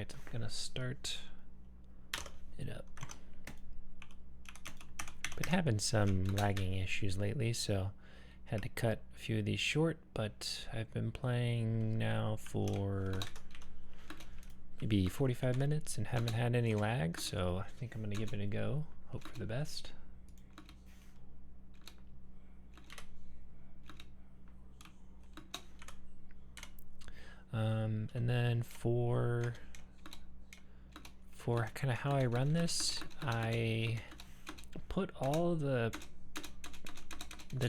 Alright, I'm gonna start it up. Been having some lagging issues lately, so had to cut a few of these short, but I've been playing now for maybe 45 minutes and haven't had any lag, so I think I'm gonna give it a go. Hope for the best. And then for kind of how I run this, I put all the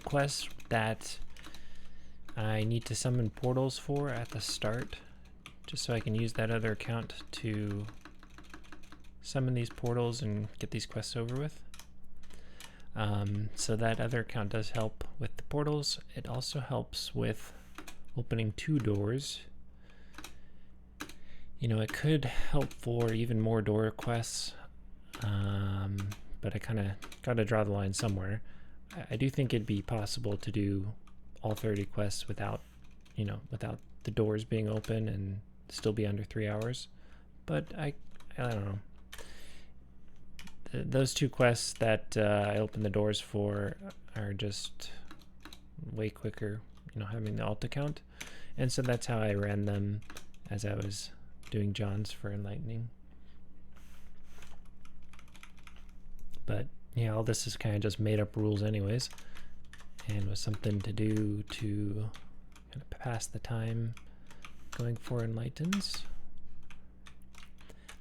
quests that I need to summon portals for at the start, just so I can use that other account to summon these portals and get these quests over with. So that other account does help with the portals. It also helps with opening 2 doors. You know, it could help for even more door quests, but I kind of got to draw the line somewhere. I do think it'd be possible to do all 30 quests without, you know, without the doors being open and still be under 3 hours. But I don't know. Those 2 quests that I opened the doors for are just way quicker, you know, having the alt account. And so that's how I ran them as I was doing John's for Enlightening. But yeah, all this is kind of just made up rules anyways, and was something to do to kind of pass the time going for Enlightens.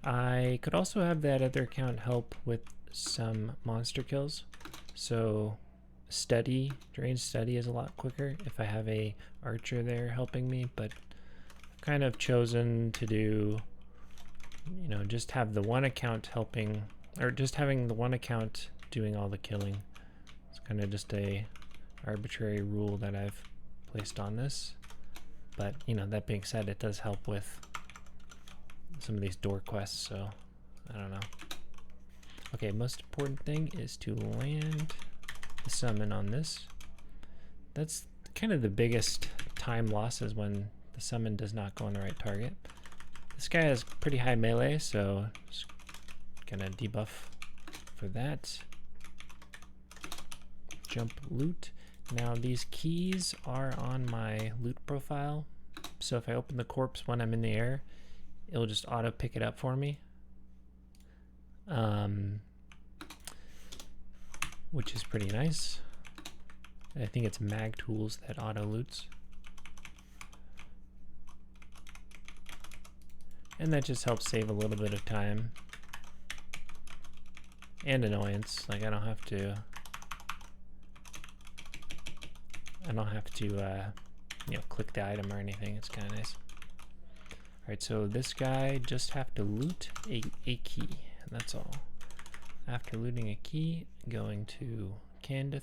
I could also have that other account help with some monster kills. So study, Geraine study is a lot quicker if I have a archer there helping me, but I've kind of chosen to do, you know, just have the one account helping, or just having the one account doing all the killing. It's kind of just a arbitrary rule that I've placed on this. But, you know, that being said, it does help with some of these door quests, so I don't know. Okay, most important thing is to land the summon on this. That's kind of the biggest time loss, is when the summon does not go on the right target. This guy has pretty high melee, so just gonna debuff for that. Jump loot. Now these keys are on my loot profile, so if I open the corpse when I'm in the air, it'll just auto pick it up for me, which is pretty nice. I think it's Mag Tools that auto loots, and that just helps save a little bit of time and annoyance. Like I don't have to you know, click the item or anything. It's kind of nice. Alright, so this guy just have to loot a key, and that's all. After looting a key, going to Janthef.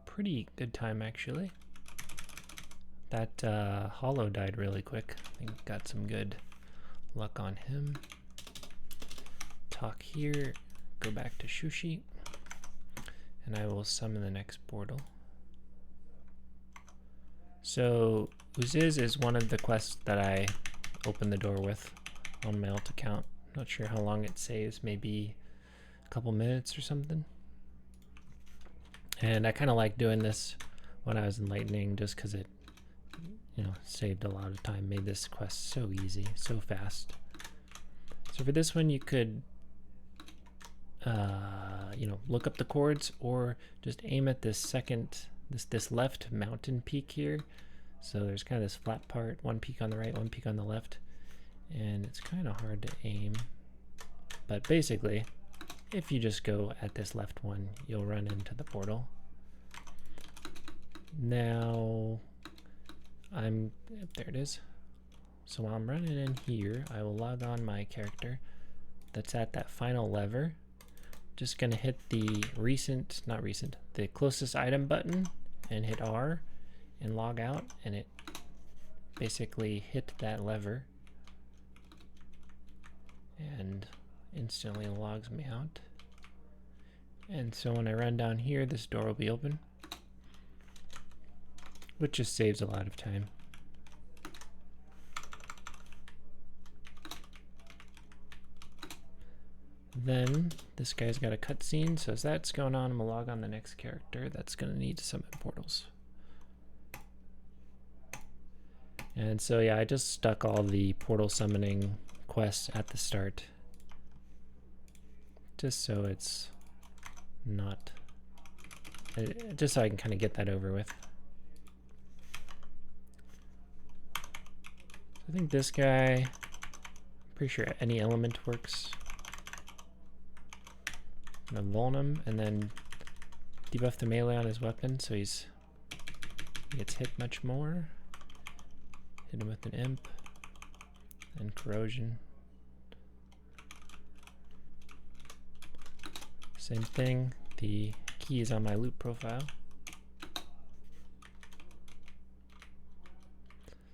Pretty good time actually. That hollow died really quick. I think got some good luck on him. Talk here, go back to Shushi, and I will summon the next portal. So Uziz is one of the quests that I opened the door with on my alt account. Not sure how long it saves, maybe a couple minutes or something. And I kind of like doing this when I was Enlightening, just because it, you know, saved a lot of time, made this quest so easy, so fast. So for this one, you could you know, look up the chords or just aim at this this left mountain peak here. So there's kind of this flat part, one peak on the right, one peak on the left, and it's kind of hard to aim. But basically, if you just go at this left one, you'll run into the portal. Now, there it is. So while I'm running in here, I will log on my character that's at that final lever. Just gonna hit the the closest item button and hit R and log out, and it basically hit that lever and instantly logs me out. And so when I run down here, this door will be open, which just saves a lot of time. Then this guy's got a cutscene, so as that's going on, I'm gonna log on the next character that's gonna need summon portals. And so yeah, I just stuck all the portal summoning quests at the start, just so it's not, just so I can kind of get that over with. I think this guy, I'm pretty sure any element works. I'm gonna vuln him and then debuff the melee on his weapon so he gets hit much more. Hit him with an imp and corrosion. Same thing, the key is on my loot profile.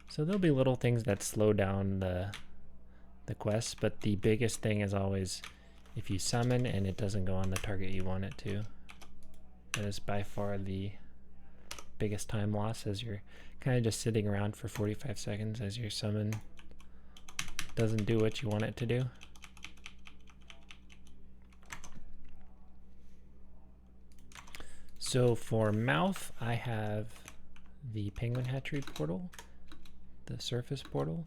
So there'll be little things that slow down the quest, but the biggest thing is always if you summon and it doesn't go on the target you want it to. That is by far the biggest time loss, as you're kind of just sitting around for 45 seconds as your summon doesn't do what you want it to do. So for Mouf, I have the Penguin Hatchery portal, the surface portal,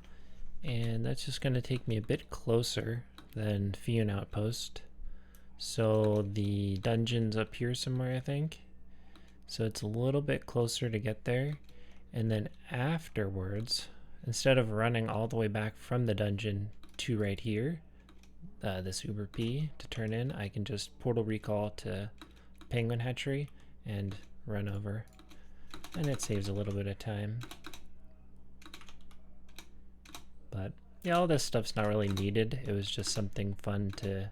and that's just going to take me a bit closer than Fion Outpost. So the dungeon's up here somewhere, I think. So it's a little bit closer to get there. And then afterwards, instead of running all the way back from the dungeon to right here, this Uber P to turn in, I can just portal recall to Penguin Hatchery and run over. And it saves a little bit of time. But yeah, all this stuff's not really needed. It was just something fun to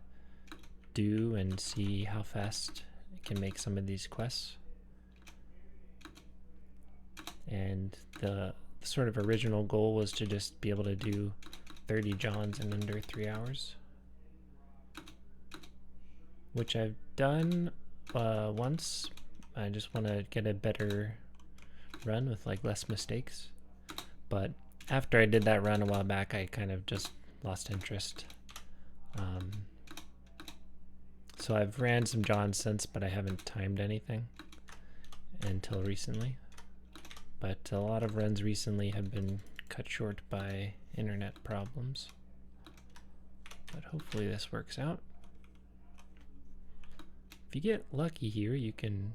do and see how fast it can make some of these quests. And the sort of original goal was to just be able to do 30 Johns in under 3 hours, which I've done once. I just want to get a better run with like less mistakes. But after I did that run a while back, I kind of just lost interest. So I've ran some Johns since, but I haven't timed anything until recently. But a lot of runs recently have been cut short by internet problems. But hopefully this works out. If you get lucky here, you can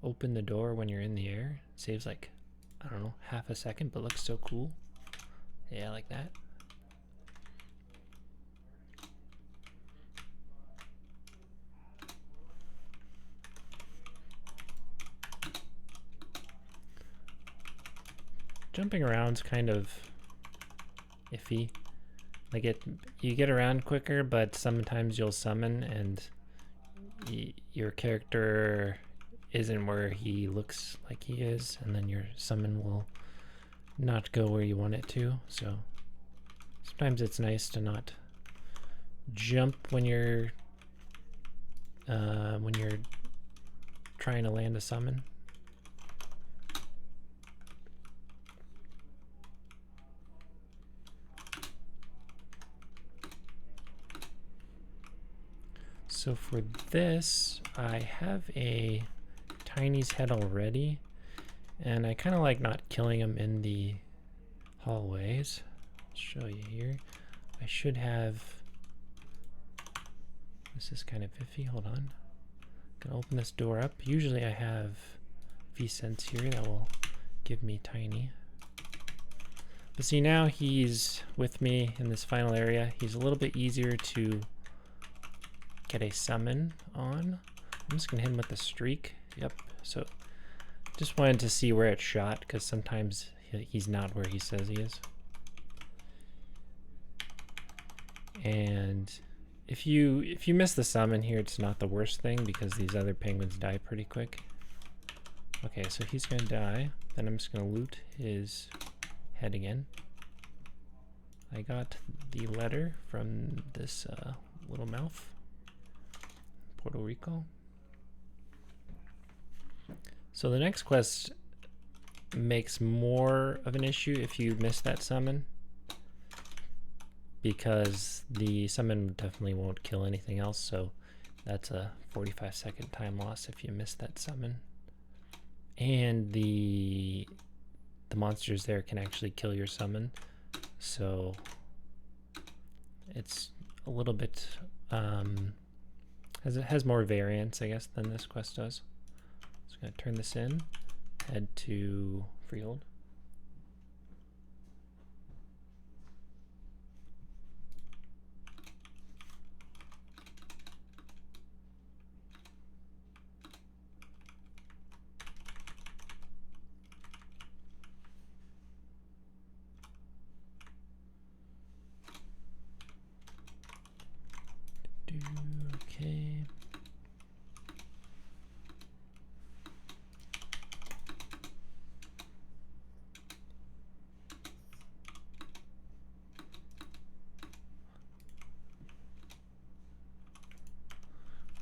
open the door when you're in the air. It saves like, I don't know, half a second, but looks so cool. Yeah, like that. Jumping around's kind of iffy. Like you get around quicker, but sometimes you'll summon and your character isn't where he looks like he is, and then your summon will not go where you want it to. So sometimes it's nice to not jump when you're trying to land a summon. So for this, I have a Tiny's head already, and I kind of like not killing him in the hallways. I'll show you here. I should have, this is kind of iffy, hold on. I'm gonna open this door up. Usually I have V-Sense here that will give me Tiny. But see, now he's with me in this final area. He's a little bit easier to get a summon on. I'm just gonna hit him with the streak. Yep, so just wanted to see where it shot, because sometimes he's not where he says he is. And if you miss the summon here, it's not the worst thing, because these other penguins die pretty quick. Okay, so he's gonna die. Then I'm just gonna loot his head again. I got the letter from this little mouth. Portal recall. So the next quest makes more of an issue if you miss that summon, because the summon definitely won't kill anything else, so that's a 45-second time loss if you miss that summon. And the monsters there can actually kill your summon, so it's a little bit has more variance, I guess, than this quest does. So I'm gonna turn this in, head to Freehold. Okay.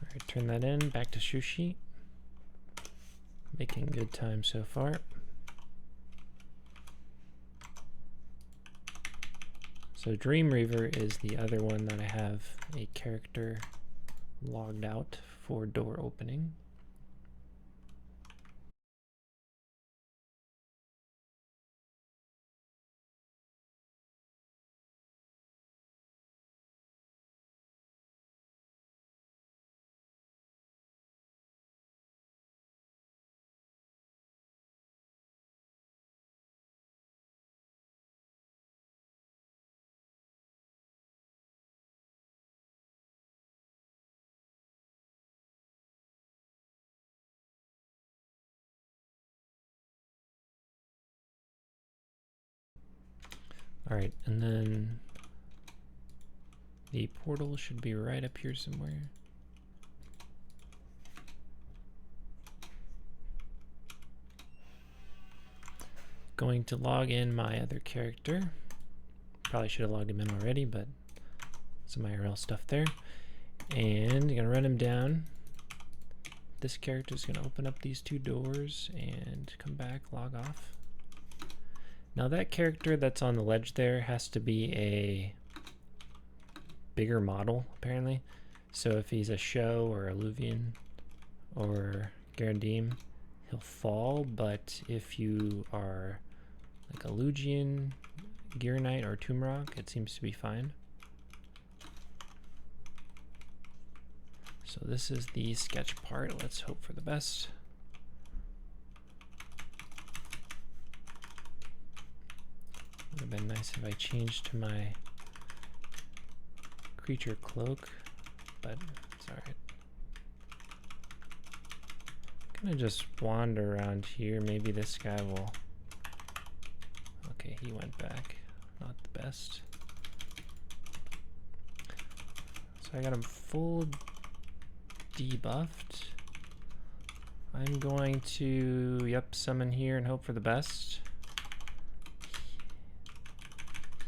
Alright, turn that in, back to Shushi. Making good time so far. So Dream Reaver is the other one that I have a character logged out for door opening. Alright, and then the portal should be right up here somewhere. Going to log in my other character. Probably should have logged him in already, but some IRL stuff there. And you're gonna run him down. This character is gonna open up these two doors and come back, log off. Now that character that's on the ledge there has to be a bigger model, apparently. So if he's a Show or a Luvian or Geraine, he'll fall, but if you are like a Lugian, Geraine, or Toomrock, it seems to be fine. So this is the sketch part. Let's hope for the best. Would have been nice if I changed to my creature cloak, but it's alright. I'm gonna just wander around here. Maybe this guy will... Okay, he went back. Not the best. So I got him full debuffed. I'm going to, yep, summon here and hope for the best.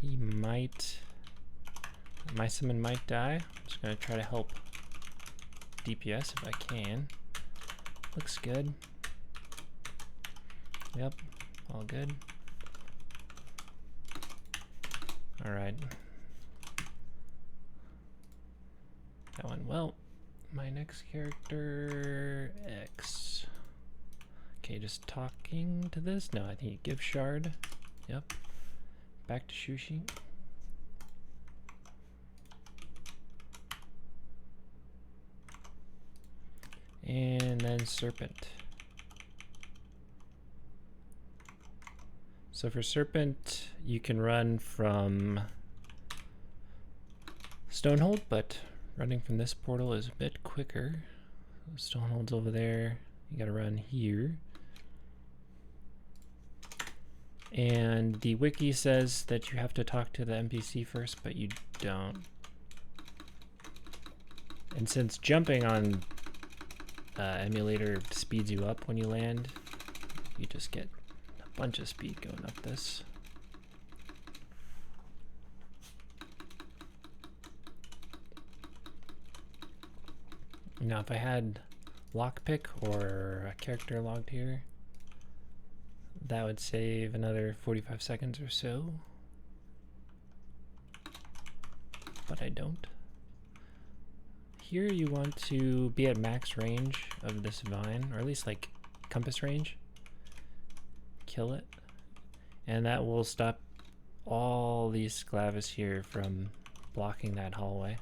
He might, my summon might die. I'm just going to try to help DPS if I can. Looks good. Yep, all good. Alright. That went well. My next character, X. Okay, just talking to this? No, I think you give Shard. Yep. Back to Shushi. And then Serpent. So for Serpent, you can run from Stonehold, but running from this portal is a bit quicker. Stonehold's over there. You gotta run here. And the wiki says that you have to talk to the NPC first, but you don't. And since jumping on emulator speeds you up when you land, you just get a bunch of speed going up this. Now if I had lockpick or a character logged here, that would save another 45 seconds or so. but I don't. Here you want to be at max range of this vine, or at least like compass range. Kill it. And that will stop all these sclavus here from blocking that hallway.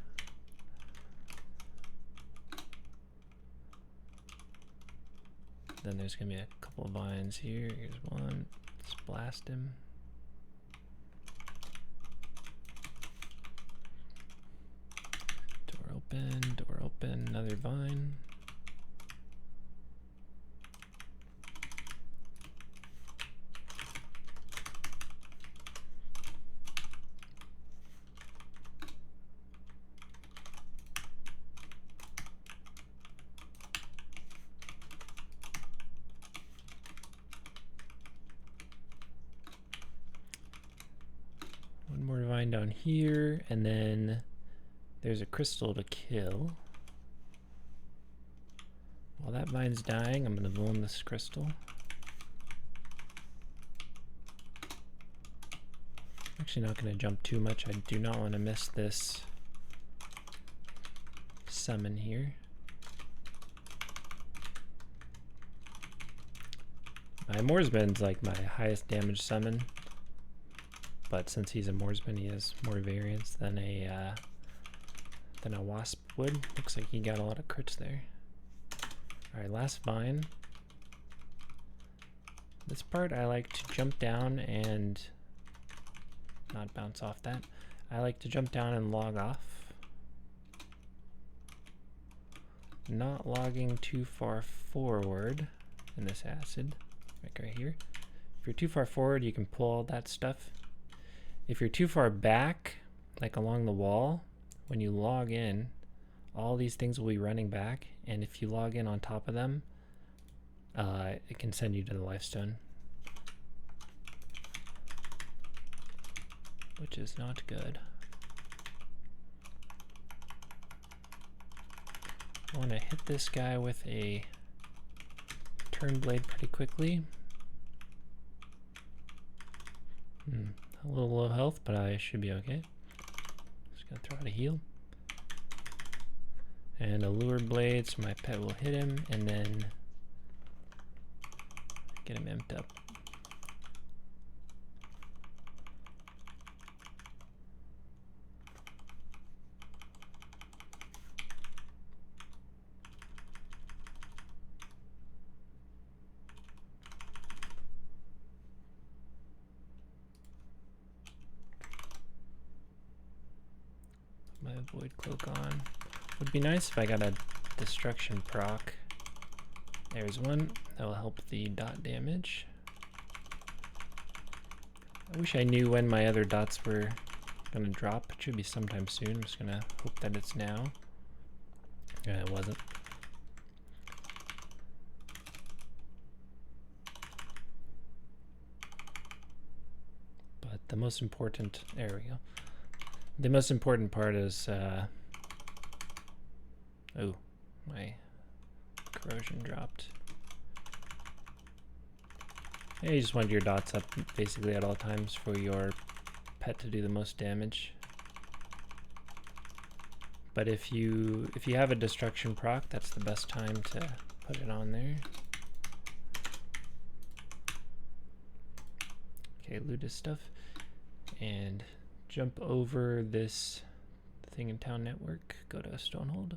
Then there's gonna be a couple of vines here. Here's one. Let's blast him. Door open, another vine. One more vine down here, and then there's a crystal to kill. While that vine's dying, I'm going to vuln this crystal. I'm actually not going to jump too much. I do not want to miss this summon here. My Moorsman's like my highest damage summon, but since he's a Moorsman, he has more variance than a wasp would. Looks like he got a lot of crits there. Alright, last vine. This part I like to jump down and not bounce off that. I like to jump down and log off. Not logging too far forward in this acid. Like right here. If you're too far forward, you can pull all that stuff. If you're too far back, like along the wall, when you log in, all these things will be running back, and if you log in on top of them, it can send you to the lifestone, which is not good. I want to hit this guy with a turn blade pretty quickly. A little low health, but I should be okay. Just gonna throw out a heal. And a lure blade, so my pet will hit him, and then get him amped up. Put my void cloak on. Would be nice if I got a destruction proc. There's one that will help the dot damage. I wish I knew when my other dots were gonna drop. It should be sometime soon. I'm just gonna hope that it's now. Yeah, it wasn't. But the most important, there we go. The most important part is oh, my corrosion dropped. Yeah, you just want your dots up basically at all times for your pet to do the most damage. But if you have a destruction proc, that's the best time to put it on there. Okay, loot his stuff and jump over this thing in town network. Go to Stonehold.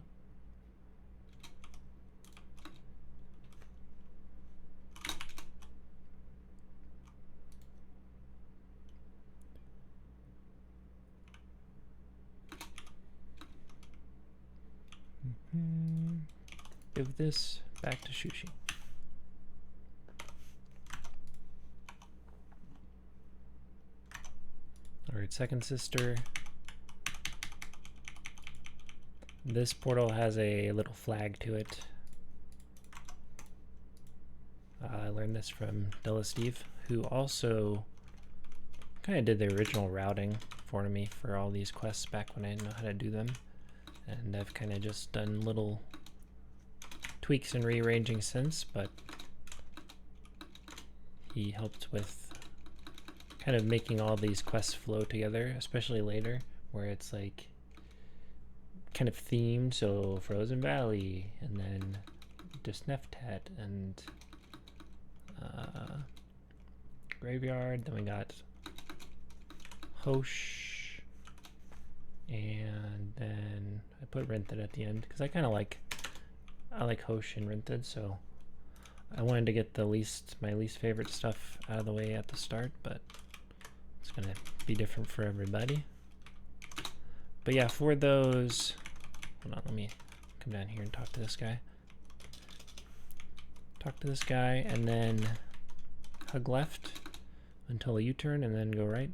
Give this back to Shushi. Alright, second sister. This portal has a little flag to it. I learned this from Della Steve, who also kind of did the original routing for me for all these quests back when I didn't know how to do them. And I've kind of just done little tweaks and rearranging since, but he helped with kind of making all these quests flow together, especially later, where it's like kind of themed, so Frozen Valley, and then just Neftet, and Graveyard. Then we got Hosh, and then I put Rynthid at the end because I kind of like Hosh and Rynthid, so I wanted to get my least favorite stuff out of the way at the start, but it's gonna be different for everybody. But yeah, for those, hold on, let me come down here and talk to this guy. Talk to this guy, and then hug left until a U-turn, and then go right.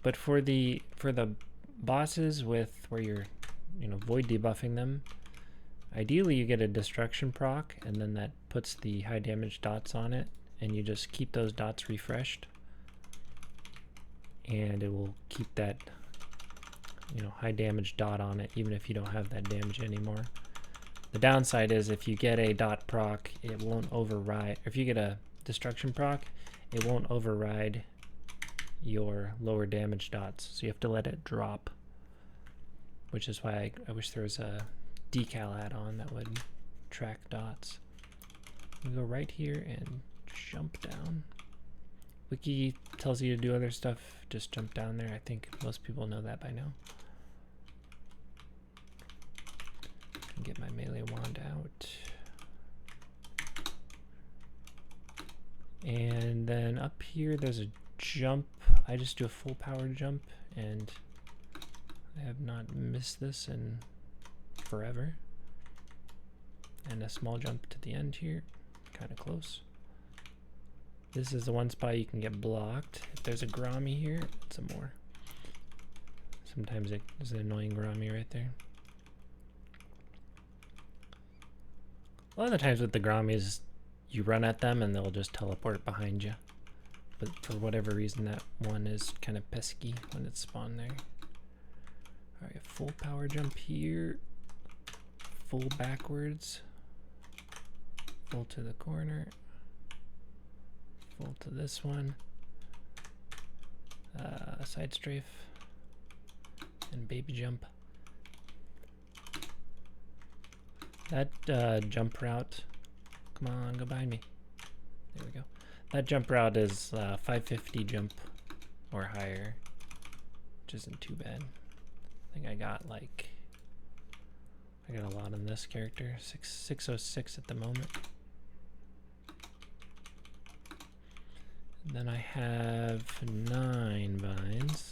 But for the bosses with where you're, void debuffing them, ideally you get a destruction proc, and then that puts the high damage dots on it, and you just keep those dots refreshed, and it will keep that high damage dot on it even if you don't have that damage anymore. The downside is if you get a dot proc, it won't override, or if you get a destruction proc, it won't override your lower damage dots, so you have to let it drop, which is why I wish there was a decal add-on that would track dots. We go right here and jump down. Wiki tells you to do other stuff, just jump down there. I think most people know that by now. Get my melee wand out. And then up here there's a jump. I just do a full power jump, and I have not missed this in forever. And a small jump to the end here, kind of close. This is the one spot you can get blocked. If there's a Grommy here, it's a more. Sometimes there's an annoying Grommy right there. A lot of the times with the Grommies, you run at them and they'll just teleport behind you. But for whatever reason, that one is kind of pesky when it's spawned there. Alright, full power jump here. Full backwards. Full to the corner. Full to this one. Side strafe. And baby jump. That jump route, come on, go behind me. There we go. That jump route is 550 jump or higher, which isn't too bad. I think I got a lot on this character. 606 at the moment. And then I have 9 vines.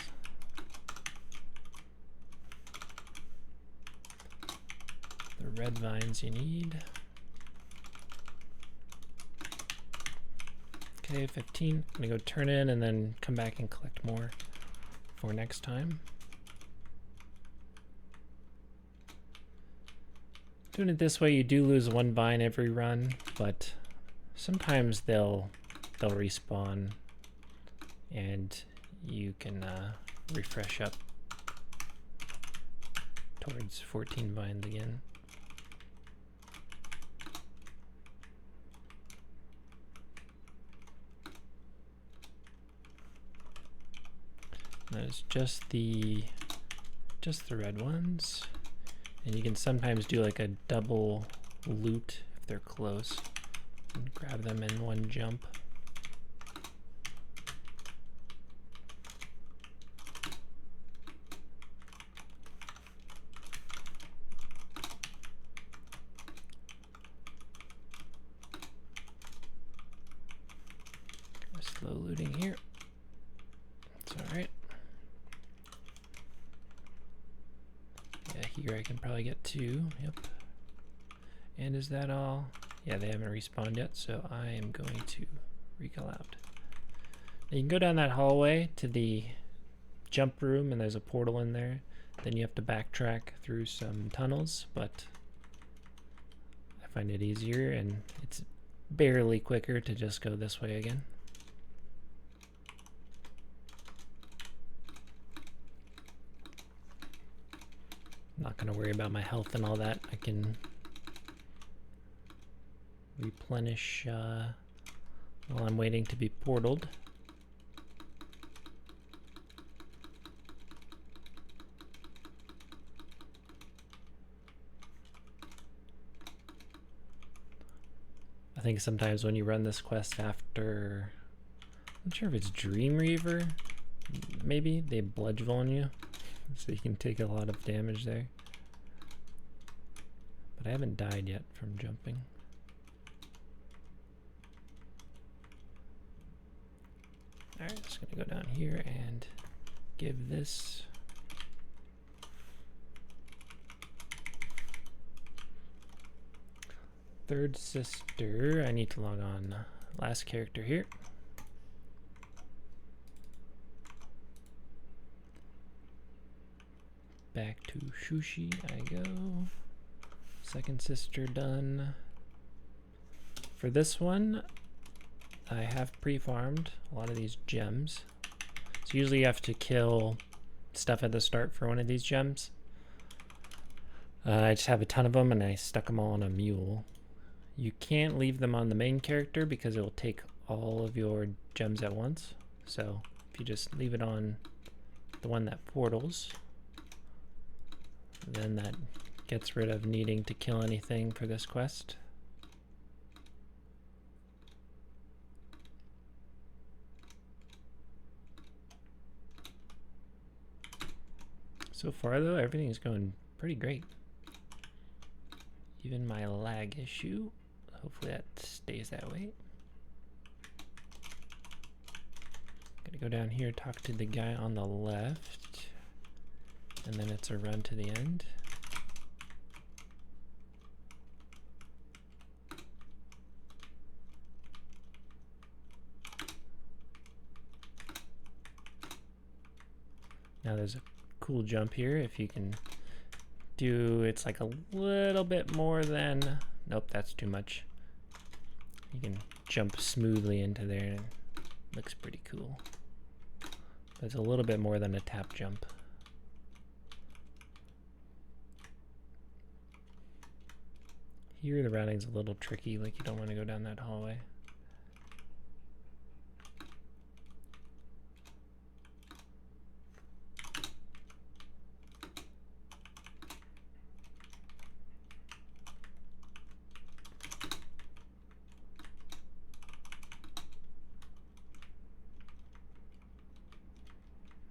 The red vines you need. Okay, 15. I'm gonna go turn in and then come back and collect more for next time. Doing it this way, you do lose 1 vine every run, but sometimes they'll respawn and you can refresh up towards 14 vines again. There's just the red ones, and you can sometimes do like a double loot if they're close and grab them in one jump. Slow looting here. It's all right. Here I can probably get 2, yep. And is that all? Yeah, they haven't respawned yet, so I am going to recall out. Now you can go down that hallway to the jump room, and there's a portal in there. Then you have to backtrack through some tunnels, but I find it easier, and it's barely quicker to just go this way again. Not going to worry about my health and all that. I can replenish while I'm waiting to be portaled. I think sometimes when you run this quest after, I'm not sure if it's Dream Reaver, maybe they bludgeon you, so you can take a lot of damage there. But I haven't died yet from jumping. Alright, just gonna go down here and give this third sister. I need to log on. Last character here. Back to Shushi I go. Second sister done. For this one, I have pre-farmed a lot of these gems. So usually you have to kill stuff at the start for one of these gems. I just have a ton of them and I stuck them all on a mule. You can't leave them on the main character because it will take all of your gems at once. So if you just leave it on the one that portals, then that gets rid of needing to kill anything for this quest. So far though, everything's going pretty great. Even my lag issue, hopefully that stays that way. Gonna go down here, talk to the guy on the left, and then it's a run to the end. Now there's a cool jump here if you can do, it's like a little bit more than, nope, that's too much. You can jump smoothly into there and it looks pretty cool. But it's a little bit more than a tap jump. Here the routing's a little tricky, like you don't want to go down that hallway.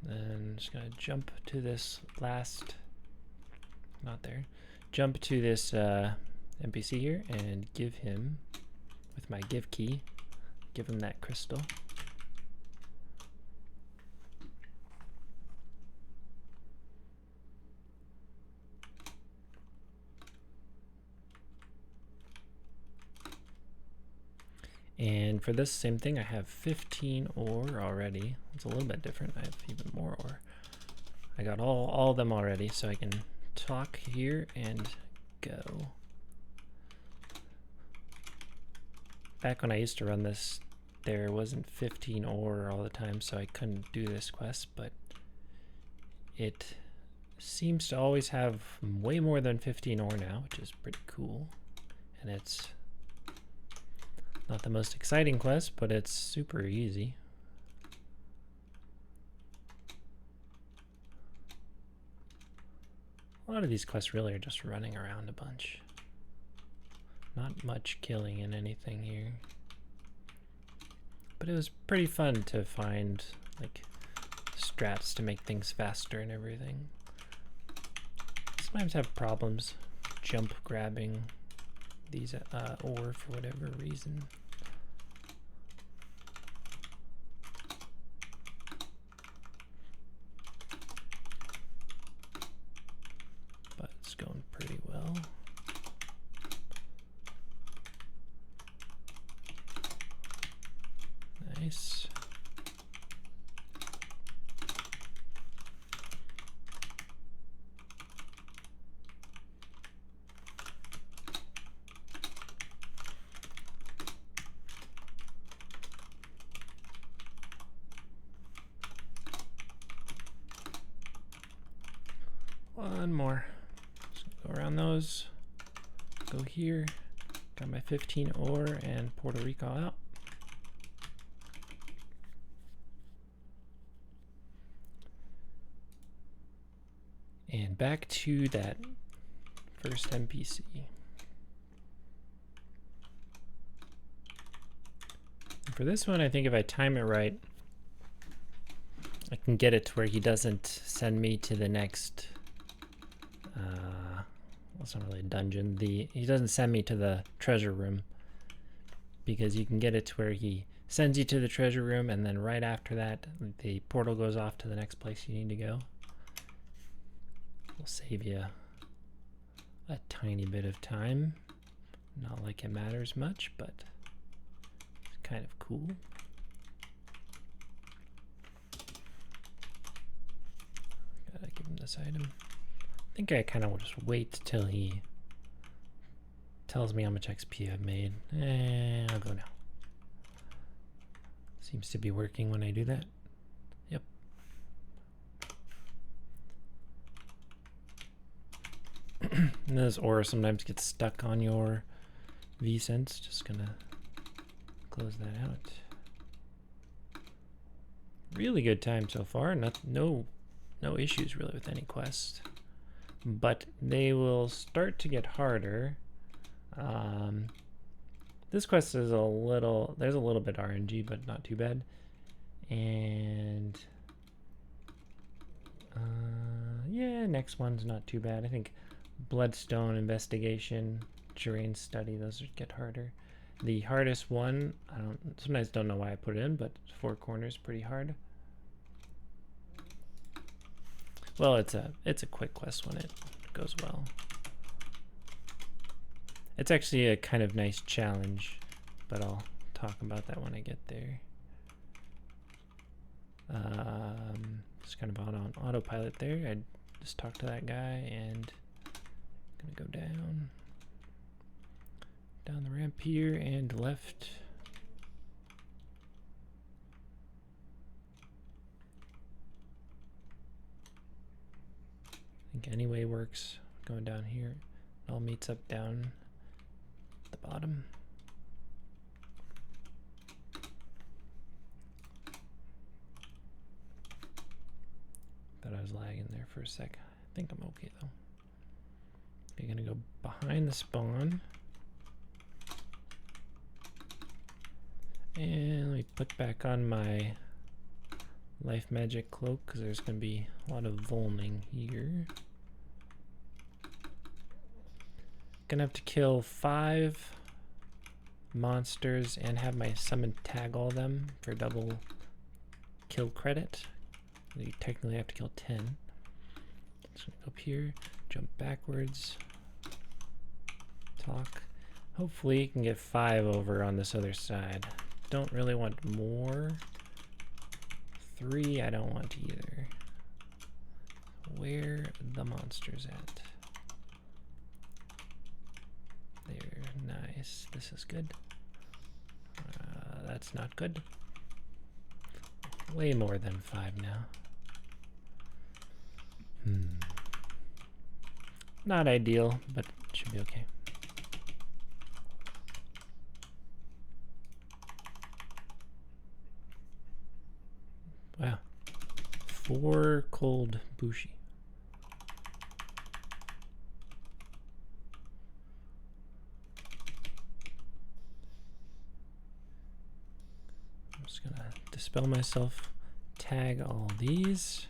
Then just gonna jump to this last, not there, jump to this NPC here and give him, with my give key, give him that crystal. And for this same thing, I have 15 ore already. It's a little bit different. I have even more ore. I got all of them already, so I can talk here and go. Back when I used to run this, there wasn't 15 ore all the time, so I couldn't do this quest, but it seems to always have way more than 15 ore now, which is pretty cool. And it's not the most exciting quest, but it's super easy. A lot of these quests really are just running around a bunch. Not much killing in anything here. But it was pretty fun to find like strats to make things faster and everything. Sometimes have problems jump grabbing these ore for whatever reason. But it's going pretty well. Nice. One more. Just go around those. Go here. Got my 15 ore and Puerto Rico out. And back to that first NPC. For this one, I think if I time it right, I can get it to where he doesn't send me to the next, well, it's not really a dungeon. He doesn't send me to the treasure room, because you can get it to where he sends you to the treasure room, and then right after that, the portal goes off to the next place you need to go. Will save you a tiny bit of time. Not like it matters much, but it's kind of cool. Gotta give him this item. I think I kind of will just wait till he tells me how much XP I've made. I'll go now. Seems to be working when I do that. Yep. And this aura sometimes gets stuck on your V-Sense. Just gonna close that out. Really good time so far. No issues really with any quest. But they will start to get harder. This quest is there's a little bit RNG, but not too bad. And yeah, next one's not too bad. I think Bloodstone Investigation, Geraine Study, those get harder. The hardest one, sometimes don't know why I put it in, but Four Corners pretty hard. Well, it's a quick quest when it goes well. It's actually a kind of nice challenge, but I'll talk about that when I get there. Just kind of on autopilot there. I just talked to that guy and I'm gonna go down the ramp here and left. I think any way works. Going down here, it all meets up down the bottom. Thought I was lagging there for a sec. I think I'm okay though. You're gonna go behind the spawn. And let me put back on my life magic cloak because there's gonna be a lot of volning here. Gonna have to kill 5 monsters and have my summon tag all them for double kill credit. You technically have to kill 10. Just gonna go up here, jump backwards, talk. Hopefully you can get 5 over on this other side. Don't really want more. 3 I don't want either. Where are the monsters at? There, nice. This is good. That's not good. Way more than 5 now. Not ideal, but it should be okay. Wow. 4 cold bushi. I'm just gonna dispel myself, tag all these.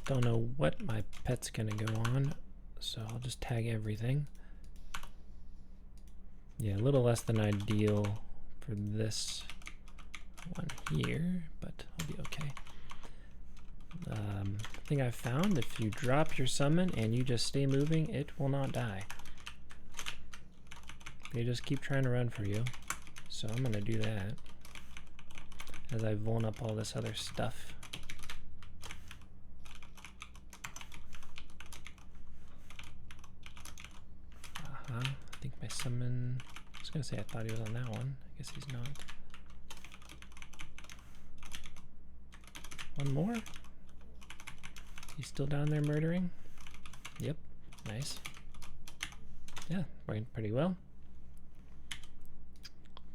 Don't know what my pet's gonna go on, so I'll just tag everything. Yeah, a little less than ideal for this one here, but I'll be okay. Thing I've found, if you drop your summon and you just stay moving, it will not die. They just keep trying to run for you. So I'm gonna do that as I vuln up all this other stuff. I think my summon, I was gonna say I thought he was on that one. I guess he's not. One more? He's still down there murdering? Yep, nice. Yeah, working pretty well.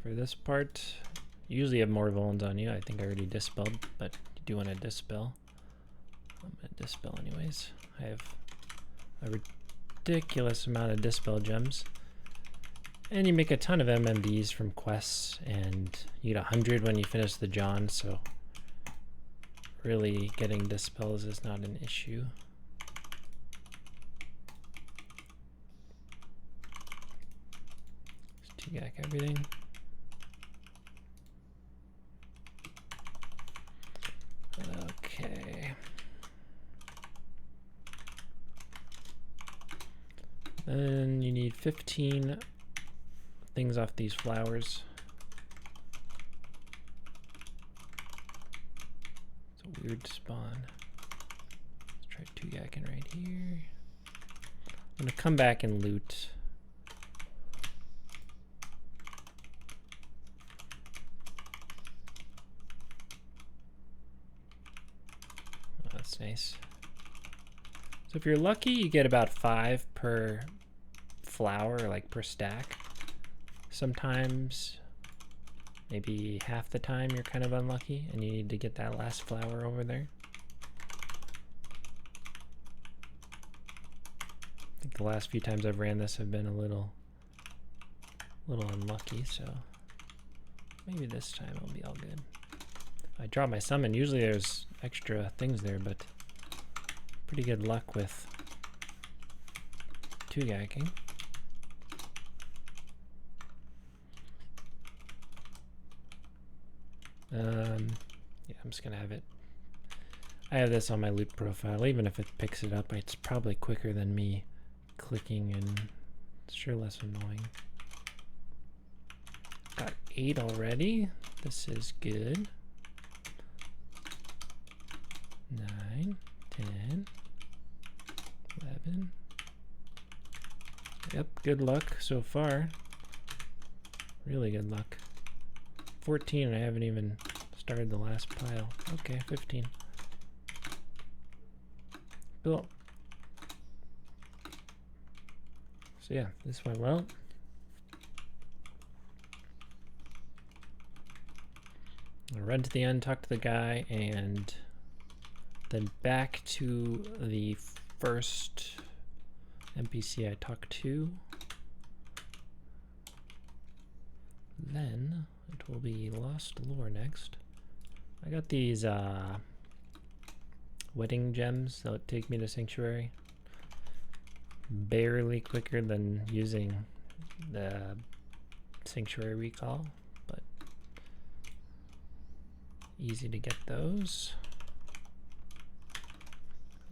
For this part, you usually have more vulns on you. I think I already dispelled, but you do want to dispel. I'm gonna dispel anyways. I have a ridiculous amount of dispel gems. And you make a ton of MMDs from quests, and you get 100 when you finish the John, so really getting dispels is not an issue. Just TGAC everything. Okay. Then you need 15 things off these flowers. It's a weird spawn. Let's try 2-gacking right here. I'm gonna come back and loot. Oh, that's nice. So if you're lucky, you get about 5 per flower, like per stack. Sometimes, maybe half the time, you're kind of unlucky and you need to get that last flower over there. I think the last few times I've ran this have been a little unlucky, so maybe this time I'll be all good. I draw my summon. Usually there's extra things there, but pretty good luck with 2-gacking. Yeah, I'm just gonna have it. I have this on my loot profile. Even if it picks it up, it's probably quicker than me clicking, and it's sure less annoying. Got 8 already. This is good. 9, 10, 11. Yep, good luck so far. Really good luck. 14, and I haven't even started the last pile. Okay, 15. Cool. So yeah, this went well. I'll run to the end, talk to the guy, and then back to the first NPC I talked to. Then it will be Lost Lore next. I got these wedding gems that take me to Sanctuary. Barely quicker than using the Sanctuary recall, but easy to get those.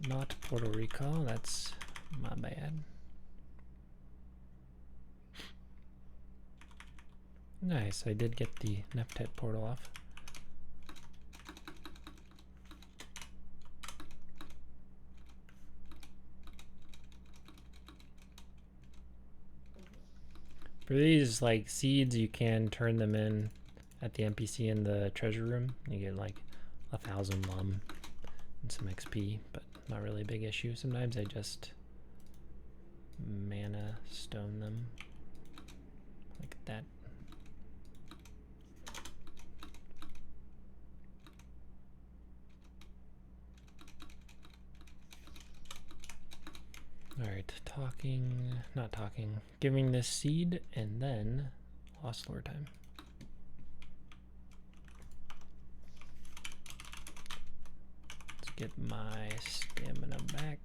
Not portal recall, that's my bad. Nice, I did get the Neftet portal off. For these like seeds, you can turn them in at the NPC in the treasure room. You get like 1,000 lum and some XP, but not really a big issue. Sometimes I just mana stone them like that. Alright, giving this seed, and then Lost Lore time. Let's get my stamina back.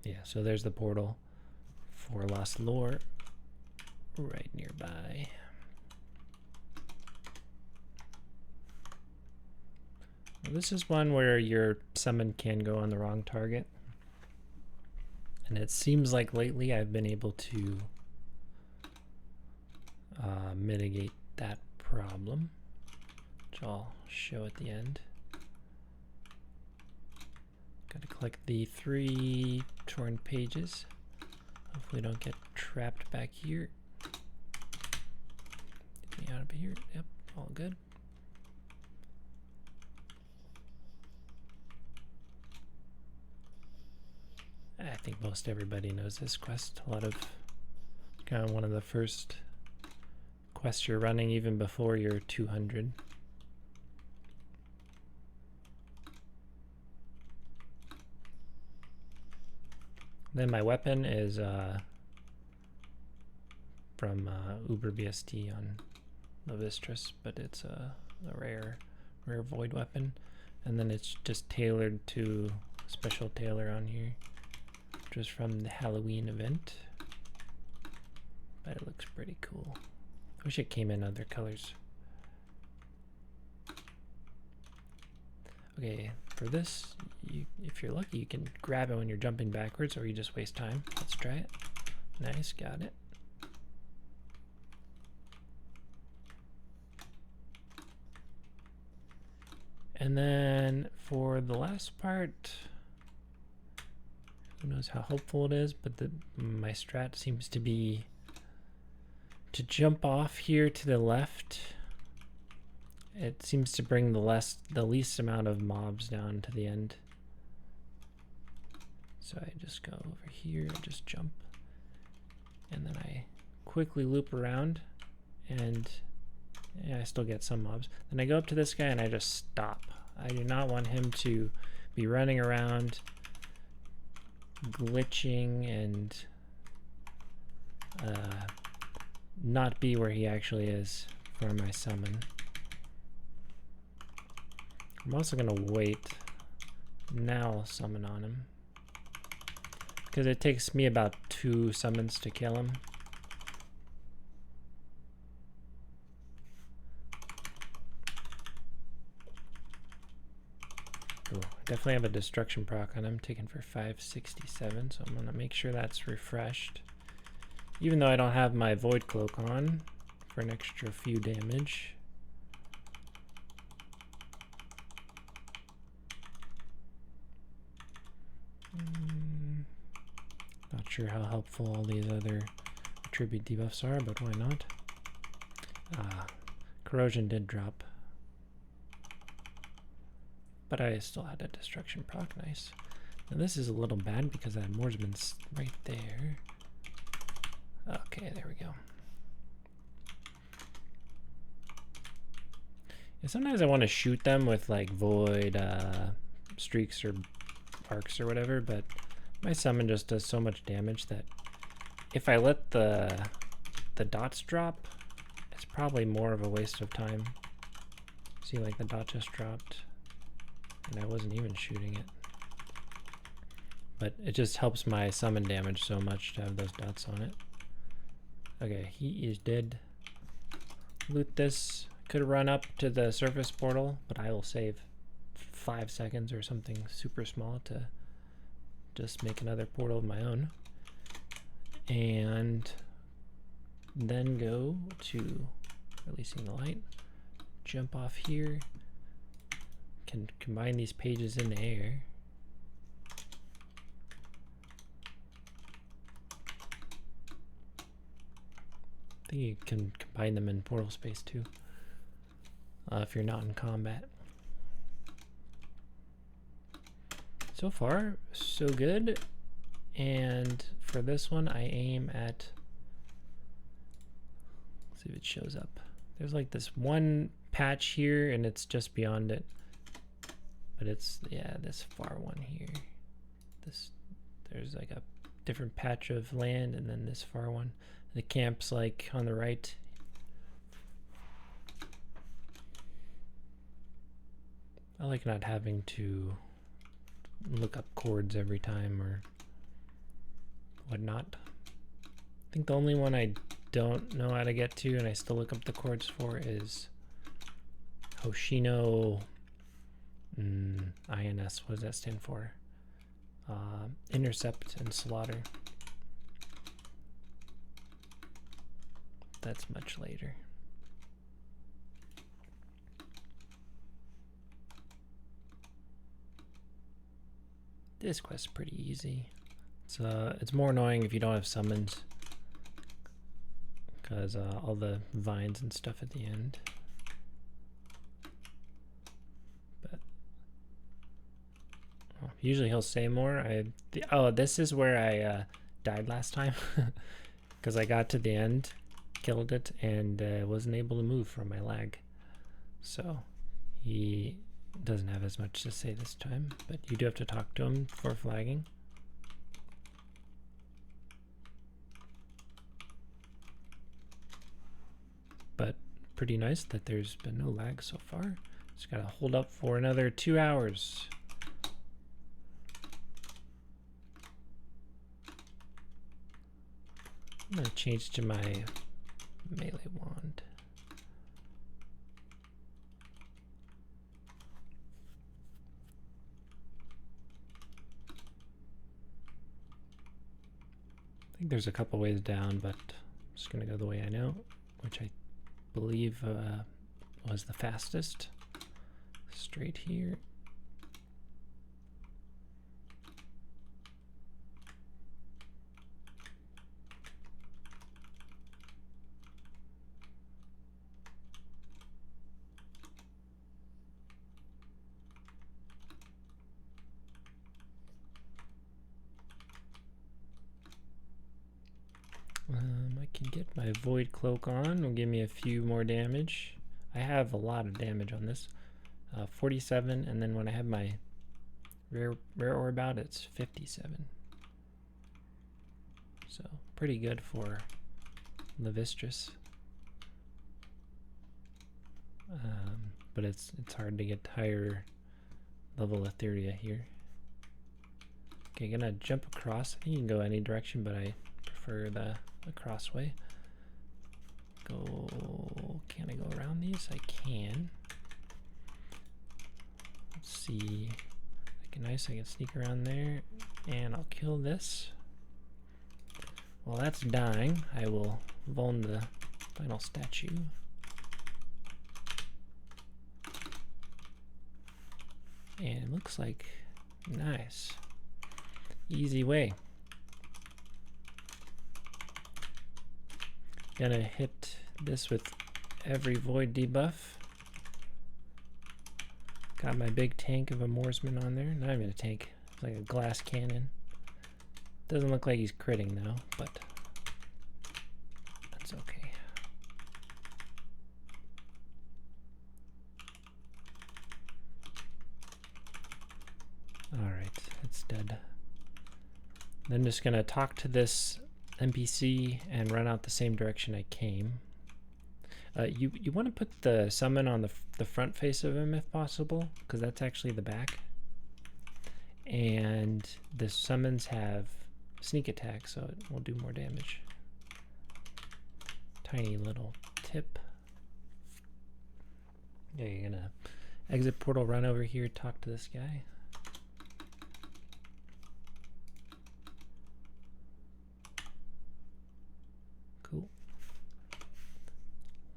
Yeah, so there's the portal for Lost Lore right nearby. Well, this is one where your summon can go on the wrong target, and it seems like lately I've been able to mitigate that problem, which I'll show at the end. Gotta collect the 3 torn pages. Hopefully don't get trapped back here. Get me out of here. Yep, all good. I think most everybody knows this quest. Kind of one of the first quests you're running even before you're 200. Then my weapon is from UberBST on Levistras, but it's a rare void weapon, and then it's just tailored to special tailor on here, which is from the Halloween event. But it looks pretty cool. I wish it came in other colors. Okay, for this, if you're lucky, you can grab it when you're jumping backwards, or you just waste time. Let's try it. Nice, got it. And then for the last part, who knows how helpful it is, but my strat seems to be to jump off here to the left. It seems to bring the least amount of mobs down to the end. So I just go over here, I just jump, and then I quickly loop around, and yeah, I still get some mobs. Then I go up to this guy and I just stop. I do not want him to be running around, glitching, and not be where he actually is for my summon. I'm also gonna wait. Now I'll summon on him, because it takes me about 2 summons to kill him. Ooh, I definitely have a destruction proc on him, taken for 567, so I'm gonna make sure that's refreshed. Even though I don't have my Void Cloak on for an extra few damage. Not sure how helpful all these other attribute debuffs are, but why not? Corrosion did drop. But I still had a destruction proc, nice. Now this is a little bad because that Moorsman's right there. Okay, there we go. And sometimes I want to shoot them with like void streaks or arcs or whatever, but my summon just does so much damage that if I let the dots drop, it's probably more of a waste of time. See, like the dot just dropped and I wasn't even shooting it. But it just helps my summon damage so much to have those dots on it. Okay, he is dead. Loot this. Could run up to the surface portal, but I will save 5 seconds or something super small to just make another portal of my own. And then go to releasing the light. Jump off here. Can combine these pages in the air. I think you can combine them in portal space too, if you're not in combat. So far, so good. And for this one, I aim at, let's see if it shows up. There's like this one patch here, and it's just beyond it. But it's, yeah, this far one here. There's like a different patch of land, and then this far one. The camp's like on the right. I like not having to look up chords every time or whatnot. I think the only one I don't know how to get to and I still look up the chords for is Hoshino I&S. What does that stand for? Intercept and Slaughter. That's much later. This quest's pretty easy. It's more annoying if you don't have summons, because all the vines and stuff at the end. But usually he'll say more. Oh, this is where I died last time, because I got to the end, killed it and wasn't able to move from my lag. So he doesn't have as much to say this time, but you do have to talk to him for flagging. But pretty nice that there's been no lag so far. Just gotta hold up for another 2 hours. I'm gonna change to my melee wand. I think there's a couple ways down, but I'm just gonna go the way I know, which I believe was the fastest. Straight here. I can get my Void Cloak on. It'll give me a few more damage. I have a lot of damage on this. 47, and then when I have my rare orb out, it's 57. So pretty good for Levistras. But it's hard to get higher level Etheria here. Okay, gonna jump across. I think you can go any direction, but I prefer the cross way. Can I go around these? I can. Let's see. Nice, I can sneak around there, and I'll kill this. While that's dying, I will vuln the final statue. And it looks like nice. Easy way. Gonna hit this with every void debuff. Got my big tank of a Moorsman on there. Not even a tank, it's like a glass cannon. Doesn't look like he's critting though, but that's okay. Alright, it's dead. Then just gonna talk to this NPC and run out the same direction I came. You want to put the summon on the front face of him if possible, because that's actually the back. And the summons have sneak attack, so it will do more damage. Tiny little tip. Yeah, you're gonna exit portal, run over here, talk to this guy. Cool.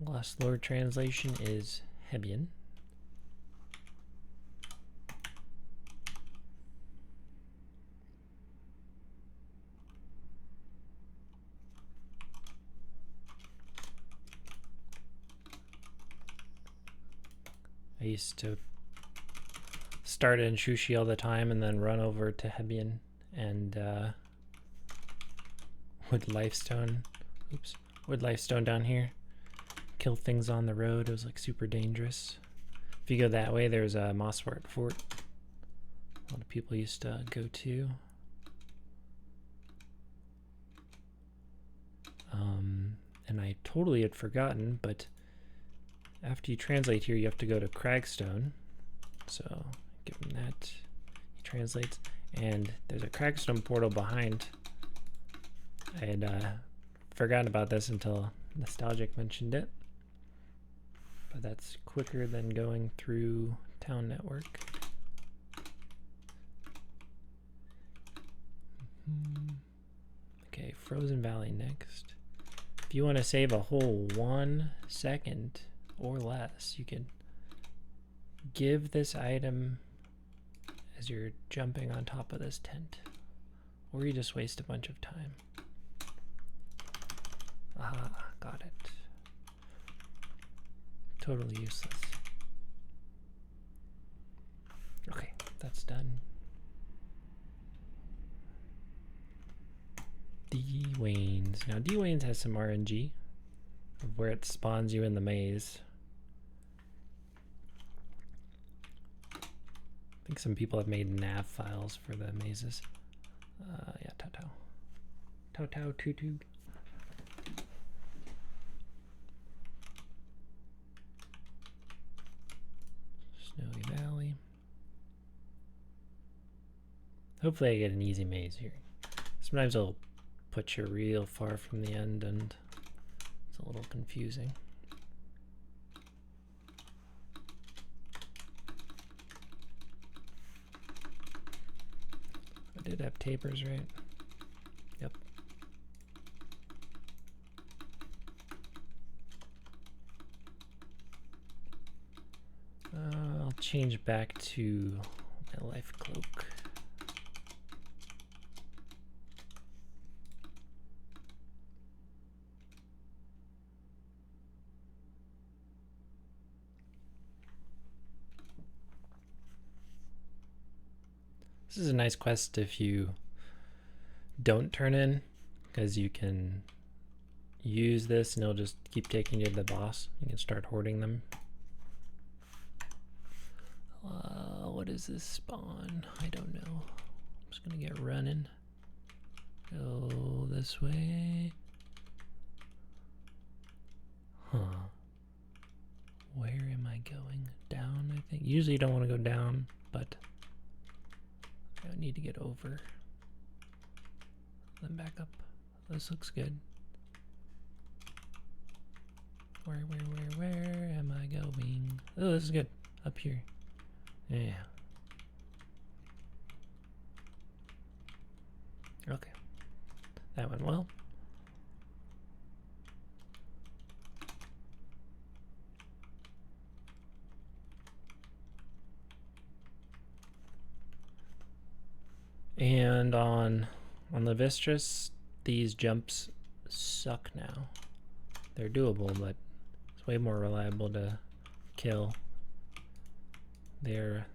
Lost Lord translation is Hebian. I used to start in Shushi all the time and then run over to Hebian and wood lifestone down here. Kill things on the road. It was like super dangerous. If you go that way, there's a Mhoire Fort. A lot of people used to go to. And I totally had forgotten, but after you translate here, you have to go to Cragstone. So give him that. He translates, and there's a Cragstone portal behind. I had forgotten about this until Nostalgic mentioned it. But that's quicker than going through town network. Okay, Frozen Valley next. If you want to save a whole 1 second or less, you can give this item as you're jumping on top of this tent, or you just waste a bunch of time. Ah, got it. Totally useless. Okay, that's done. Deewain's. Now Deewain's has some RNG. of where it spawns you in the maze. I think some people have made nav files for the mazes. Yeah, Tau. Tau Tutu. Snowy Valley. Hopefully I get an easy maze here. Sometimes I'll put you real far from the end and it's a little confusing. I did have tapers, right? Yep. I'll change back to my life cloak. This is a nice quest if you don't turn in, because you can use this and it'll just keep taking you to the boss. You can start hoarding them. What is this spawn? I don't know. I'm just gonna get running. Go this way. Huh. Where am I going? Down, I think. Usually you don't want to go down, but I need to get over. Then back up. This looks good. Where am I going? Oh, this is good. Up here. Yeah. Okay. That went well. And on Levistras, these jumps suck now. They're doable, but it's way more reliable to kill. They're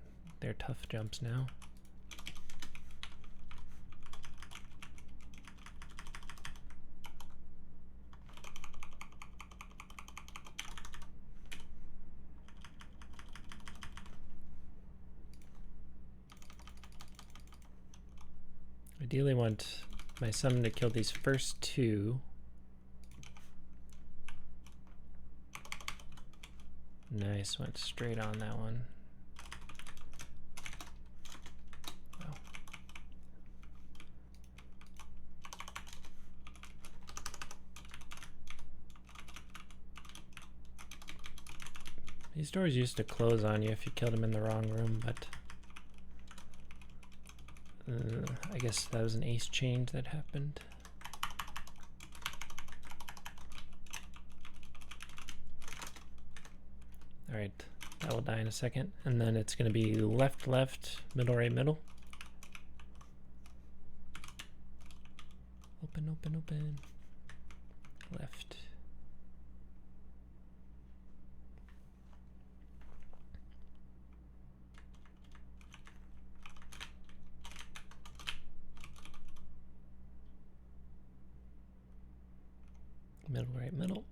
tough jumps now. Ideally want my summon to kill these first two. Nice, went straight on that one. Wow. These doors used to close on you if you killed them in the wrong room, but I guess that was an ace change that happened. Alright, that will die in a second. And then it's going to be left, middle, right, middle. Open. Left. Middle, right, middle.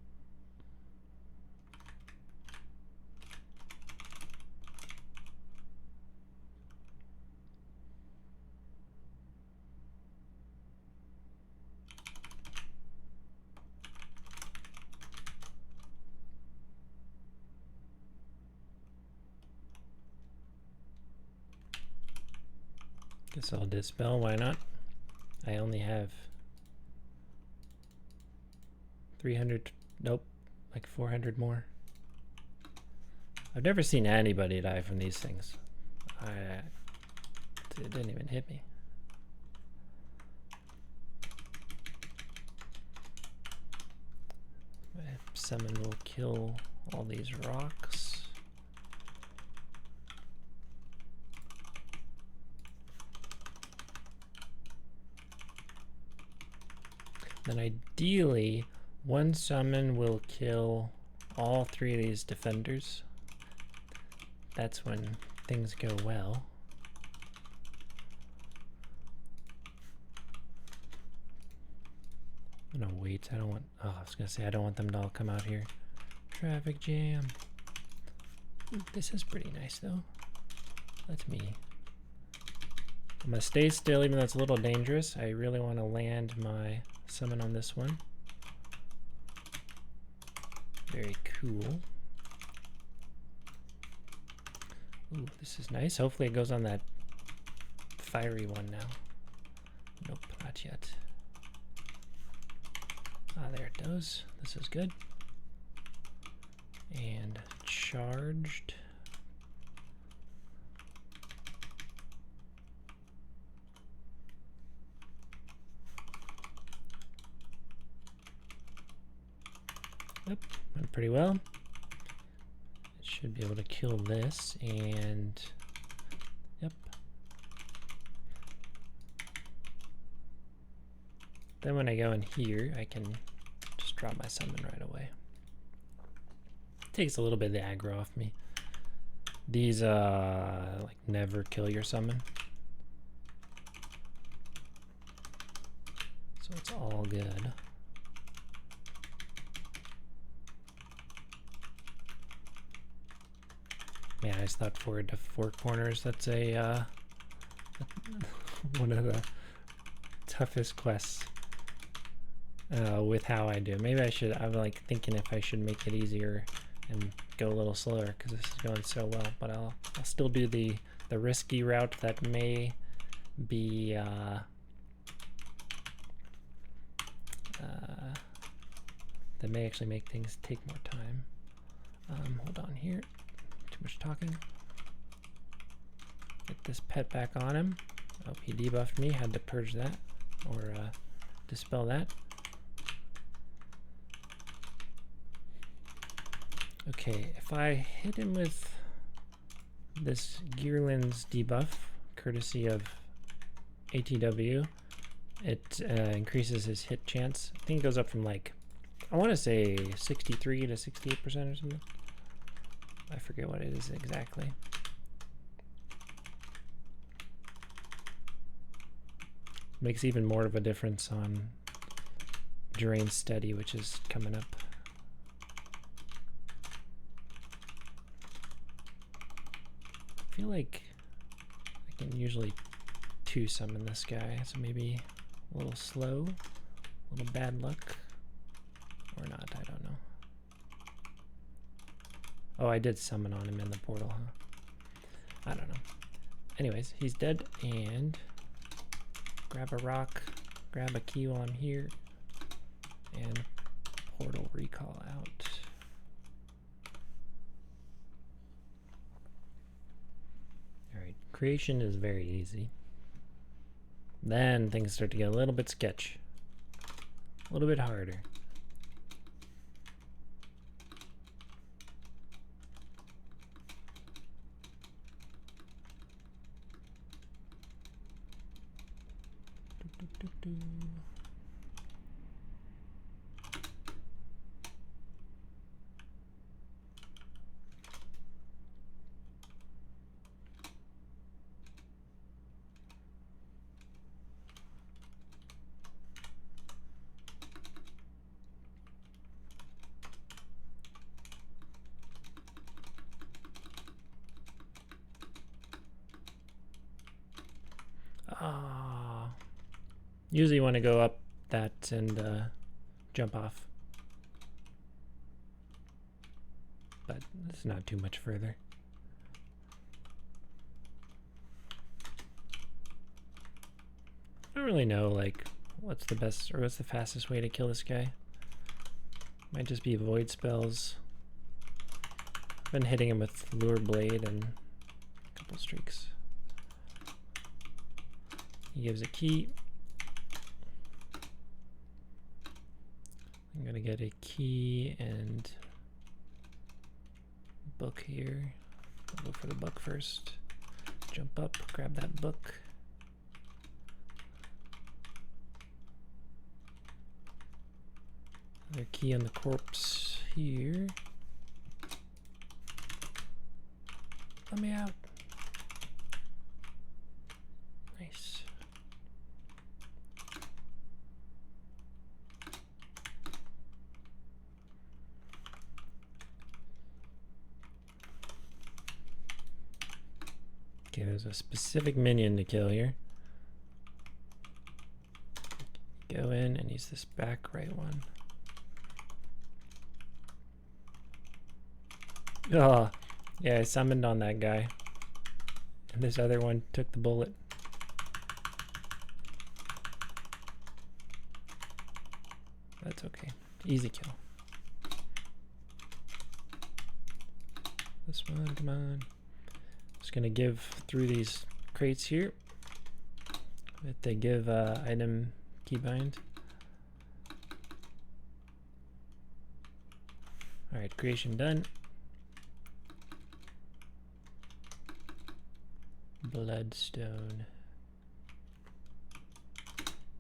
Guess I'll dispel, why not? I only have 300, nope, like 400 more. I've never seen anybody die from these things. It didn't even hit me. My summon will kill all these rocks. Then ideally, one summon will kill all three of these defenders. That's when things go well. I'm gonna wait. I don't want. Oh, I was gonna say I don't want them to all come out here. Traffic jam. Ooh, this is pretty nice though. Let me. I'm gonna stay still, even though it's a little dangerous. I really want to land my summon on this one. Very cool. Ooh, this is nice. Hopefully it goes on that fiery one now. Nope, not yet. Ah, there it goes. This is good. And charged. Yep, went pretty well. It should be able to kill this, and yep. Then when I go in here, I can just drop my summon right away. Takes a little bit of the aggro off me. These like never kill your summon. So it's all good. Man, I just thought forward to four corners. That's a one of the toughest quests with how I do. Maybe I should. I'm like thinking if I should make it easier and go a little slower because this is going so well. But I'll still do the risky route that may be that may actually make things take more time. Hold on here. Too much talking. Get this pet back on him. Oh, he debuffed me. Had to purge that or dispel that. Okay, if I hit him with this Gearland's debuff, courtesy of ATW, it increases his hit chance. I think it goes up from like, I want to say 63 to 68% or something. I forget what it is exactly. Makes even more of a difference on Geraine Steady, which is coming up. I feel like I can usually 2 summon this guy, so maybe a little slow, a little bad luck, or not, I don't know. Oh, I did summon on him in the portal, huh? I don't know. Anyways, he's dead, and grab a rock, grab a key while I'm here, and portal recall out. Alright, creation is very easy. Then things start to get a little bit sketch. A little bit harder. Usually you want to go up that and jump off. But it's not too much further. I don't really know like what's the best or what's the fastest way to kill this guy. Might just be void spells. I've been hitting him with Lure Blade and a couple streaks. He gives a key. I'm gonna get a key and book here. I'll go for the book first. Jump up, grab that book. Another key on the corpse here. Let me out. Nice. Okay, there's a specific minion to kill here. Go in and use this back right one. Oh, yeah, I summoned on that guy. And this other one took the bullet. That's okay. Easy kill. This one, come on. Just gonna give through these crates here. If they give item keybind. Alright, creation done. Bloodstone.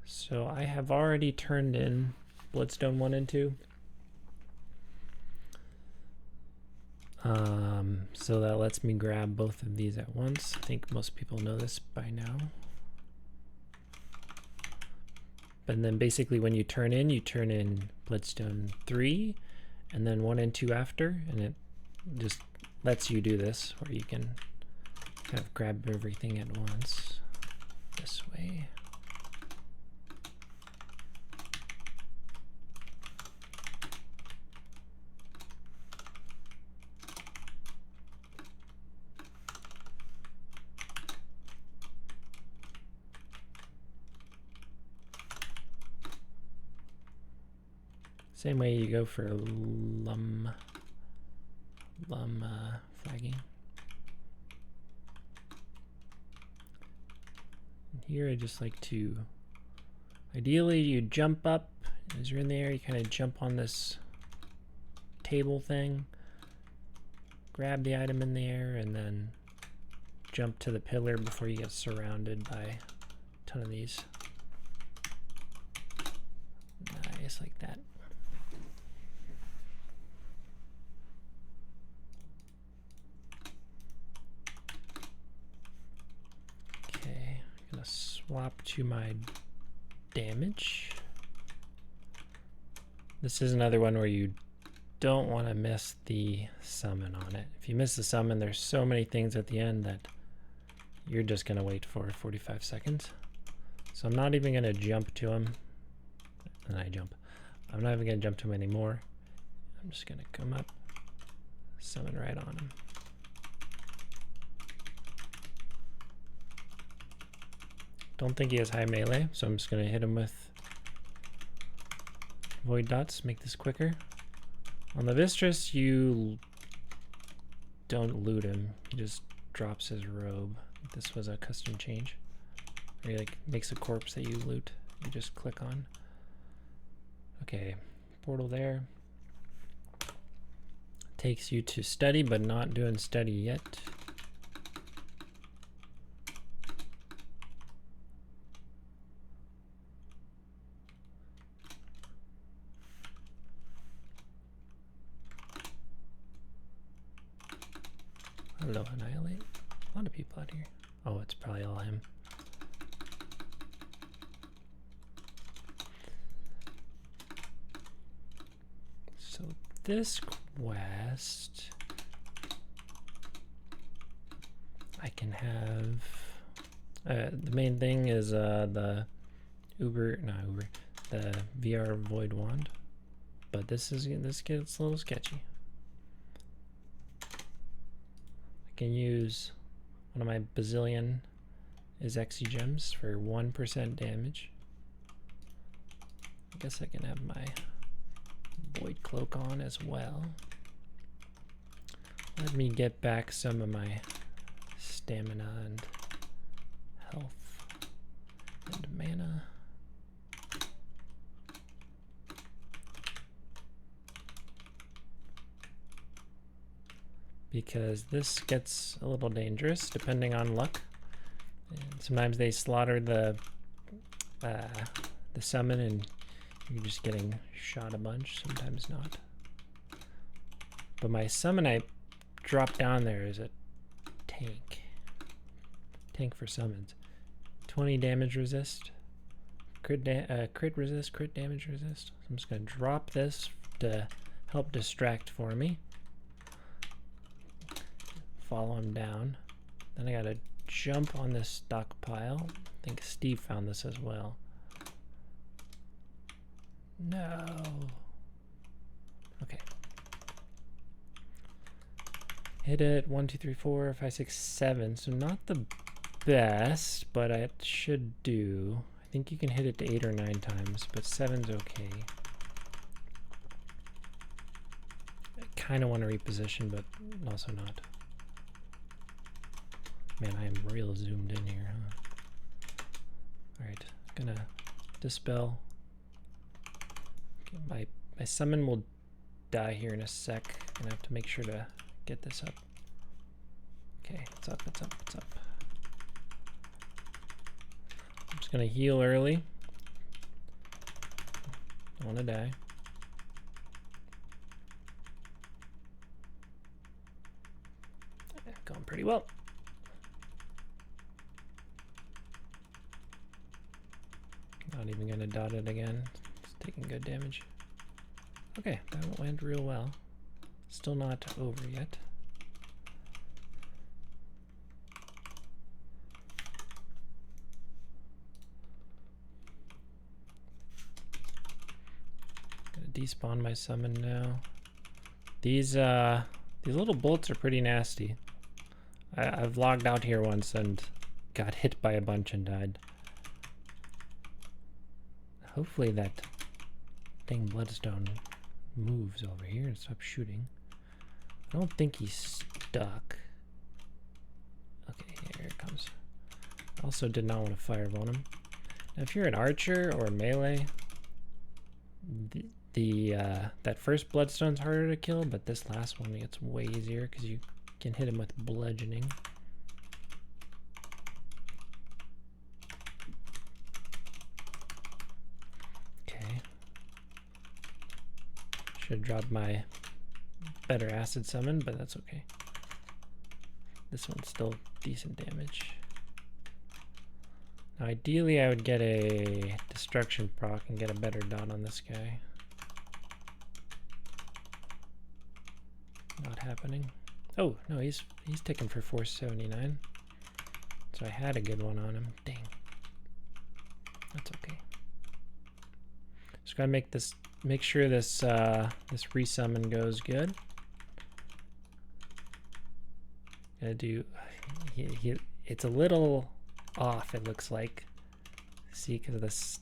So I have already turned in Bloodstone 1 and 2. So that lets me grab both of these at once. I think most people know this by now. But then basically when you turn in Bloodstone 3 and then 1 and 2 after, and it just lets you do this where you can kind of grab everything at once this way. Same way you go for lum flagging. And here I just like to, ideally you jump up, as you're in the air you kind of jump on this table thing, grab the item in the air, and then jump to the pillar before you get surrounded by a ton of these. Nice, like that. Swap to my damage. This is another one where you don't want to miss the summon on it. If you miss the summon, there's so many things at the end that you're just going to wait for 45 seconds. So I'm not even going to jump to him. And I jump. I'm not even going to jump to him anymore. I'm just going to come up, summon right on him. Don't think he has high melee, so I'm just going to hit him with void dots, make this quicker. On Levistras, you don't loot him. He just drops his robe. This was a custom change. Or he like makes a corpse that you loot. You just click on. Okay, portal there. Takes you to study, but not doing study yet. Hello, Annihilate. A lot of people out here. Oh, it's probably all him. So this quest, I can have. The main thing is the the VR Void Wand, but this gets a little sketchy. I can use one of my bazillion Izexi gems for 1% damage. I guess I can have my Void Cloak on as well. Let me get back some of my stamina and health and mana. Because this gets a little dangerous depending on luck. And sometimes they slaughter the summon and you're just getting shot a bunch, sometimes not. But my summon I dropped down there is a tank. Tank for summons. 20 damage resist. Crit resist, crit damage resist. So I'm just going to drop this to help distract for me. Follow him down. Then I gotta jump on this stockpile. I think Steve found this as well. No. Okay. Hit it 1, 2, 3, 4, 5, 6, 7. So not the best, but it should do. I think you can hit it to 8 or 9 times, but 7's okay. I kind of want to reposition, but also not. Man, I am real zoomed in here, huh? Alright, gonna dispel. Okay, my summon will die here in a sec. Gonna have to make sure to get this up. Okay, it's up, it's up, it's up. I'm just gonna heal early. Don't wanna die. Going pretty well. Not even gonna dot it again. It's taking good damage. Okay, that went real well. Still not over yet. Gonna despawn my summon now. These little bolts are pretty nasty. I've logged out here once and got hit by a bunch and died. Hopefully that thing Bloodstone moves over here and stops shooting. I don't think he's stuck. Okay, here it comes. Also did not want to fireball him. Now if you're an archer or a melee, that first Bloodstone's harder to kill, but this last one gets way easier because you can hit him with bludgeoning. Okay. Should have dropped my better acid summon, but that's okay. This one's still decent damage. Now ideally I would get a destruction proc and get a better dot on this guy. Not happening. Oh, no, he's taken for 479. So I had a good one on him. Dang. That's okay. Just gotta make sure this this resummon goes good. Gotta do it's a little off, it looks like. See, because of this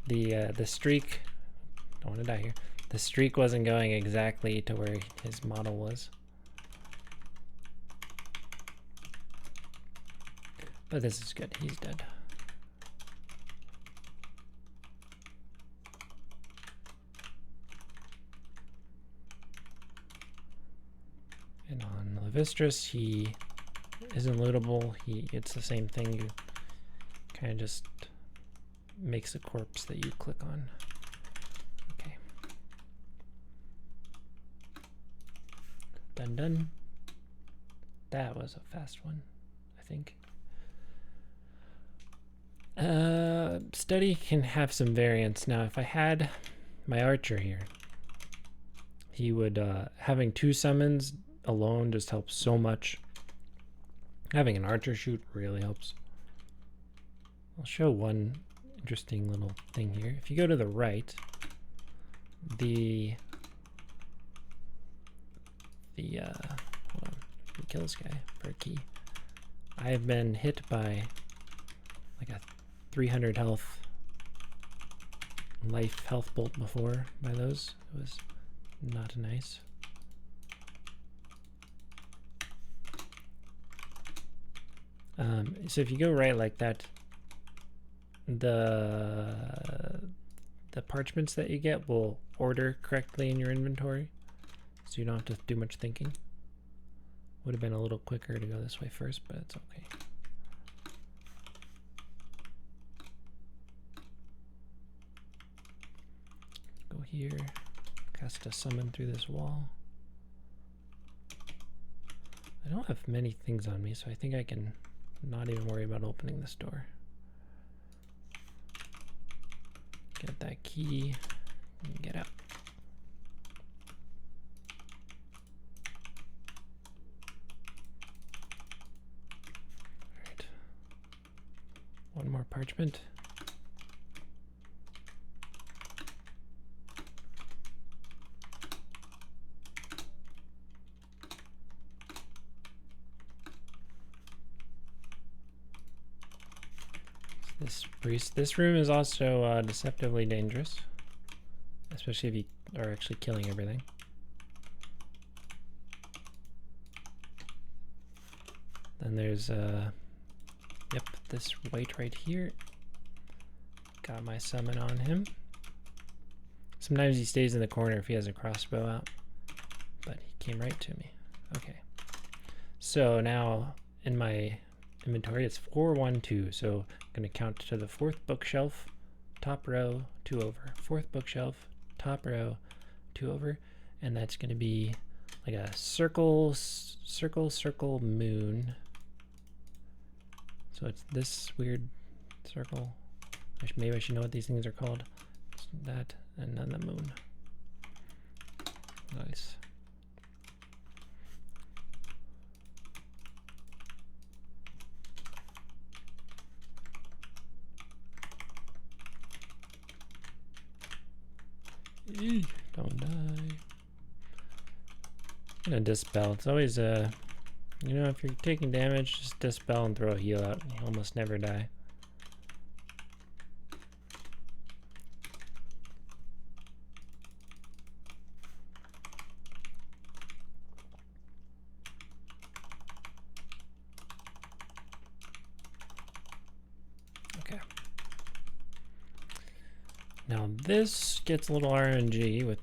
the streak, don't want to die here. The streak wasn't going exactly to where his model was. But this is good, he's dead. And on Levistras, he isn't lootable. It's the same thing. You kind of just makes a corpse that you click on. Okay. Done, done. That was a fast one, I think. Study can have some variance. Now, if I had my archer here, he would, having 2 summons alone just helps so much. Having an archer shoot really helps. I'll show one interesting little thing here. If you go to the right, hold on, we kill this guy for a key. I have been hit by like a 300 life health bolt before by those. It was not nice. So if you go right like that, the parchments that you get will order correctly in your inventory, so you don't have to do much thinking. Would have been a little quicker to go this way first, but it's okay. Go here, cast a summon through this wall. I don't have many things on me, so I think I can not even worry about opening this door. Get that key and get out. One more parchment. This priest. This room is also deceptively dangerous, especially if you are actually killing everything. Then there's yep, this white right here. Got my summon on him. Sometimes he stays in the corner if he has a crossbow out, but he came right to me. Okay. So now in my inventory it's 412, so I'm going to count to the 4th bookshelf, top row, 2 over. 4th bookshelf, top row, 2 over, and that's going to be like a circle, circle, moon. So it's this weird circle. Maybe I should know what these things are called. It's that, and then the moon. Nice. Don't die. I'm gonna dispel. It's always you know, if you're taking damage, just dispel and throw a heal out. You almost never die. Okay. Now this gets a little RNG with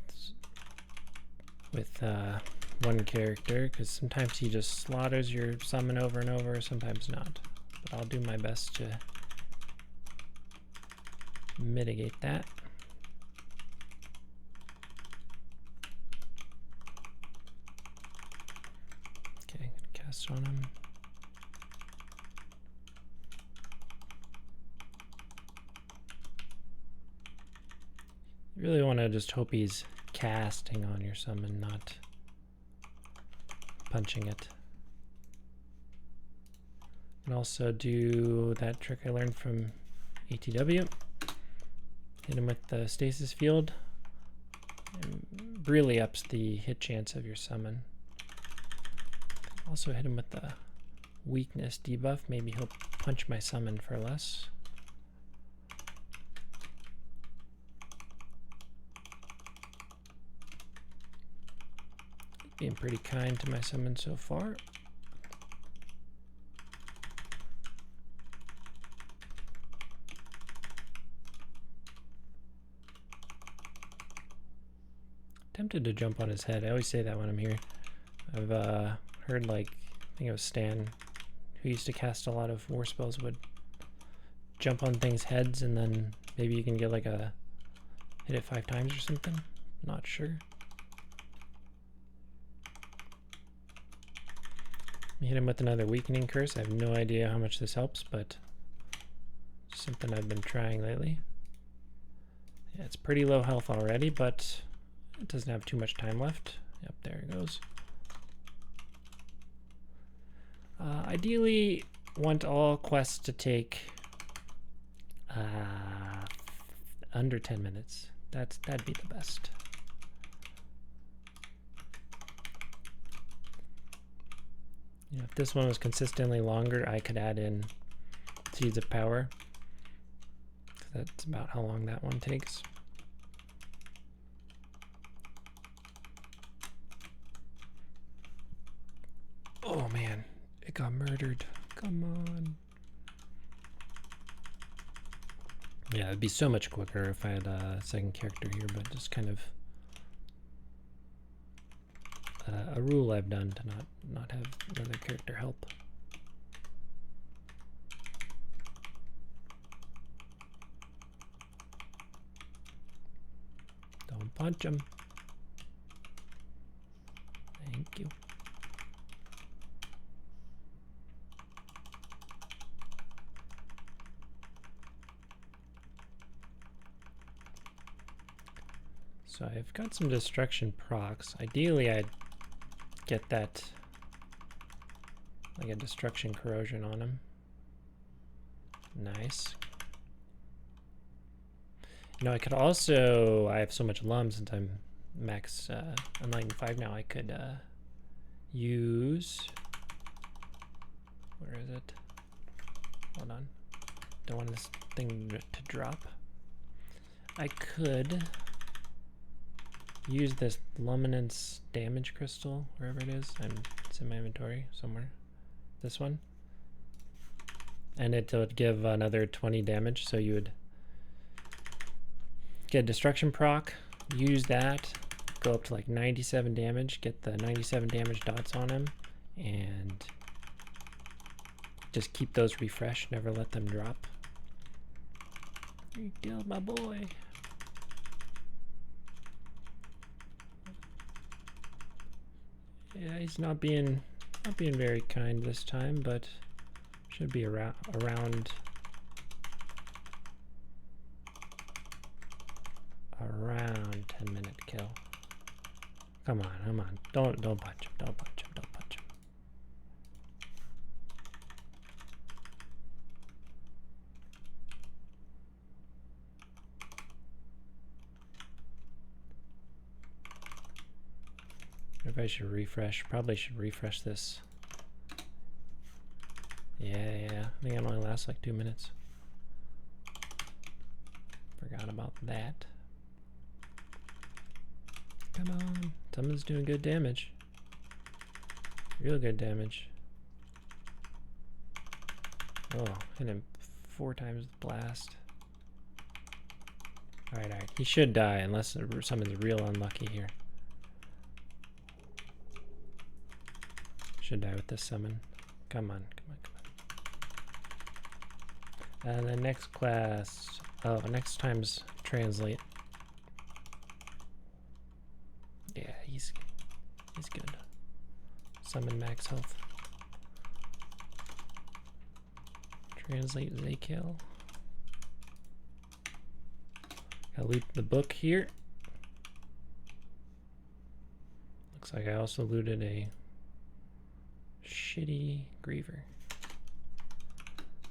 one character, because sometimes he just slaughters your summon over and over, sometimes not. But I'll do my best to mitigate that. Okay, I'm gonna cast on him. You really want to just hope he's casting on your summon, not punching it. And also do that trick I learned from ATW. Hit him with the stasis field. And really ups the hit chance of your summon. Also hit him with the weakness debuff. Maybe he'll punch my summon for less. Being pretty kind to my summon so far. Tempted to jump on his head. I always say that when I'm here. I've heard, like, I think it was Stan, who used to cast a lot of war spells, would jump on things' heads and then maybe you can get like a hit it 5 times or something. Not sure. Hit him with another weakening curse. I have no idea how much this helps, but it's something I've been trying lately. Yeah, it's pretty low health already, but it doesn't have too much time left. Yep, there it goes. Ideally, want all quests to take under 10 minutes. That'd be the best. You know, if this one was consistently longer, I could add in Seeds of Power. That's about how long that one takes. Oh man, it got murdered. Come on. Yeah, it'd be so much quicker if I had a second character here, but just kind of a rule I've done to not have another character help. Don't punch him. Thank you. So I've got some destruction procs. Ideally, I'd get that, like a destruction corrosion on him. Nice. You know, I could also, I have so much lum since I'm max Enlightened 5 now, I could use, where is it? Hold on. Don't want this thing to drop. I could use this Luminance damage crystal, wherever it is. It's in my inventory somewhere. This one. And it would give another 20 damage, so you would get destruction proc, use that, go up to like 97 damage, get the 97 damage dots on him, and just keep those refreshed, never let them drop. You killed my boy. Yeah, he's not being very kind this time, but should be around 10-minute kill. Come on, come on. Don't punch him. Don't punch him. Don't punch him. If I should refresh, probably should refresh this. Yeah. I think it only lasts like 2 minutes. Forgot about that. Come on. Someone's doing good damage. Real good damage. Oh, hit him 4 times the blast. Alright. He should die unless someone's real unlucky here. Should die with this summon. Come on. And the next class. Oh, next time's translate. Yeah, he's good. Summon max health. Translate Zakiel. Gotta loot the book here. Looks like I also looted a shitty Reaver.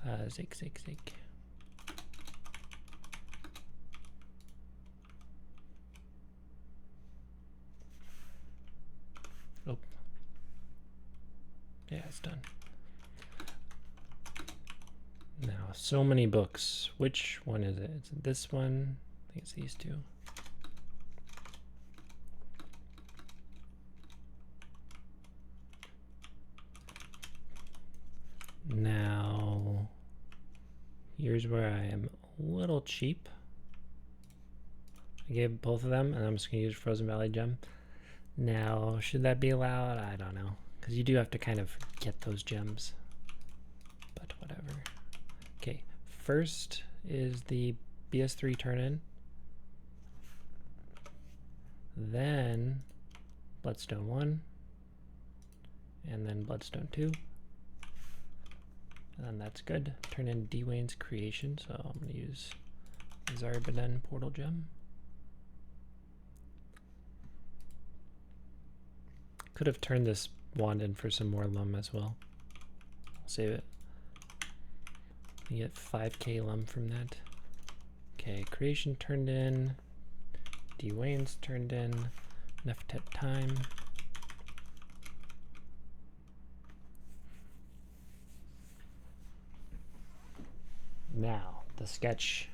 Zake. Oh. Yeah, it's done. Now, so many books. Which one is it? Is it this one? I think it's these two. Now, here's where I am a little cheap. I gave both of them, and I'm just going to use Frozen Valley Gem. Now, should that be allowed? I don't know, because you do have to kind of get those gems, but whatever. Okay, first is the BS3 turn-in. Then Bloodstone 1, and then Bloodstone 2. And that's good. Turn in Deewain's Creation, so I'm going to use Zarbaden Portal Gem. Could have turned this wand in for some more lum as well. I'll save it. You get 5k lum from that. Okay, Creation turned in. Deewain's turned in. Neftet time. Now, the sketchy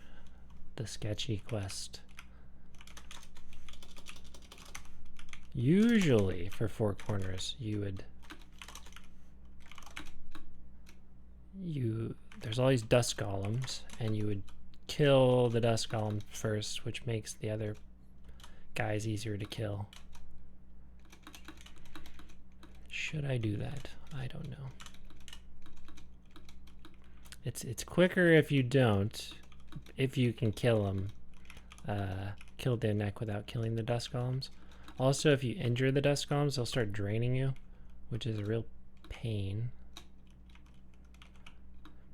quest. Usually for 4 corners, there's all these dust golems, and you would kill the dust golem first, which makes the other guys easier to kill. Should I do that? I don't know. It's quicker if you don't, if you can kill them, kill their neck without killing the dust golems. Also, if you injure the dust golems, they'll start draining you, which is a real pain.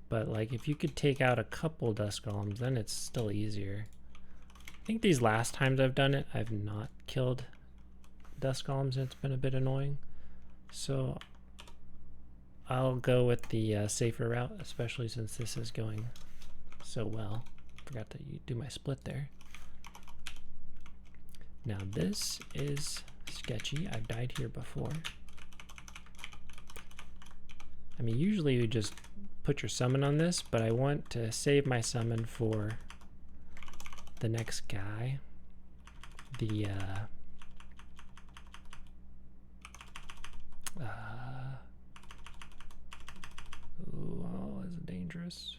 But like, if you could take out a couple dust golems, then it's still easier. I think these last times I've done it, I've not killed dust golems, and it's been a bit annoying. So I'll go with the safer route, especially since this is going so well. Forgot to do my split there. Now this is sketchy. I've died here before. I mean, usually you just put your summon on this, but I want to save my summon for the next guy. The oh, this is dangerous.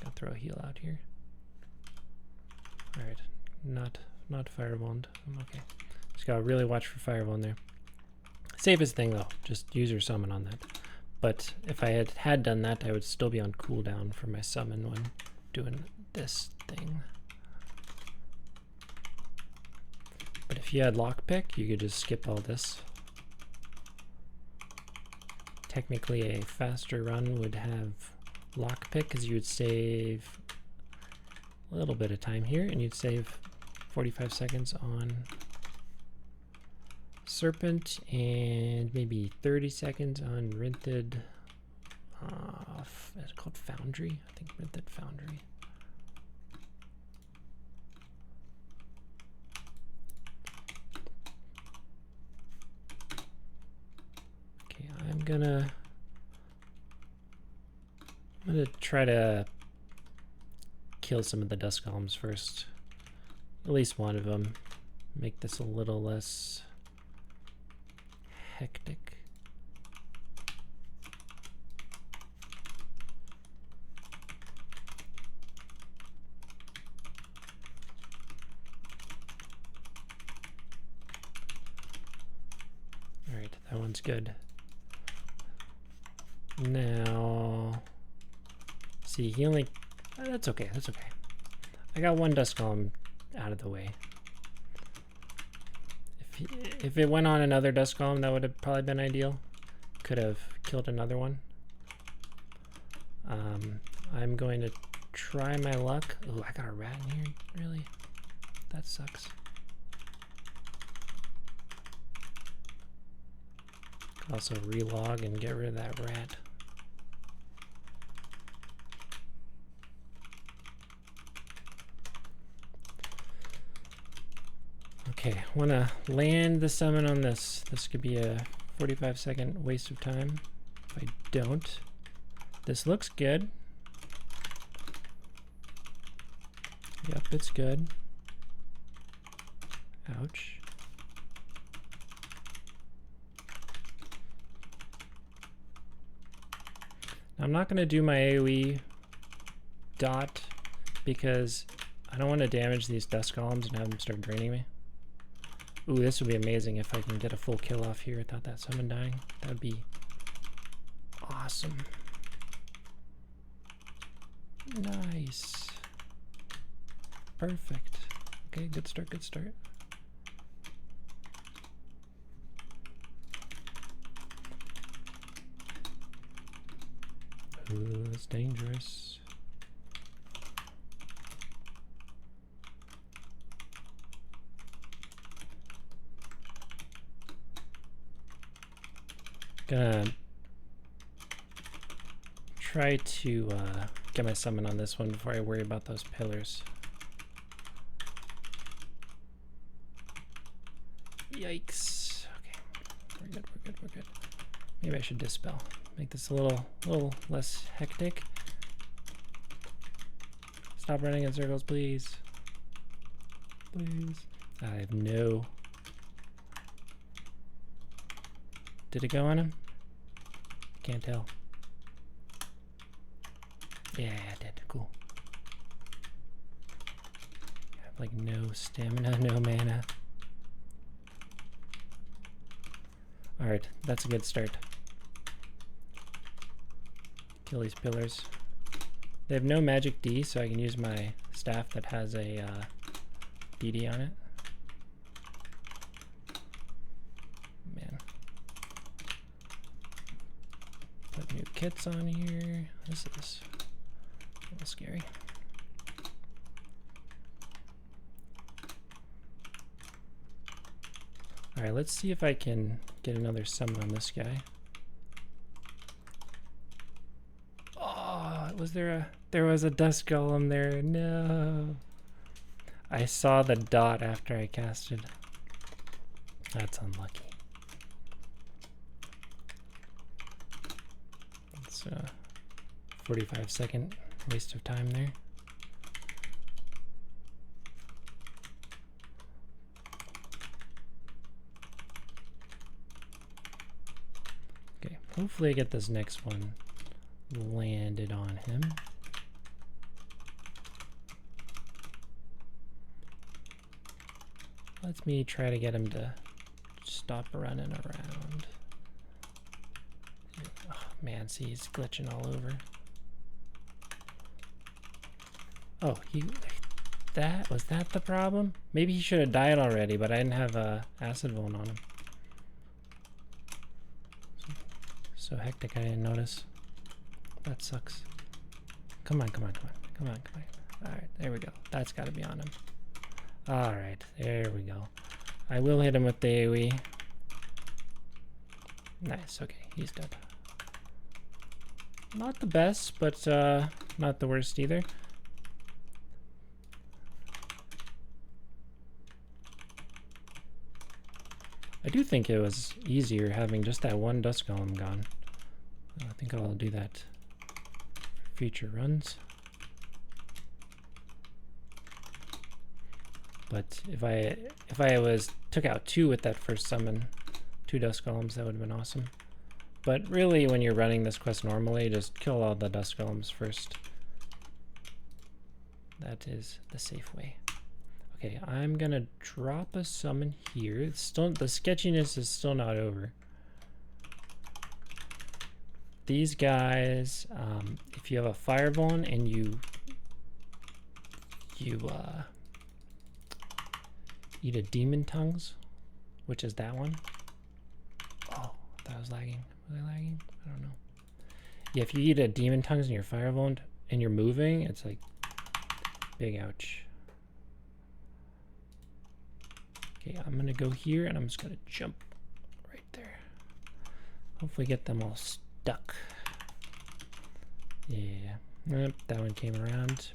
Gotta throw a heal out here. Alright, not Firewand. I'm okay. Just gotta really watch for Firewand there. Safest thing though, just use your summon on that. But if I had done that, I would still be on cooldown for my summon when doing this thing. But if you had lockpick, you could just skip all this. Technically, a faster run would have lockpick because you would save a little bit of time here, and you'd save 45 seconds on Serpent and maybe 30 seconds on Rynthid. It's called Foundry. I think Rynthid Foundry. Okay, I'm gonna try to kill some of the dust golems first. At least one of them. Make this a little less hectic. All right, that one's good. Now, see, he only, that's okay, that's okay. I got one dust golem out of the way. If it went on another dust golem, that would have probably been ideal. Could have killed another one. I'm going to try my luck. Oh, I got a rat in here. Really? That sucks. Could also relog and get rid of that rat. Okay, I want to land the summon on this. This could be a 45-second waste of time if I don't. This looks good. Yep, it's good. Ouch. Now, I'm not going to do my AoE dot because I don't want to damage these dust golems and have them start draining me. Ooh, this would be amazing if I can get a full kill off here without that summon dying. That would be awesome. Nice. Perfect. Okay, good start, good start. Ooh, that's dangerous. Gonna try to get my summon on this one before I worry about those pillars. Yikes. Okay, we're good, we're good, we're good. Maybe I should dispel. Make this a little less hectic. Stop running in circles, please. Please. I have no... Did it go on him? Can't tell. Yeah, it did. Cool. I have like no stamina, no mana. Alright, that's a good start. Kill these pillars. They have no magic D, so I can use my staff that has a DD on it. Man. Put new kits on here. This is a little scary. Alright, let's see if I can get another summon on this guy. Oh, Was there was a dust golem there? No. I saw the dot after I casted. That's unlucky. It's a 45-second waste of time there. Okay, hopefully I get this next one landed on him. Let me try to get him to stop running around. Oh man, see, he's glitching all over. Oh, was that the problem? Maybe he should have died already, but I didn't have acid vuln on him. So hectic I didn't notice. That sucks. Come on, come on, come on, come on, come on. Alright, there we go. That's gotta be on him. Alright, there we go. I will hit him with the AoE. Nice, okay, he's dead. Not the best, but not the worst either. I do think it was easier having just that one dust golem gone. I think I'll do that for future runs. But if I took out 2 with that first summon, 2 dust golems, that would have been awesome. But really, when you're running this quest normally, just kill all the dust golems first. That is the safe way. Okay, I'm gonna drop a summon here. It's still, the sketchiness is still not over. These guys, if you have a fire vuln and you eat a demon tongues, which is that one. Oh, that was lagging. Was I lagging? I don't know. Yeah, if you eat a demon tongues and you're fire vulned and you're moving, it's like big ouch. Okay, I'm gonna go here and I'm just gonna jump right there. Hopefully get them all stuck. Yeah, yep, that one came around.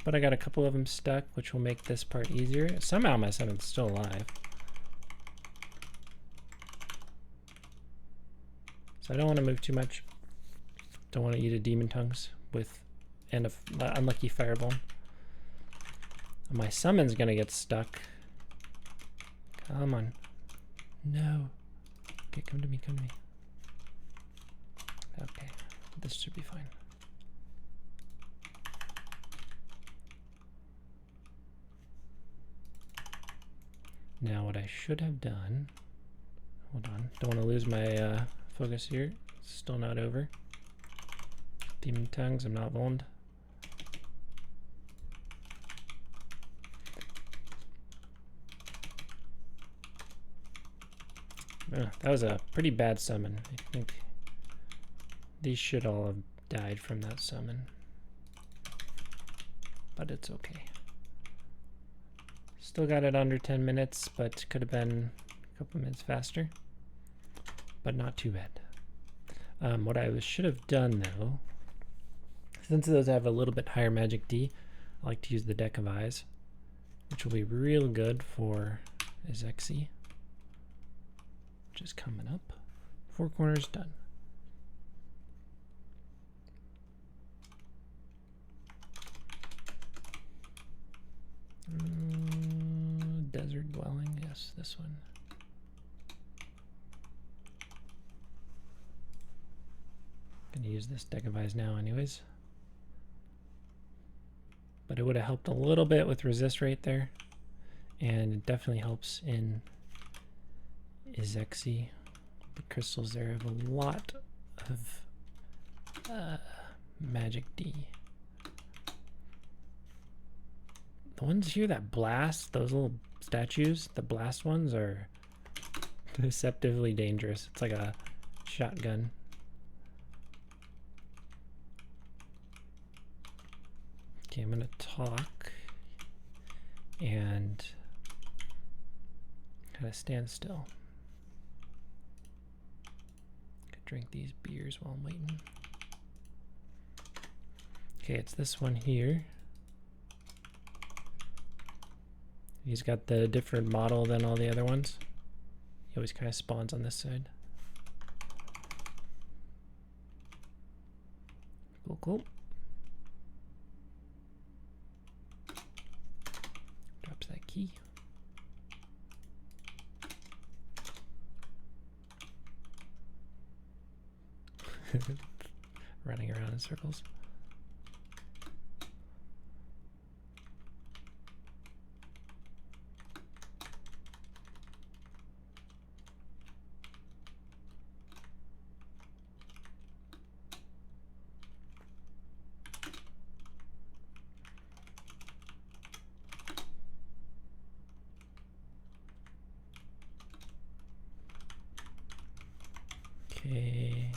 But I got a couple of them stuck, which will make this part easier. Somehow my summon's still alive. So I don't want to move too much. Don't want to eat a demon tongues and a unlucky fireball. My summon's gonna get stuck. Come on. No. Okay, come to me, come to me. Okay, this should be fine. Now what I should have done, hold on, don't want to lose my focus here. It's still not over. Demon tongues, I'm not vulned. That was a pretty bad summon. I think these should all have died from that summon. But it's okay. Still got it under 10 minutes, but could have been a couple minutes faster. But not too bad. What I should have done though, since those have a little bit higher magic D, I like to use the Deck of Eyes, which will be real good for Izexi, which is coming up. 4 corners done. Desert Dwelling, yes, this one. Gonna use this Deck of Eyes now anyways. But it would have helped a little bit with resist rate there. And it definitely helps in Izexi. The crystals there have a lot of magic D. The ones here that blast, those little statues, the blast ones are deceptively dangerous. It's like a shotgun. Okay, I'm gonna talk and kind of stand still. Could drink these beers while I'm waiting. Okay, it's this one here. He's got the different model than all the other ones. He always kind of spawns on this side. Cool, cool. Drops that key. Running around in circles. Okay.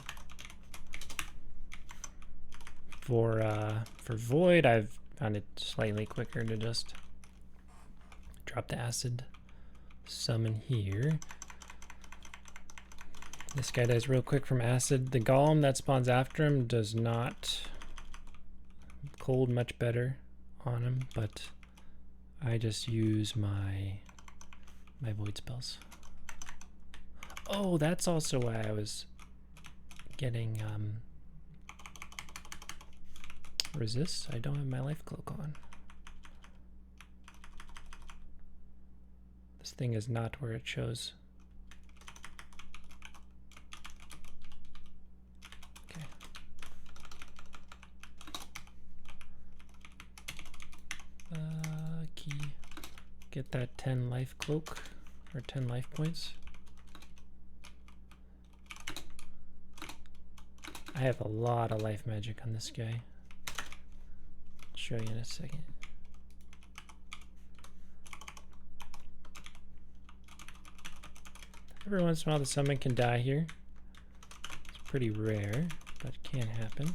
For Void, I've found it slightly quicker to just drop the acid summon here. This guy dies real quick from acid. The golem that spawns after him does not cold much better on him, but I just use my void spells. Oh, that's also why I was getting resist. I don't have my life cloak on. This thing is not where it shows. Okay. Key. Get that 10 life cloak or 10 life points. I have a lot of life magic on this guy. I'll show you in a second. Every once in a while the summon can die here. It's pretty rare, but it can happen.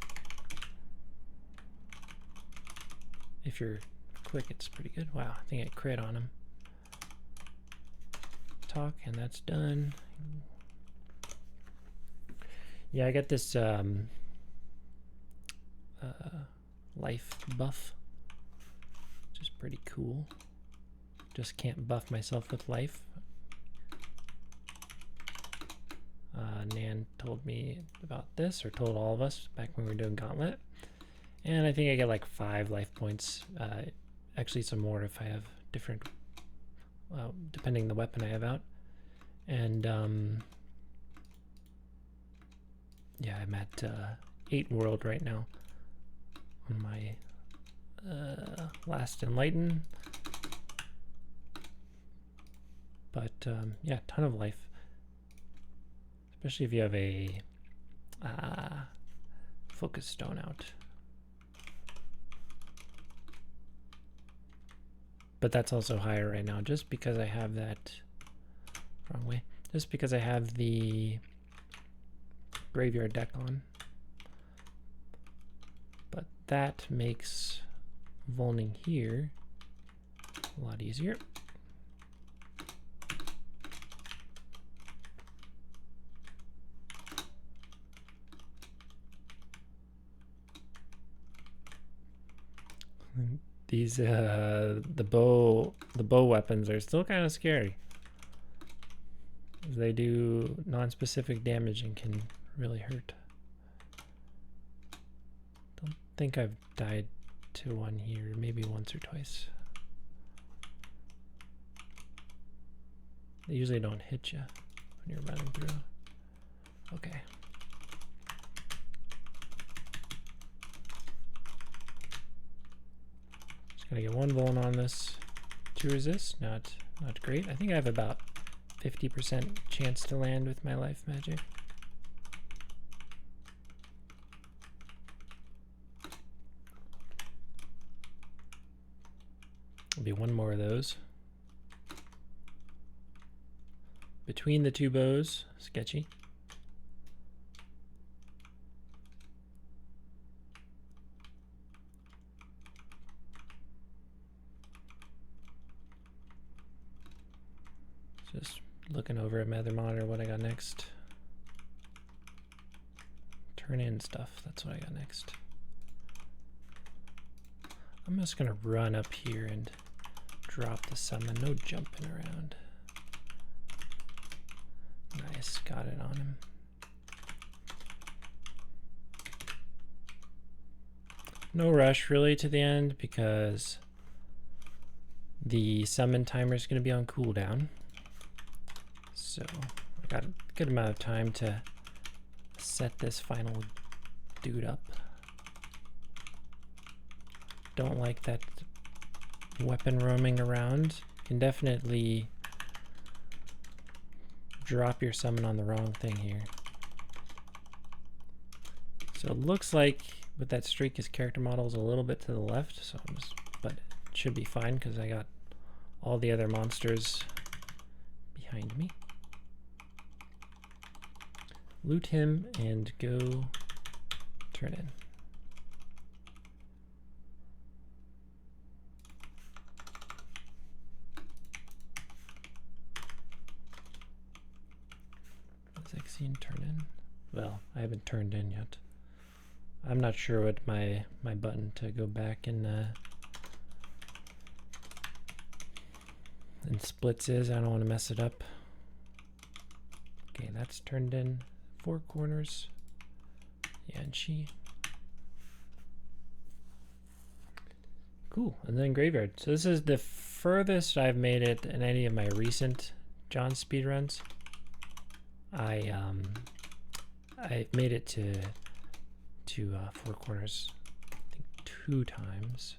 If you're quick, it's pretty good. Wow, I think I crit on him. Talk, and that's done. Yeah, I got this life buff, which is pretty cool. Just can't buff myself with life. Nan told me about this, or told all of us back when we were doing Gauntlet. And I think I get like 5 life points. Actually some more if I have different, depending the weapon I have out. And yeah, I'm at 8 world right now on my last Enlighten. But yeah, ton of life. Especially if you have a focus stone out. But that's also higher right now just because I have that, wrong way, just because I have the graveyard deck on. But that makes Volning here a lot easier. These the bow weapons are still kind of scary. They do non-specific damage and can really hurt. Don't think I've died to one here, maybe once or twice. They usually don't hit you when you're running through. Okay. Gonna get 1 Vuln on this to resist. Not great. I think I have about 50% chance to land with my life magic. There'll be 1 more of those. Between the 2 bows, sketchy. Just looking over at my other monitor what I got next. Turn in stuff, that's what I got next. I'm just gonna run up here and drop the summon. No jumping around. Nice, got it on him. No rush really to the end because the summon timer is going to be on cooldown. So I got a good amount of time to set this final dude up. Don't like that weapon roaming around. Can definitely drop your summon on the wrong thing here. So it looks like with that streak, his character model is a little bit to the left, so but it should be fine because I got all the other monsters behind me. Loot him and go turn in. Izexi and turn in. Well, I haven't turned in yet. I'm not sure what my button to go back and splits is. I don't want to mess it up. Okay, that's turned in. 4 corners. Yeah, and she. Cool, and then graveyard. So this is the furthest I've made it in any of my recent John speedruns. I made it to 4 corners, I think 2 times,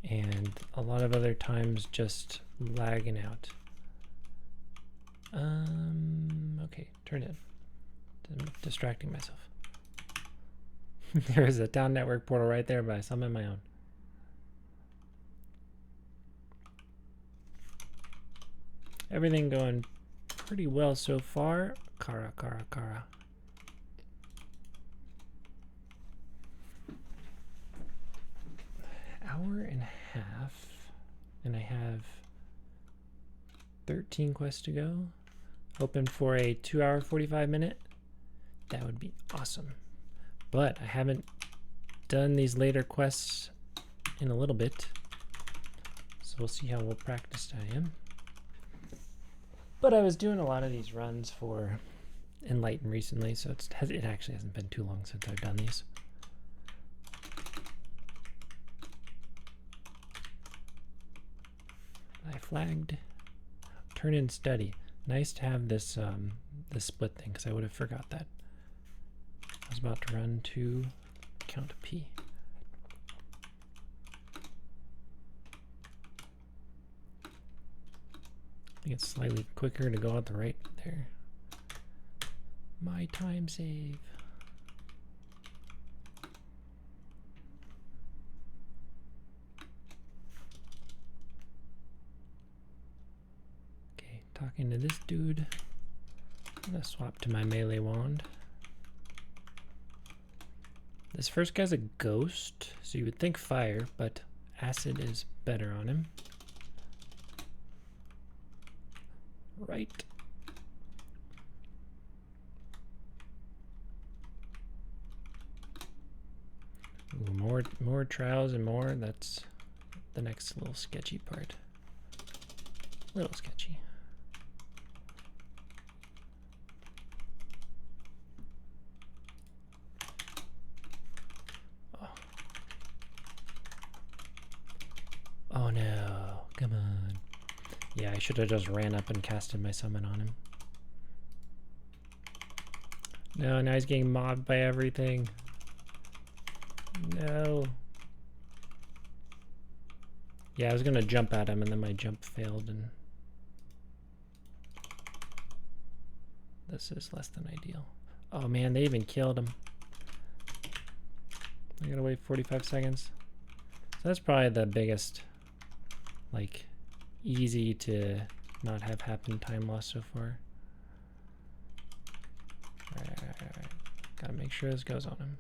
and a lot of other times just lagging out. Okay, turn in. I'm distracting myself. There is a town network portal right there, but I summoned my own. Everything going pretty well so far. Kara. Hour and a half, and I have 13 quests to go. Hoping for a 2-hour 45-minute. That would be awesome. But I haven't done these later quests in a little bit, so we'll see how well practiced I am. But I was doing a lot of these runs for Enlighten recently, so it actually hasn't been too long since I've done these. I flagged. Turn in study. Nice to have this this split thing, because I would have forgot that. I was about to run to Count P. I think it's slightly quicker to go out the right there. My time save. Okay, talking to this dude. I'm gonna swap to my melee wand. This first guy's a ghost, so you would think fire, but acid is better on him. Right. Ooh, more trials and more. That's the next little sketchy part. Little sketchy. Oh no, come on. Yeah, I should have just ran up and casted my summon on him. No, now he's getting mobbed by everything. No. Yeah, I was gonna jump at him and then my jump failed and this is less than ideal. Oh man, they even killed him. I gotta wait 45 seconds. So that's probably the biggest, like, easy to not have happen time loss so far. Alright. Gotta make sure this goes on him.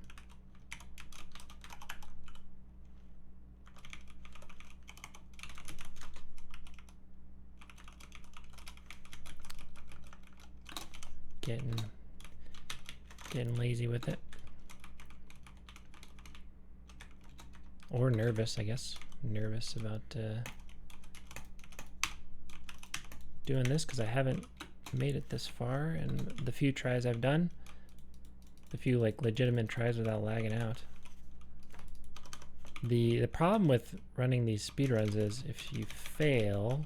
Getting lazy with it. or nervous, I guess. Nervous about doing this because I haven't made it this far, and the few tries I've done, the few like legitimate tries without lagging out. The problem with running these speedruns is if you fail,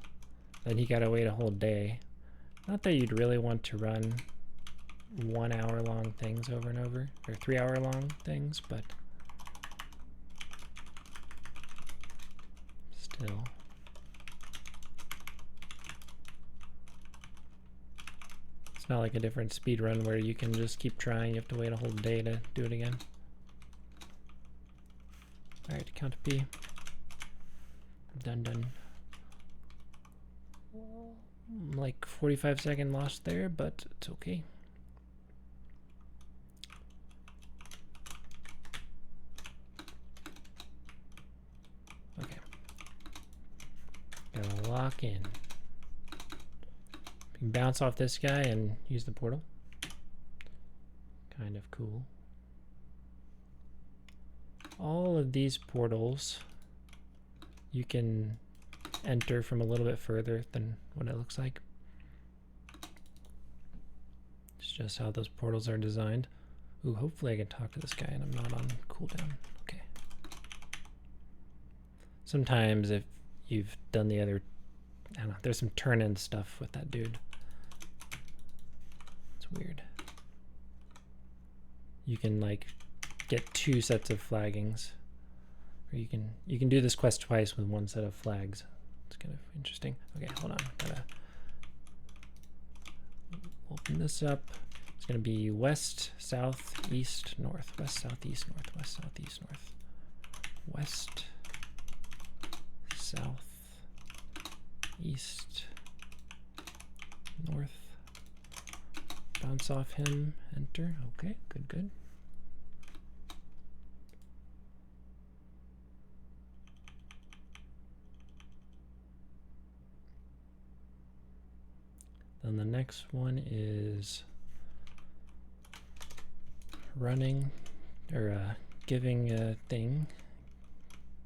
then you gotta wait a whole day. Not that you'd really want to run 1 hour long things over and over, or 3 hour long things, but still. It's not like a different speed run where you can just keep trying, you have to wait a whole day to do it again. Alright, count to P. Done. Like 45-second loss there, but it's okay. Okay. Gotta lock in. You can bounce off this guy and use the portal. Kind of cool. All of these portals you can enter from a little bit further than what it looks like. It's just how those portals are designed. Ooh, hopefully I can talk to this guy and I'm not on cooldown. Okay. Sometimes if you've done the other, I don't know, there's some turn-in stuff with that dude. It's weird. You can like get 2 sets of flaggings, or you can do this quest twice with 1 set of flags. It's kind of interesting. Okay, hold on. Gotta open this up. It's gonna be west, south, east, north. West, south, east, north. West, south, east, north. West, south, east, north. Bounce off him. Enter. Okay, good. Then the next one is running, or giving a thing,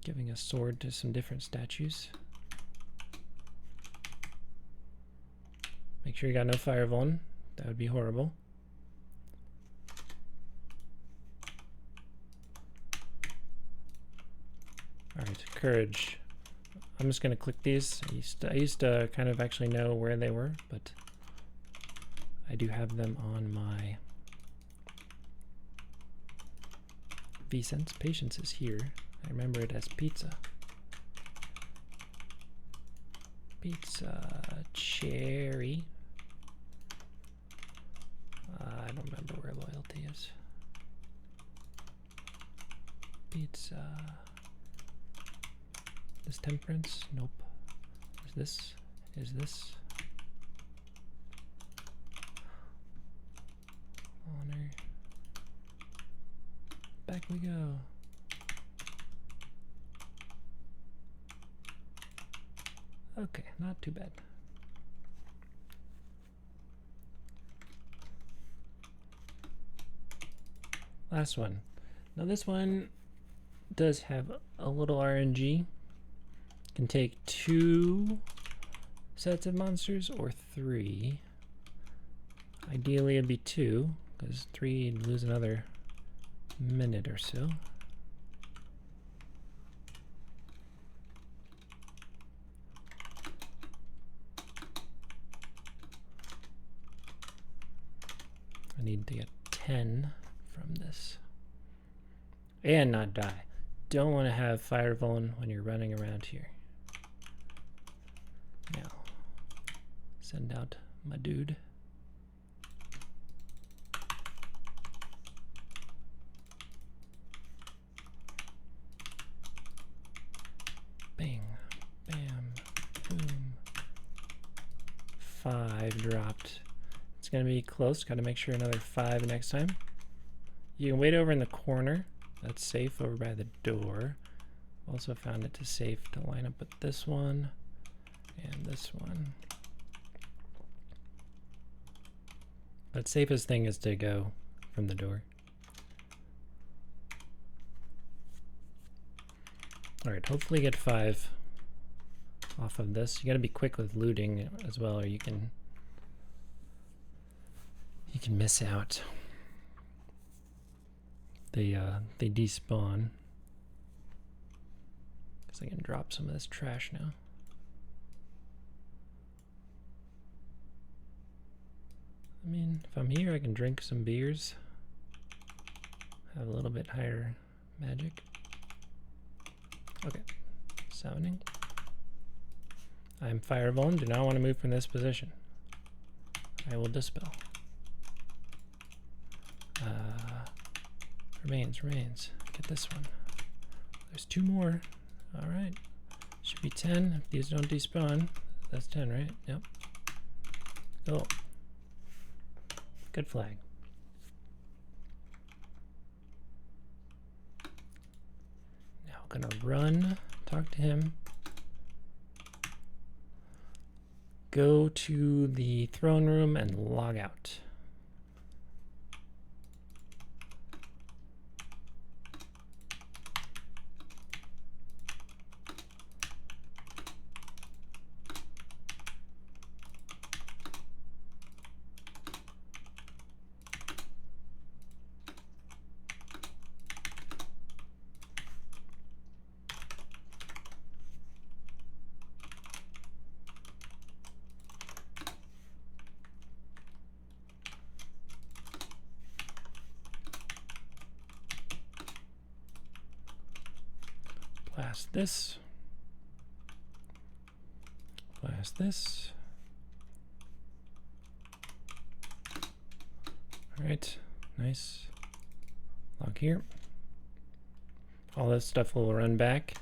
giving a sword to some different statues. Make sure you got no fire vuln. That would be horrible. Alright, courage. I'm just gonna click these. I used to kind of actually know where they were, but I do have them on my V-Sense. Patience is here. I remember it as pizza. Pizza, cherry. I don't remember where loyalty is. Pizza. This temperance? Nope. Is this? Is this? Honor. Back we go. Okay, not too bad. Last one. Now this one does have a little RNG. Can take 2 sets of monsters or 3. Ideally it'd be 2, because 3 you'd lose another minute or so. I need to get 10 from this. And not die. Don't want to have fire vuln when you're running around here. Now, send out my dude. Bang, bam, boom. 5 dropped. It's gonna be close. Gotta make sure another 5 next time. You can wait over in the corner. That's safe over by the door. Also found it safe to line up with this one and this one. But safest thing is to go from the door. Alright, hopefully get 5 off of this. You gotta be quick with looting as well, or you can miss out. They despawn. Guess I can drop some of this trash now. I mean, if I'm here, I can drink some beers. Have a little bit higher magic. Okay, summoning. I'm Firebone, do not want to move from this position. I will dispel. Remains. Get this one. There's 2 more. Alright. Should be 10. If these don't despawn. That's 10, right? Yep. Go. Good flag. Now I'm gonna run, talk to him. Go to the throne room and log out. Blast this. Blast this. Alright, nice. Log here. All this stuff will run back.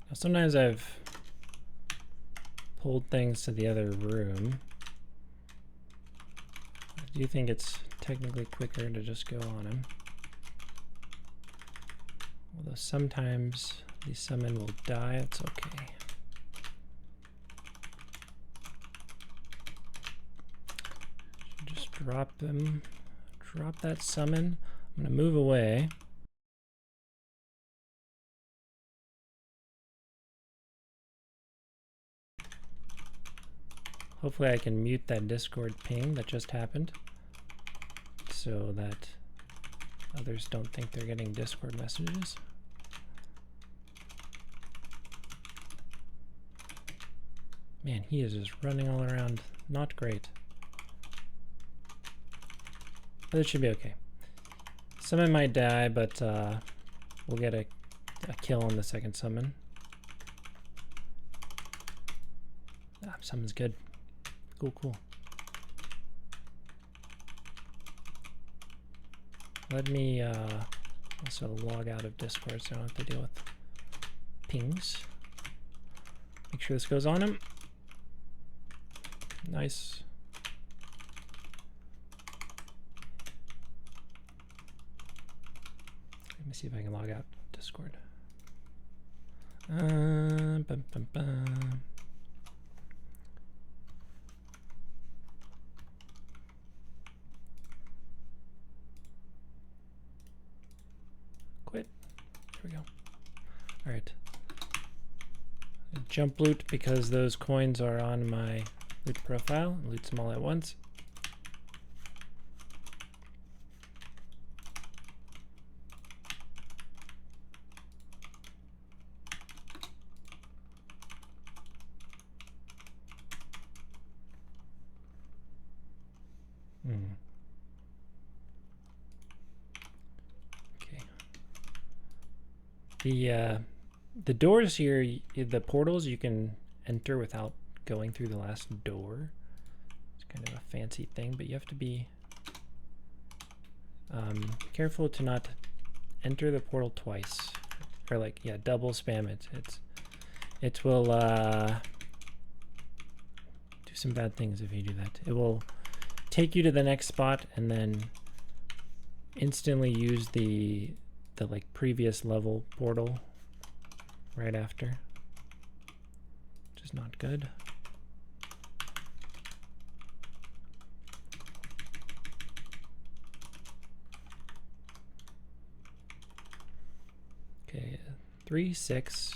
Now sometimes I've pulled things to the other room. I do think it's technically quicker to just go on him. Although sometimes the summon will die, it's okay. Just drop them, drop that summon. I'm gonna move away. Hopefully I can mute that Discord ping that just happened so that others don't think they're getting Discord messages. Man, he is just running all around. Not great. But it should be okay. Summon might die, but we'll get a kill on the second summon. Ah, summon's good. Cool. Let me also log out of Discord so I don't have to deal with pings. Make sure this goes on him. Nice. Let me see if I can log out Discord. Quit. There we go. All right. Jump loot because those coins are on my loot profile. Loot them all at once. Okay. The doors here, the portals, you can enter without going through the last door. It's kind of a fancy thing, but you have to be careful to not enter the portal twice, or like, yeah, double spam it. It will do some bad things if you do that. It will take you to the next spot and then instantly use the like previous level portal right after, which is not good. 3, 6.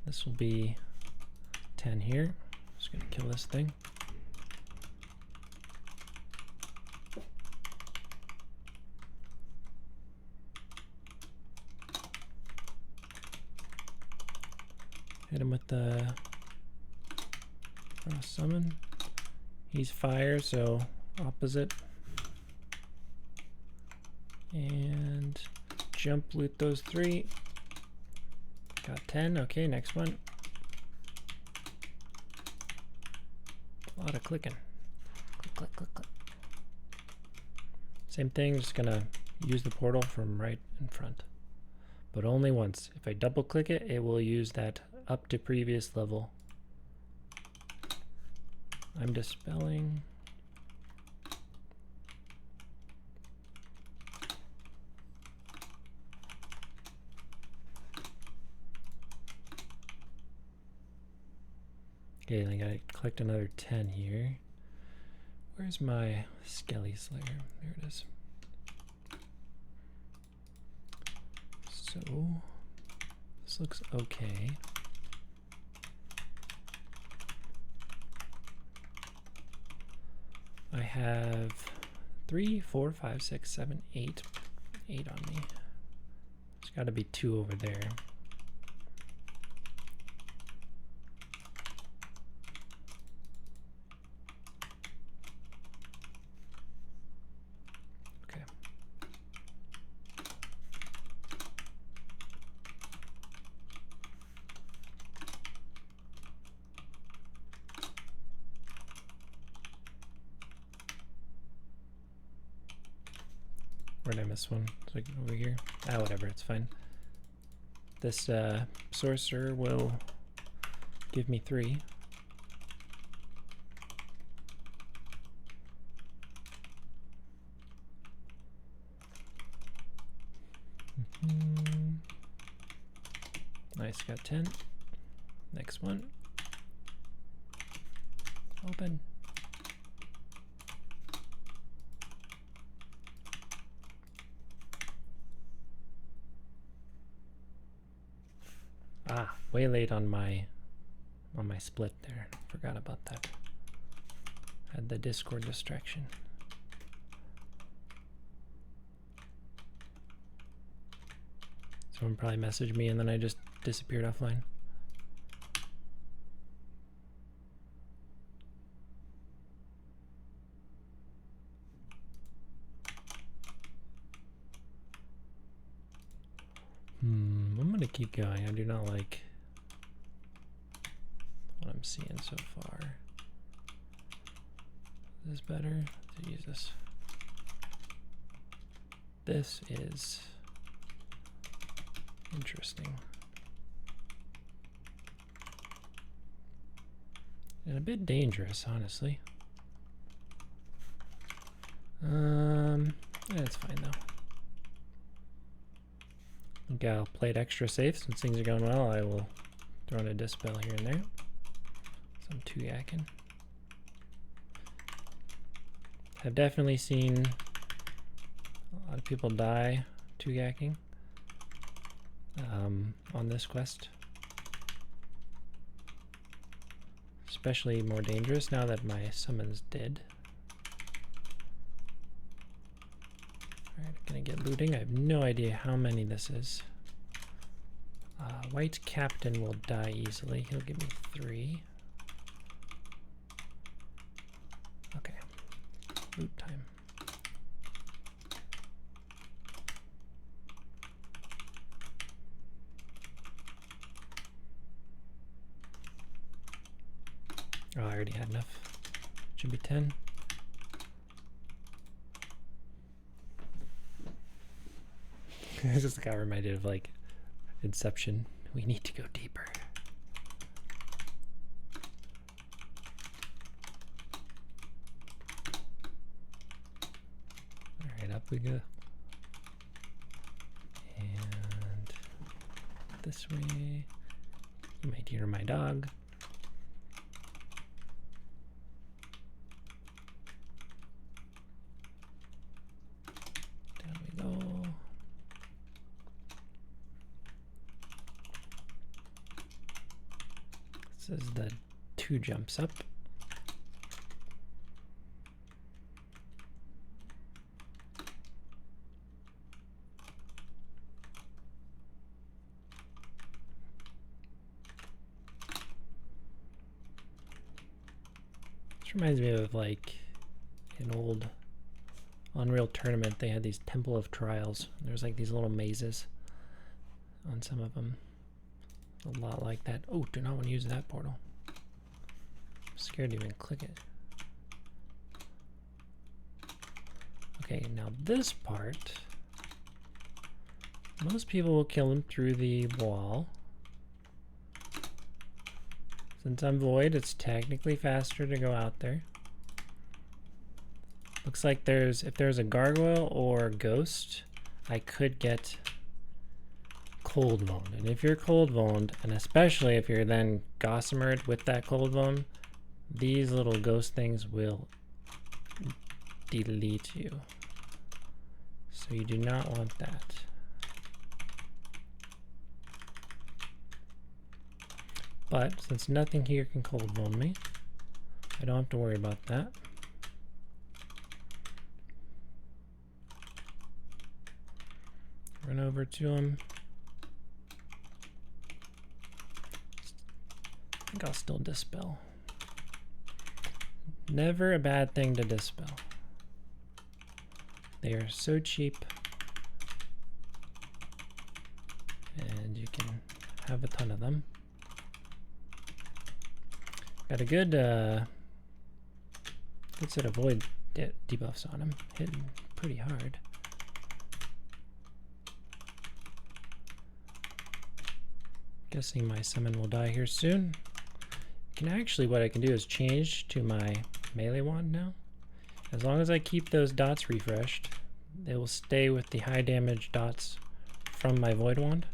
This will be 10 here. Just gonna kill this thing. Hit him with the summon. He's fire, so opposite. And jump loot those 3. Got 10. Okay, next one. A lot of clicking. Click, click, click, click. Same thing, just gonna use the portal from right in front. But only once. If I double click it, it will use that up to previous level. I'm dispelling. Okay, I gotta collect another 10 here. Where's my Skelly Slayer? There it is. So, this looks okay. I have 3, 4, 5, 6, 7, 8. 8 on me. There's gotta be 2 over there. Where did I miss one? It's like over here. Ah, whatever, it's fine. This sorcerer will give me 3. Nice, got 10. Next one. Open. Ah, way late on my split there. Forgot about that. Had the Discord distraction. Someone probably messaged me and then I just disappeared offline. I'm gonna keep going. I do not like what I'm seeing so far. Is this better? Jesus. This is interesting. And a bit dangerous, honestly. It's fine though. I think I'll play it extra safe since things are going well. I will throw in a dispel here and there. Some 2-yakking. I've definitely seen a lot of people die 2-yakking on this quest. Especially more dangerous now that my summon's dead. Alright, gonna get looting. I have no idea how many this is. White Captain will die easily. He'll give me 3. Okay. Loot time. Oh, I already had enough. Should be 10. I just got reminded of like Inception. We need to go deeper. Alright, up we go. And this way. You might hear my dog. Down we go. This is the 2 jumps up. This reminds me of like an old Unreal Tournament. They had these Temple of Trials. There's like these little mazes on some of them. A lot like that. Oh, do not want to use that portal. I'm scared to even click it. Okay, now this part, most people will kill him through the wall. Since I'm void, it's technically faster to go out there. Looks like if there's a gargoyle or ghost, I could get cold vulned. And if you're cold vulned, and especially if you're then gossamered with that cold vuln, these little ghost things will delete you. So you do not want that. But since nothing here can cold vuln me, I don't have to worry about that. Run over to him. I think I'll still dispel. Never a bad thing to dispel. They are so cheap. And you can have a ton of them. Got a good set of void debuffs on him. Hitting pretty hard. Guessing my summon will die here soon. What I can do is change to my melee wand now. As long as I keep those dots refreshed, they will stay with the high damage dots from my void wand.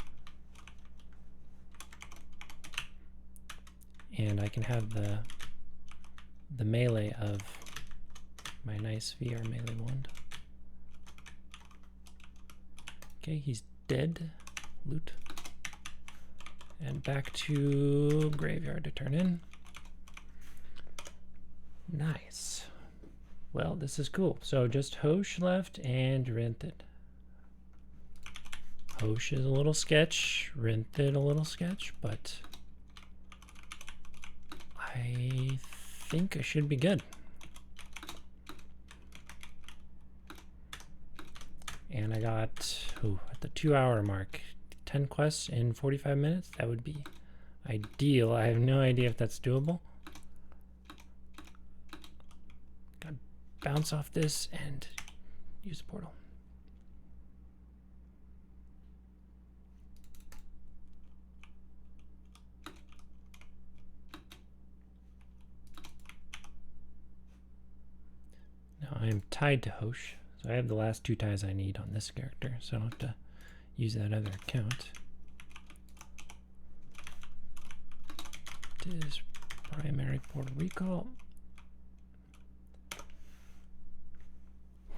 And I can have the melee of my nice VR melee wand. Okay, he's dead. Loot. And back to graveyard to turn in. Nice. Well, this is cool. So just Hosh left and Rynthid. Hosh is a little sketch, Rynthid a little sketch, but I think I should be good. And I got, at the 2-hour mark, 10 quests in 45 minutes. That would be ideal. I have no idea if that's doable. Gotta bounce off this and use the portal. Now I am tied to Hosh, so I have the last 2 ties I need on this character, so I don't have to use that other account. It is primary portal recall.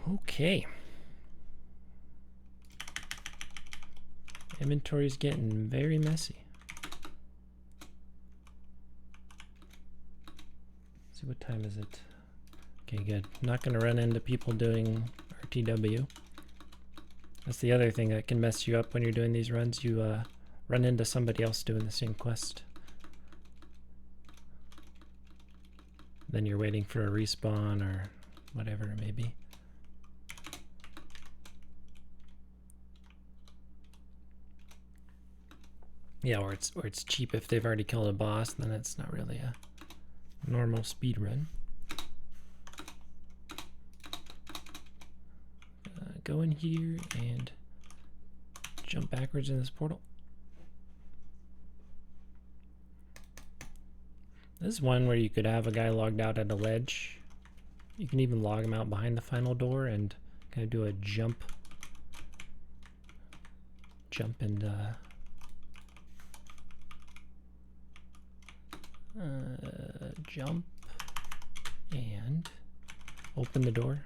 Okay. Inventory's getting very messy. Let's see, what time is it? Okay, good. Not going to run into people doing RTW. That's the other thing that can mess you up when you're doing these runs. You run into somebody else doing the same quest. Then you're waiting for a respawn or whatever it may be. Yeah, or it's cheap if they've already killed a boss, then it's not really a normal speed run. Go in here and jump backwards in this portal. This is one where you could have a guy logged out at a ledge. You can even log him out behind the final door and kind of do a jump and jump and open the door.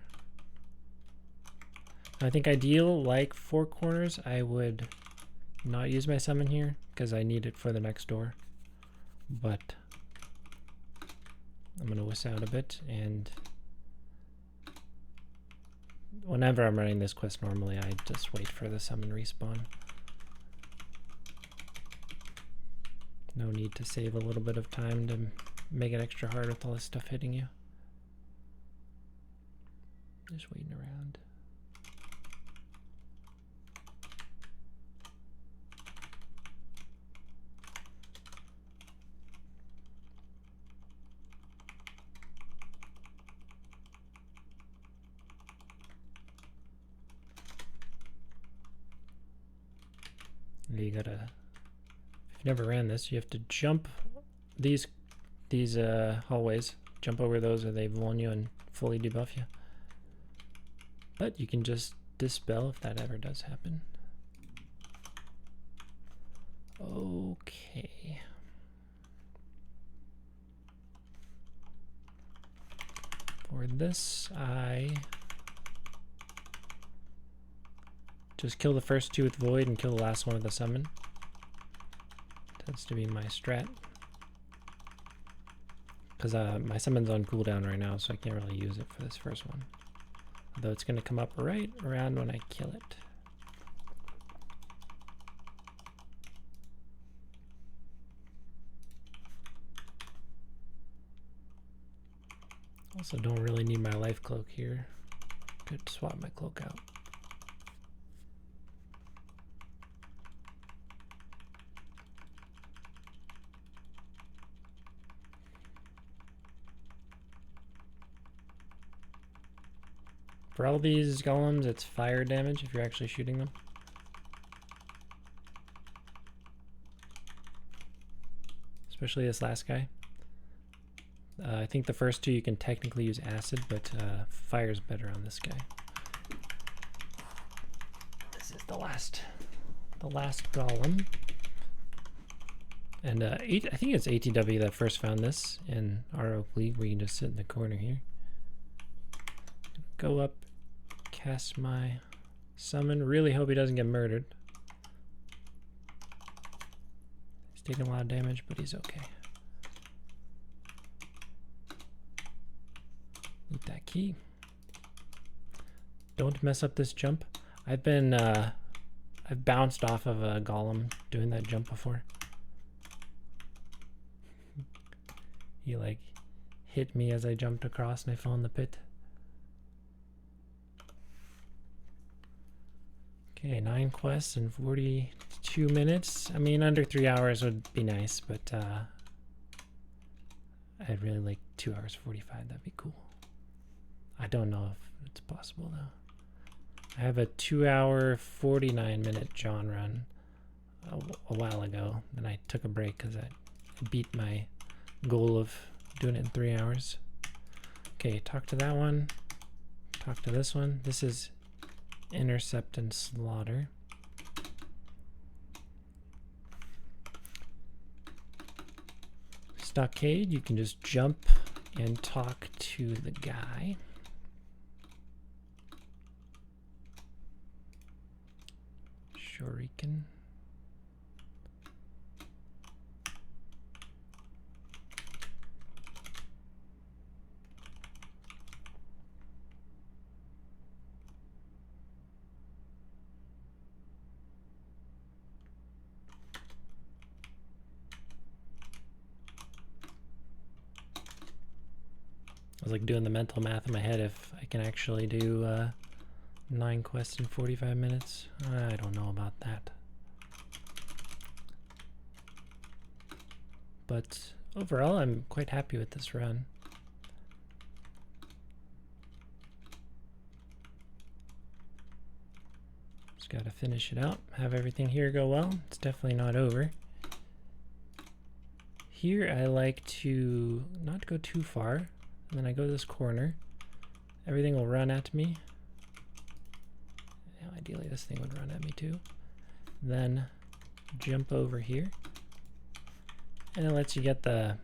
I think ideal, like 4 corners, I would not use my summon here because I need it for the next door. But I'm gonna wuss out a bit, and whenever I'm running this quest normally, I just wait for the summon respawn. No need to save a little bit of time to make it extra hard with all this stuff hitting you. Just waiting around. You gotta, if you've never ran this, you have to jump these hallways, jump over those or they warn you and fully debuff you. But you can just dispel if that ever does happen. Okay. For this, I just kill the first two with Void and kill the last one with the summon. Tends to be my strat. Because my summon's on cooldown right now, so I can't really use it for this first one. Although it's going to come up right around when I kill it. Also don't really need my life cloak here. Could swap my cloak out. For all these golems, it's fire damage if you're actually shooting them. Especially this last guy. I think the first two you can technically use acid, but fire's better on this guy. This is the last golem. And I think it's ATW that first found this in our Oak League, where you can just sit in the corner here. Go up, cast my summon. Really hope he doesn't get murdered. He's taking a lot of damage, but he's okay. Loot that key. Don't mess up this jump. I've bounced off of a golem doing that jump before. He like hit me as I jumped across and I fell in the pit. Okay, 9 quests in 42 minutes. I mean, under 3 hours would be nice, but I'd really like 2 hours 45. That'd be cool. I don't know if it's possible though. I have a 2 hour 49 minute John run a while ago. Then I took a break because I beat my goal of doing it in 3 hours. Okay, talk to that one. Talk to this one. This is Intercept and Slaughter. Stockade, you can just jump and talk to the guy. Shuriken. I was like doing the mental math in my head if I can actually do 9 quests in 45 minutes. I don't know about that. But overall, I'm quite happy with this run. Just gotta finish it out, have everything here go well. It's definitely not over. Here I like to not go too far. And then I go to this corner. Everything will run at me. Yeah, ideally this thing would run at me too. Then jump over here. And it lets you get the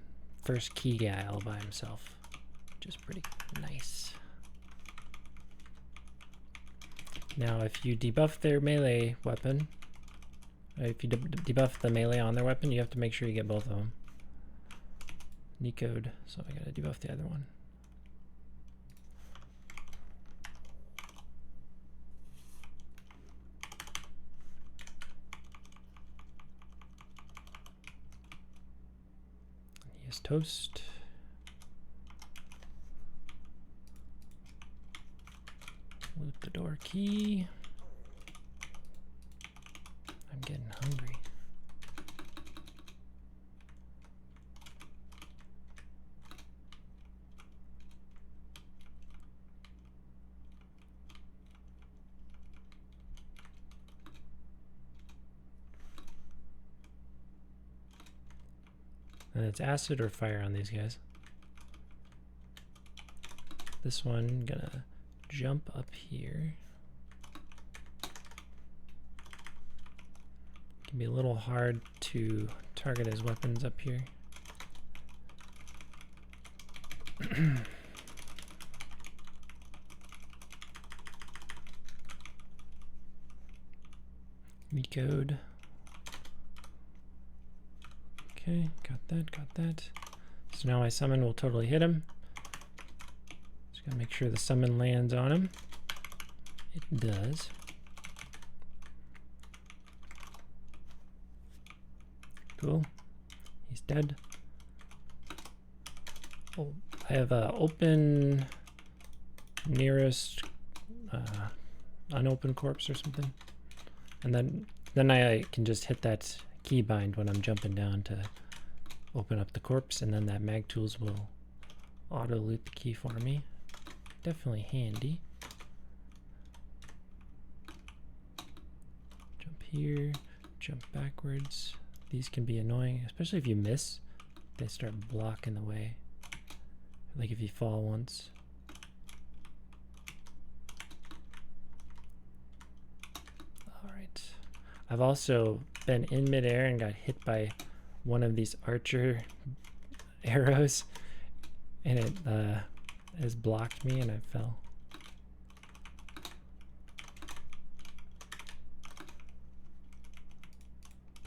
first key guy all by himself, which is pretty nice. Now if you debuff their melee weapon, if you debuff the melee on their weapon, you have to make sure you get both of them. Decode, so I gotta debuff the other one. He is toast. Loot the door key. I'm getting hungry. And it's acid or fire on these guys. This one, gonna jump up here. Can be a little hard to target his weapons up here. Recode. Okay, got that, got that. So now my summon will totally hit him. Just gotta make sure the summon lands on him. It does. Cool. He's dead. Oh, I have open nearest unopened corpse or something. And then I can just hit that keybind when I'm jumping down to open up the corpse, and then that mag tools will auto loot the key for me. Definitely handy. Jump here, jump backwards. These can be annoying, especially if you miss. They start blocking the way. Like if you fall once. Alright. I've also been in midair and got hit by one of these archer arrows, and it has blocked me and I fell.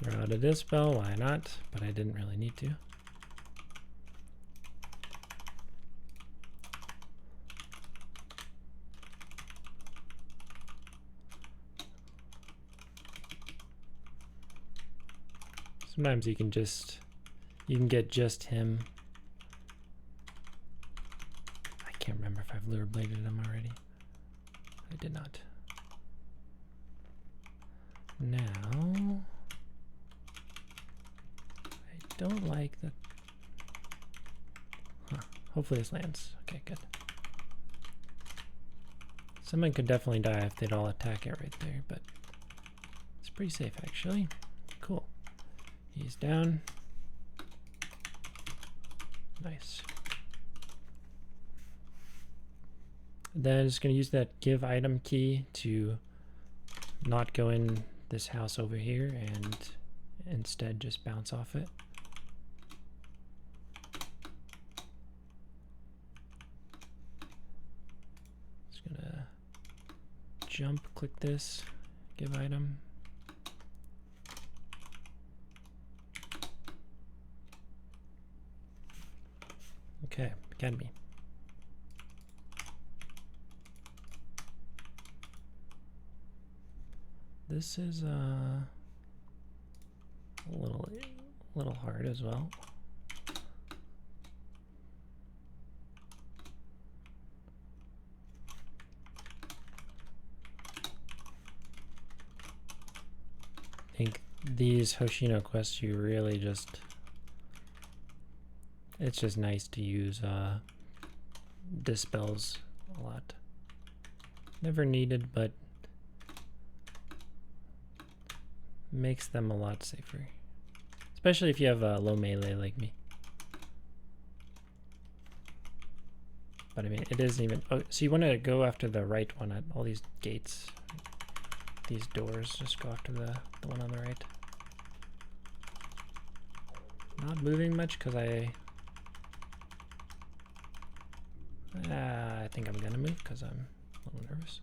Throw out a dispel, why not? But I didn't really need to. Sometimes you can get just him. I can't remember if I've lure bladed him already. I did not. Now, I don't like the. Huh. Hopefully this lands. Okay, good. Someone could definitely die if they'd all attack it right there, but it's pretty safe actually. Cool. He's down. Nice. Then I'm just going to use that give item key to not go in this house over here and instead just bounce off it. Just going to jump, click this, give item. Okay, Academy. This is a little hard as well. I think these Hoshino quests you really just. It's just nice to use dispels a lot. Never needed, but makes them a lot safer. Especially if you have a low melee like me. But I mean, it isn't even. Oh, so you want to go after the right one at all these gates, these doors. Just go after the one on the right. Not moving much because I think I'm gonna move because I'm a little nervous.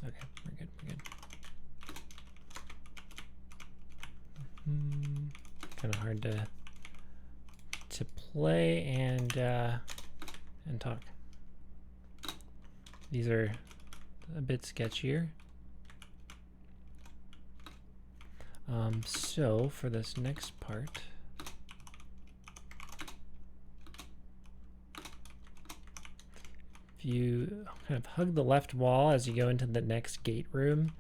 Okay, we're good, we're good. Kind of hard to play and talk. These are a bit sketchier. So for this next part, if you kind of hug the left wall as you go into the next gate room,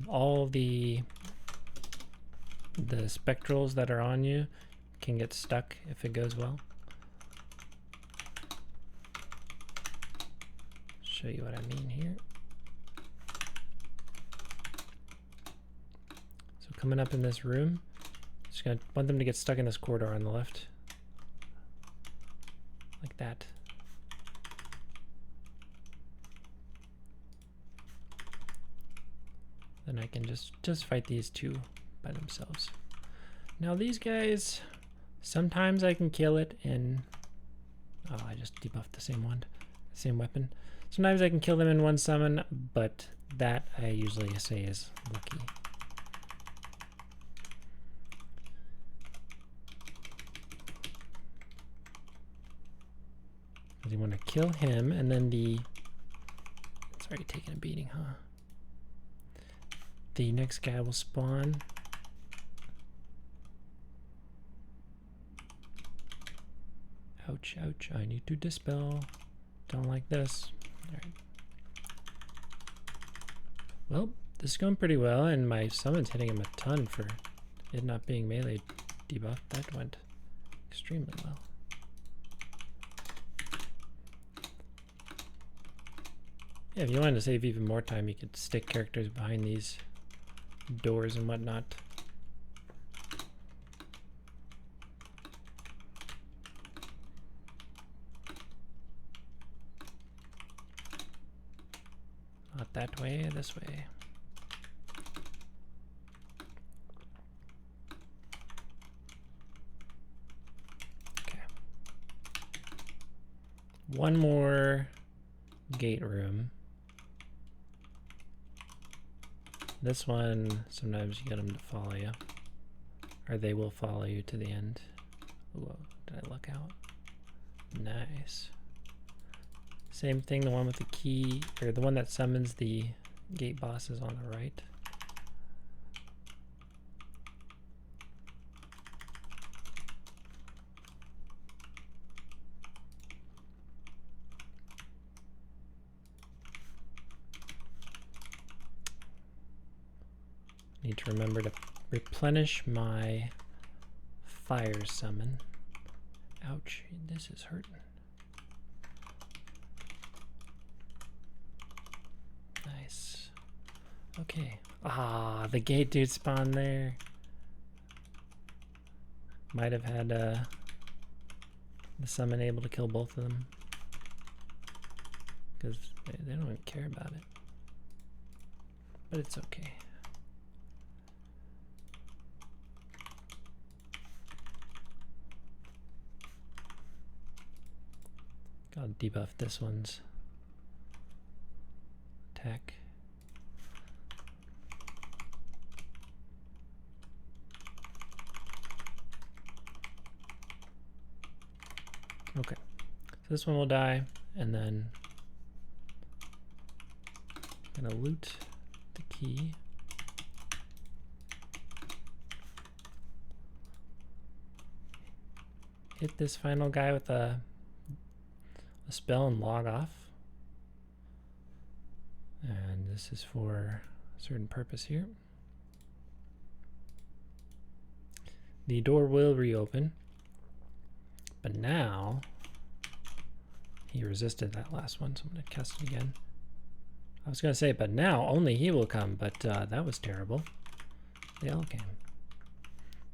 all the spectrals that are on you can get stuck if it goes well. Show you what I mean here. So coming up in this room, just gonna want them to get stuck in this corridor on the left, like that. Then I can just fight these two by themselves. Now these guys, sometimes I can kill it in, oh, I just debuffed the same one, same weapon. Sometimes I can kill them in one summon, but that I usually say is lucky. Because you want to kill him, and then it's already taking a beating, huh? The next guy will spawn. Ouch, ouch, I need to dispel. Don't like this. Alright. Well, this is going pretty well, and my summon's hitting him a ton for it not being melee debuff. That went extremely well. Yeah, if you wanted to save even more time, you could stick characters behind these doors and whatnot. Not that way, this way. Okay. One more gate room. This one, sometimes you get them to follow you, or they will follow you to the end. Whoa, did I look out? Nice. Same thing, the one with the key, or the one that summons the gate bosses on the right. Need to remember to replenish my fire summon. Ouch, this is hurting. Nice. Okay. Ah, the gate dude spawned there. Might have had the summon able to kill both of them, because they don't even care about it. But it's okay. I'll debuff this one's attack. Okay, so this one will die, and then I'm gonna loot the key. Hit this final guy with a spell and log off. And this is for a certain purpose here. The door will reopen, but now he resisted that last one, so I'm going to cast it again. I was going to say, but now only he will come, but that was terrible. They all came.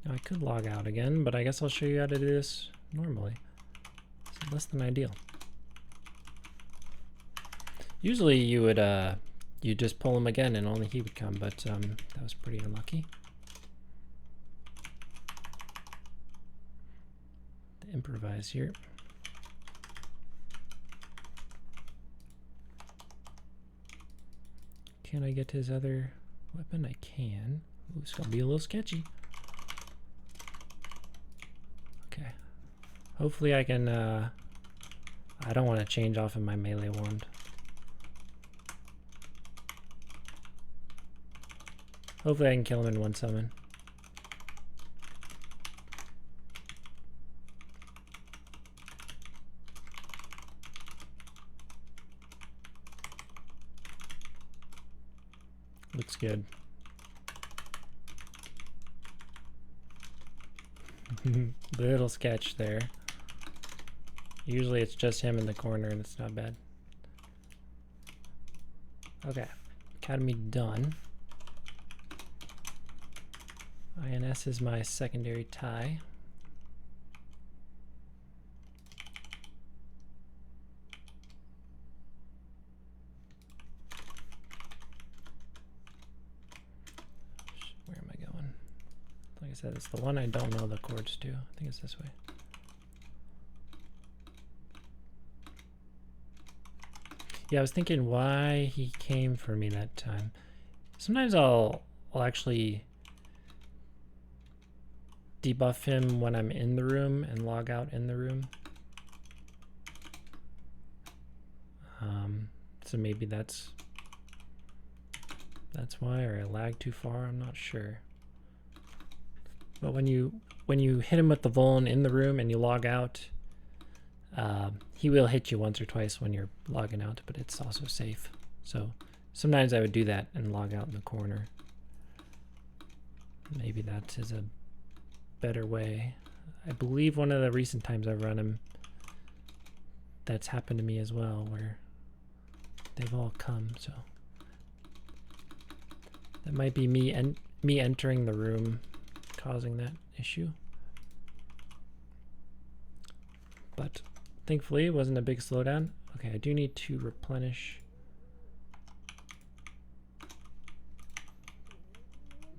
Now I could log out again, but I guess I'll show you how to do this normally. It's less than ideal. Usually you would you just pull him again and only he would come, but that was pretty unlucky. To improvise here. can I get his other weapon? I can. Ooh, it's gonna be a little sketchy. Okay. Hopefully I can, I don't want to change off of my melee wand. Hopefully I can kill him in one summon. Looks good. Little sketch there. Usually it's just him in the corner and it's not bad. Okay, Academy done. I&S is my secondary tie. Where am I going? Like I said, it's the one I don't know the chords to. I think it's this way. Yeah, I was thinking why he came for me that time. Sometimes I'll actually debuff him when I'm in the room and log out in the room. So maybe that's why, or I lag too far, I'm not sure. But when you hit him with the Vuln in the room and you log out, he will hit you once or twice when you're logging out, but it's also safe. So sometimes I would do that and log out in the corner. Maybe that is a better way. I believe one of the recent times I've run him, that's happened to me as well, where they've all come. So that might be me entering the room causing that issue. But thankfully it wasn't a big slowdown. Okay, I do need to replenish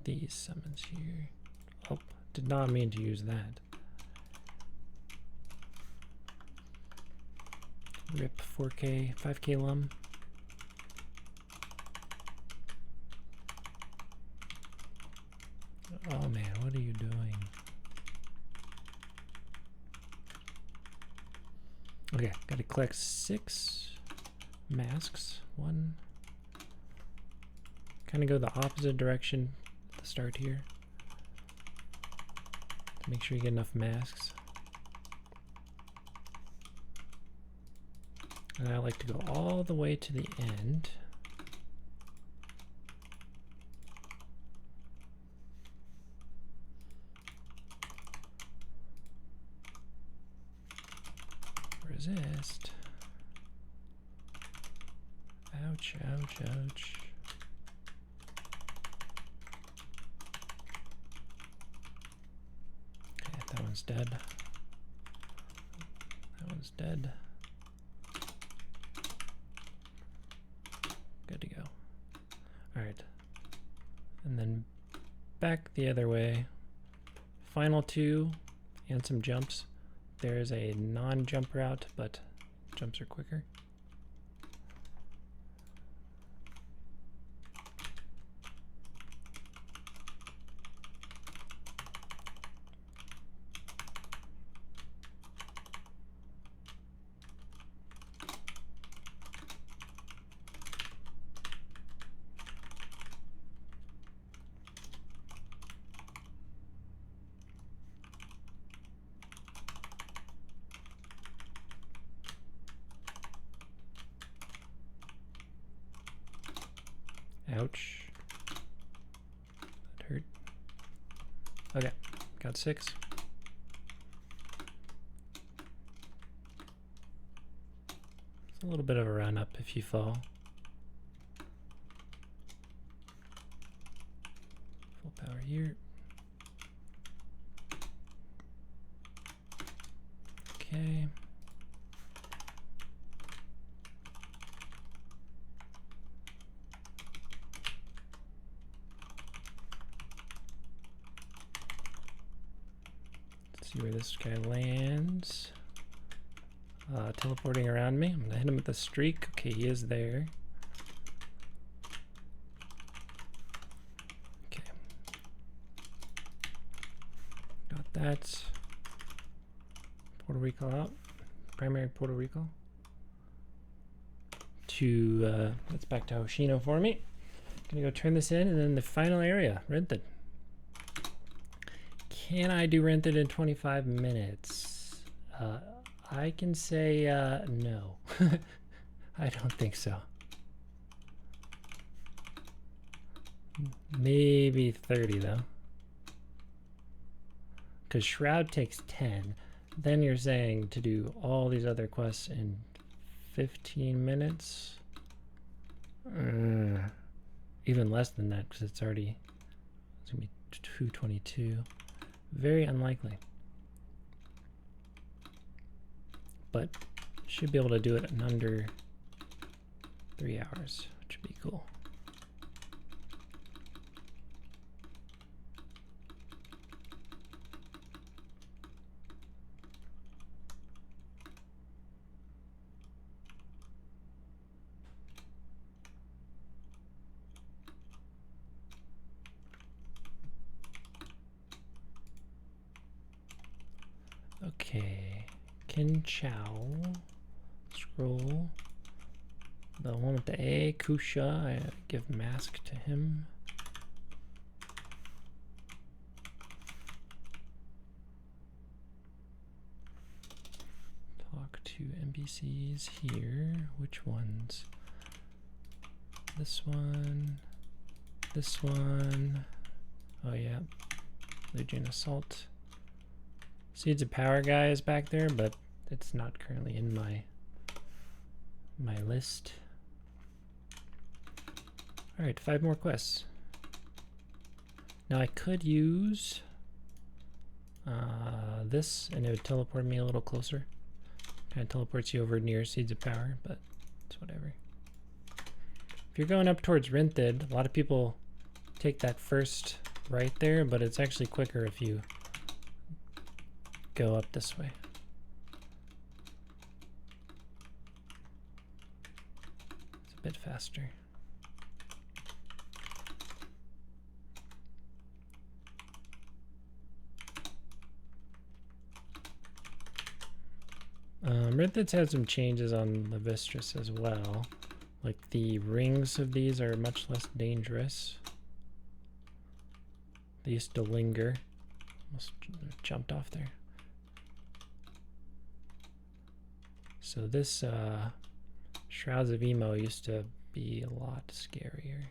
these summons here. Oh, did not mean to use that. Rip 4K, 5K lum. Oh man, what are you doing? Okay, gotta collect 6 masks. 1. Kind of go the opposite direction at the start here. To make sure you get enough masks. And I like to go all the way to the end. Resist. Ouch, ouch, ouch. Okay, that one's dead. That one's dead. Good to go. Alright. And then back the other way. Final 2 and some jumps. There's a non-jump route, but jumps are quicker. Ouch. That hurt. Okay, got 6. It's a little bit of a run up if you fall. Full power here. Okay. See where this guy lands. Teleporting around me. I'm gonna hit him with a streak. Okay, he is there. that. Puerto Rico out. Primary Puerto Rico. To, that's back to Hoshino for me. Gonna go turn this in, and then the final area, Rynthid. Can I do Rynthid in 25 minutes? I can say no. I don't think so. Maybe 30 though. Because Shroud takes 10. Then you're saying to do all these other quests in 15 minutes? Even less than that, because it's going to be 222. Very unlikely. But should be able to do it in under 3 hours, which would be cool. Okay, Kin Chow, scroll, the one with the A, Kusha, I give mask to him. Talk to NPCs here, which ones? This one, oh yeah, Lugian Assault. Seeds of Power guy is back there, but it's not currently in my list. All right, 5 more quests. Now I could use this, and it would teleport me a little closer. Kind of teleports you over near Seeds of Power, but it's whatever. If you're going up towards Rynthid, a lot of people take that first right there, but it's actually quicker if you go up this way. It's a bit faster. Rynthid's had some changes on Levistras as well. Like the rings of these are much less dangerous. They used to linger. Almost jumped off there. So this Shrouds of Emo used to be a lot scarier.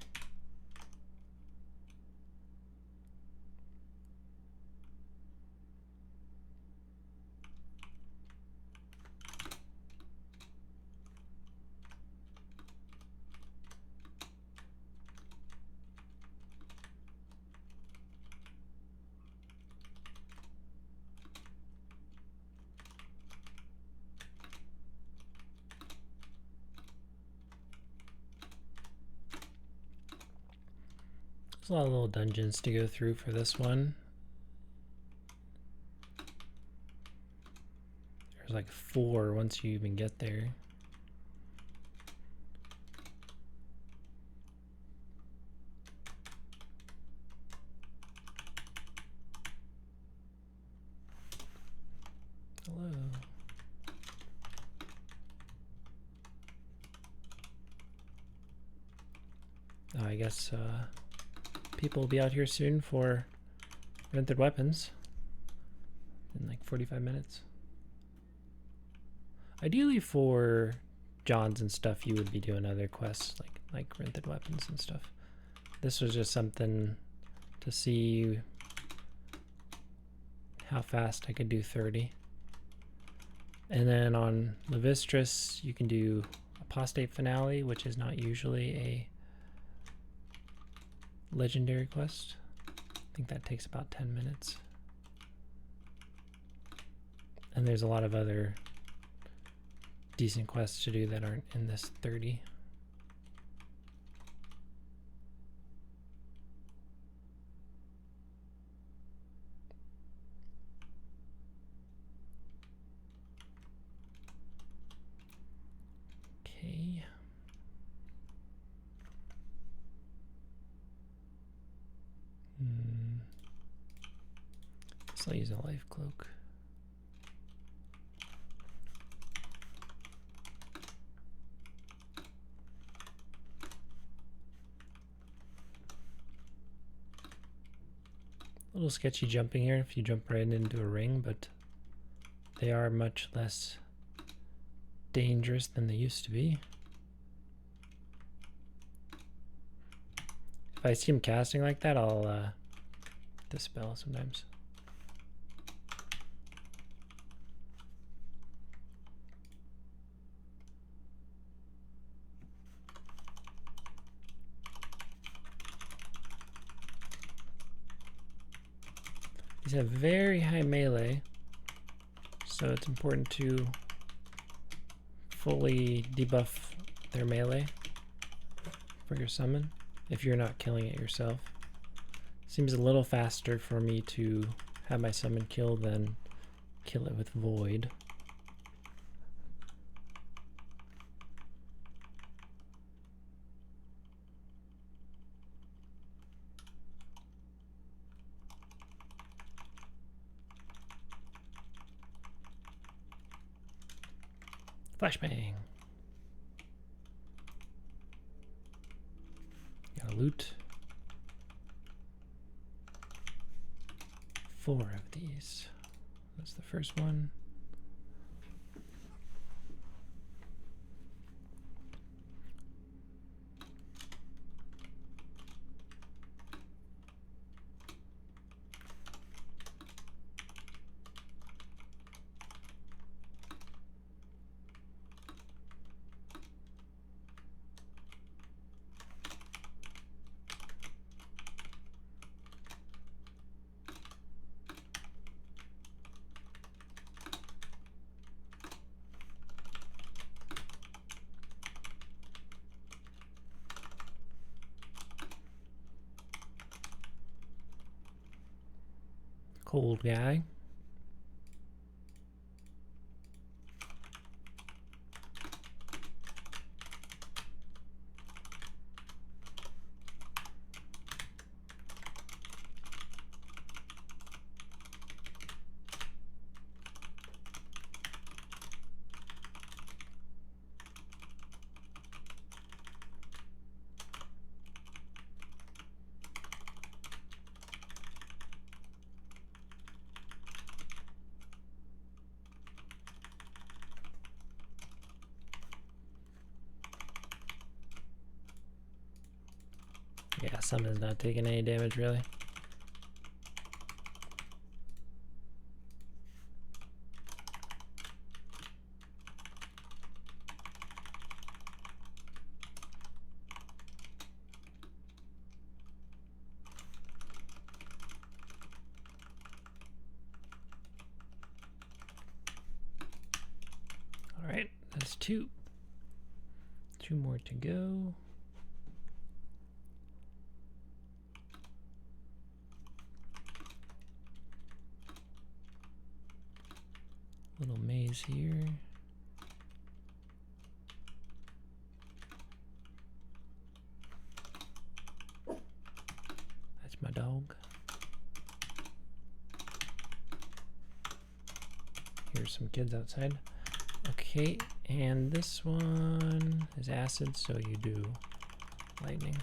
There's a lot of little dungeons to go through for this one. There's like 4 once you even get there. Hello. Oh, I guess people will be out here soon for Rynthid weapons in like 45 minutes. Ideally for Johns and stuff, you would be doing other quests like Rynthid weapons and stuff. This was just something to see how fast I could do 30. And then on Levistras, you can do Apostate Finale, which is not usually a legendary quest. I think that takes about 10 minutes. And there's a lot of other decent quests to do that aren't in this 30. Okay. guess I'll use a life cloak. A little sketchy jumping here if you jump right into a ring, but they are much less dangerous than they used to be. If I see him casting like that, I'll dispel sometimes. These have very high melee, so it's important to fully debuff their melee for your summon if you're not killing it yourself. Seems a little faster for me to have my summon kill than kill it with Void. Flashbang. Gotta loot 4 of these. That's the first one. Cold guy. Yeah, summon's not taking any damage really. All right, that's 2. 2 more to go. Little maze here. That's my dog. Here's some kids outside. Okay, and this one is acid, so you do lightning.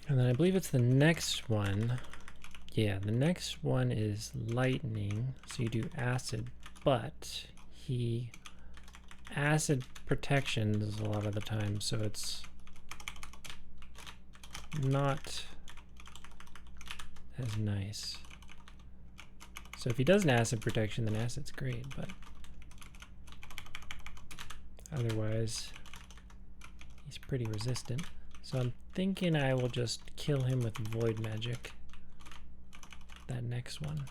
And then I believe it's the next one. Yeah, the next one is lightning. So you do acid, but he acid protections a lot of the time, so it's not as nice. So if he does an acid protection, then acid's great, but otherwise he's pretty resistant. So I'm thinking I will just kill him with void magic. That next one.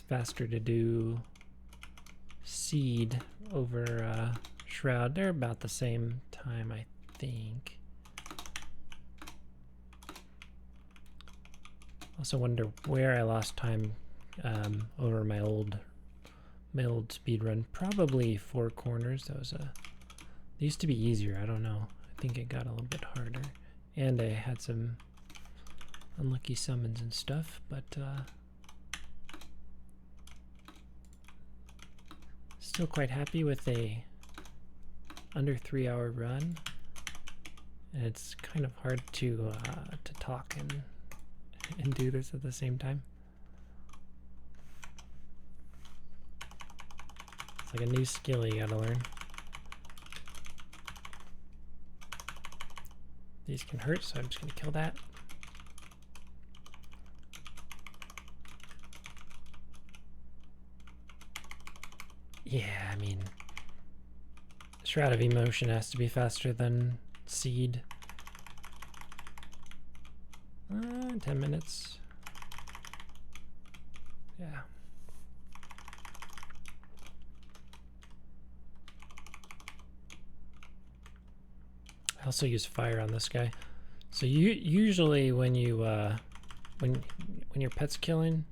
faster to do Seed over Shroud. They're about the same time, I think. Also wonder where I lost time over my old speed run. Probably Four Corners. That was they used to be easier. I don't know. I think it got a little bit harder, and I had some unlucky summons and stuff. But still quite happy with a under 3-hour run. And it's kind of hard to talk and do this at the same time. It's like a new skill you gotta learn. These can hurt, so I'm just gonna kill that. Yeah, I mean, Shroud of Emotion has to be faster than Seed. 10 minutes. Yeah. I also use fire on this guy. So you usually when you when your pet's killing,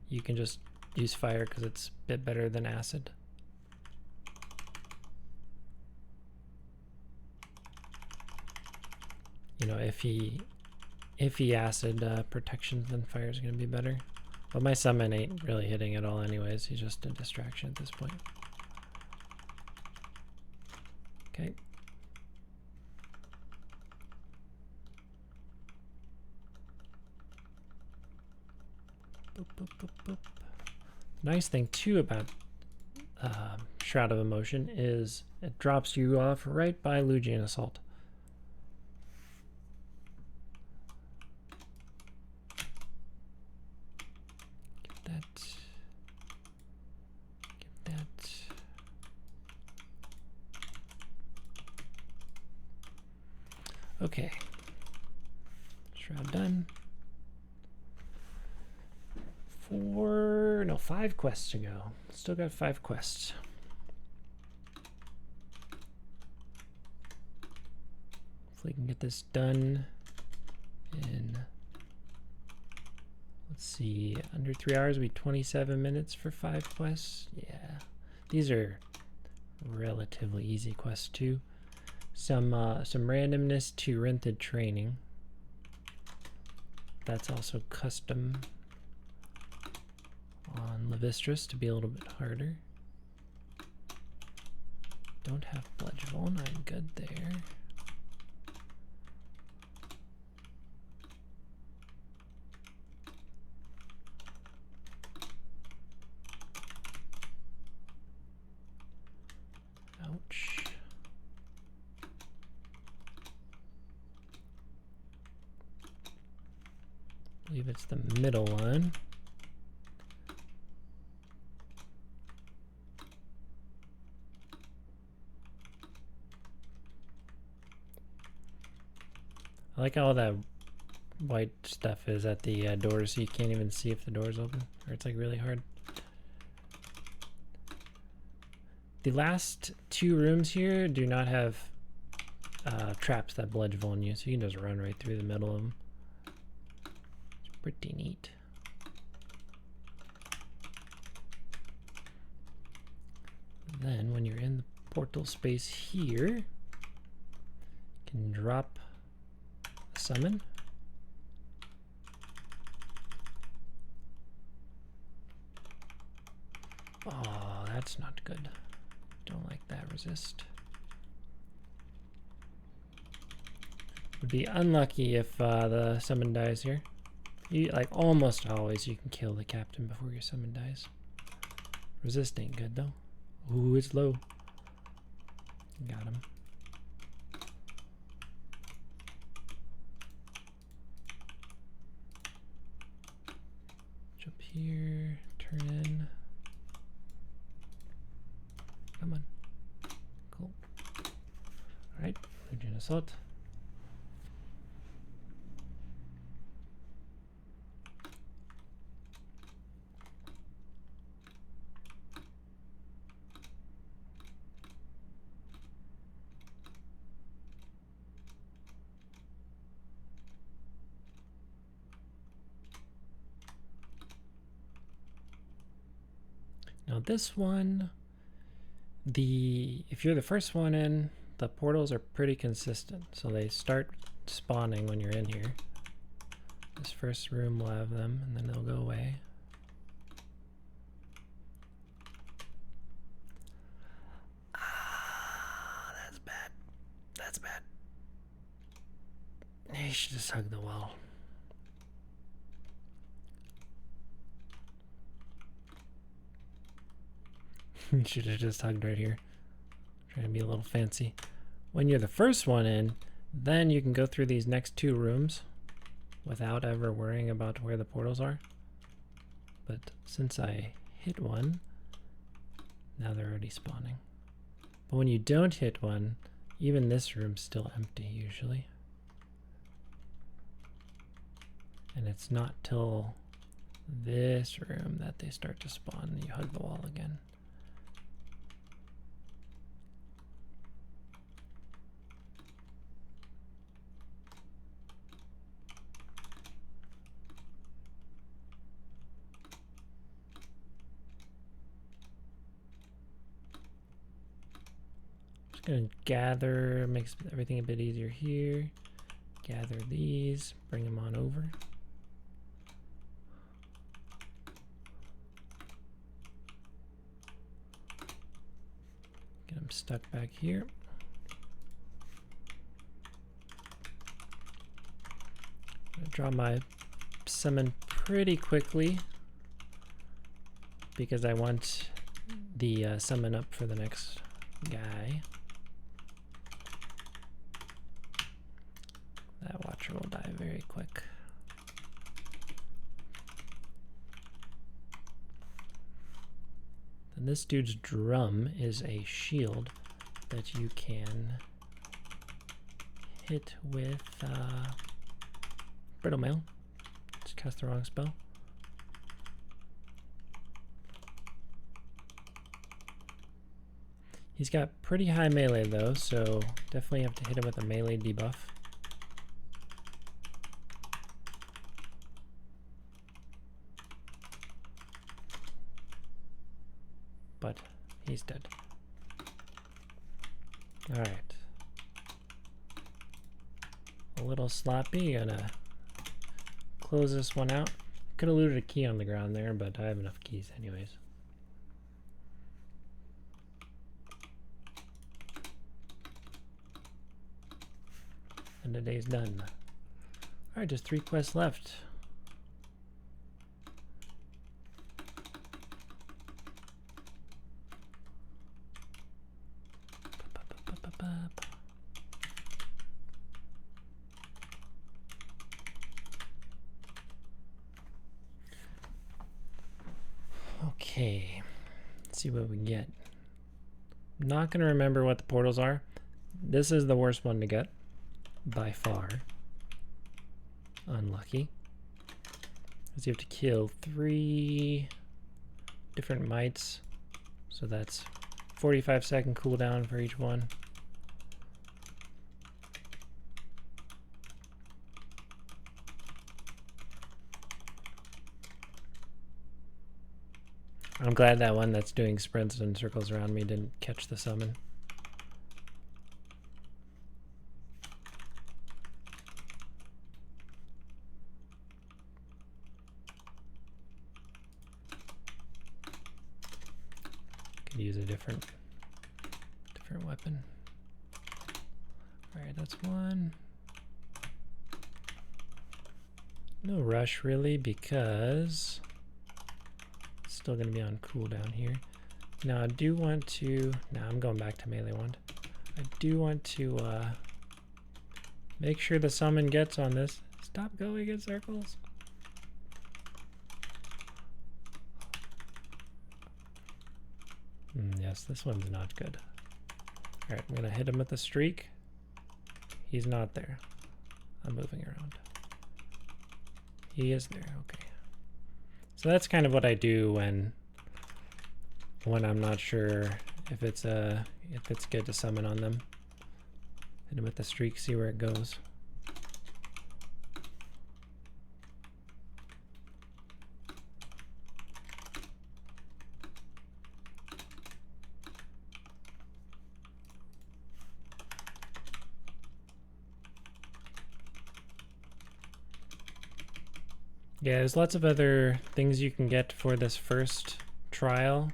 you can just use fire because it's a bit better than acid. You know, if he acid protections, then fire is going to be better. But my summon ain't really hitting at all anyways. He's just a distraction at this point. Okay. Boop, boop, boop, boop. Nice thing too about Shroud of Emotion is it drops you off right by Lugian Assault. Get that. Okay. Shroud done. 5 quests to go. Still got 5 quests. Hopefully we can get this done in, let's see, under 3 hours. It'll be 27 minutes for 5 quests. Yeah, these are relatively easy quests too. Some randomness to Rynthid Training. That's also custom on Levistras to be a little bit harder. Don't have Bludgeon, I'm good there. Ouch. I believe it's the middle one. I like how all that white stuff is at the doors, so you can't even see if the door's open, or it's like really hard. The last 2 rooms here do not have traps that bludgeon you, so you can just run right through the middle of them. It's pretty neat. Then when you're in the portal space here, you can drop a summon. Oh, that's not good. Don't like that resist. Would be unlucky if the summon dies here. You, like almost always you can kill the captain before your summon dies. Resist ain't good though. Ooh, it's low. Got him. Jump here, turn in. Come on. Cool. Alright, Lugian Assault. Now this one, if you're the first one in, the portals are pretty consistent. So they start spawning when you're in here. This first room will have them, and then they'll go away. Ah, that's bad. That's bad. You should just hug the wall. You should have just hugged right here. Trying to be a little fancy. When you're the first one in, then you can go through these next two rooms without ever worrying about where the portals are. But since I hit one, now they're already spawning. But when you don't hit one, even this room's still empty usually. And it's not till this room that they start to spawn and you hug the wall again. Gonna gather, makes everything a bit easier here. Gather these, bring them on over. Get them stuck back here. I'm gonna draw my summon pretty quickly because I want the summon up for the next guy. That watcher will die very quick. And this dude's drum is a shield that you can hit with Brittle Mail. Just cast the wrong spell. He's got pretty high melee though, so definitely have to hit him with a melee debuff. But he's dead. All right. A little sloppy, gonna close this one out. Could have looted a key on the ground there, but I have enough keys anyways. And the day's done. All right, just 3 quests left. Okay, let's see what we get. I'm not going to remember what the portals are. This is the worst one to get, by far. Unlucky. Because you have to kill 3 different mites. So that's 45-second cooldown for each one. I'm glad that one that's doing sprints and circles around me didn't catch the summon. Could use a different weapon. All right, that's one. No rush really because still going to be on cooldown here. Now I do want to, I'm going back to melee wand. I do want to make sure the summon gets on this. Stop going in circles. Yes, this one's not good. Alright, I'm going to hit him with the streak. He's not there. I'm moving around. He is there, okay. So that's kind of what I do when I'm not sure if it's good to summon on them. Hit him with the streak, see where it goes. Yeah, there's lots of other things you can get for this first trial.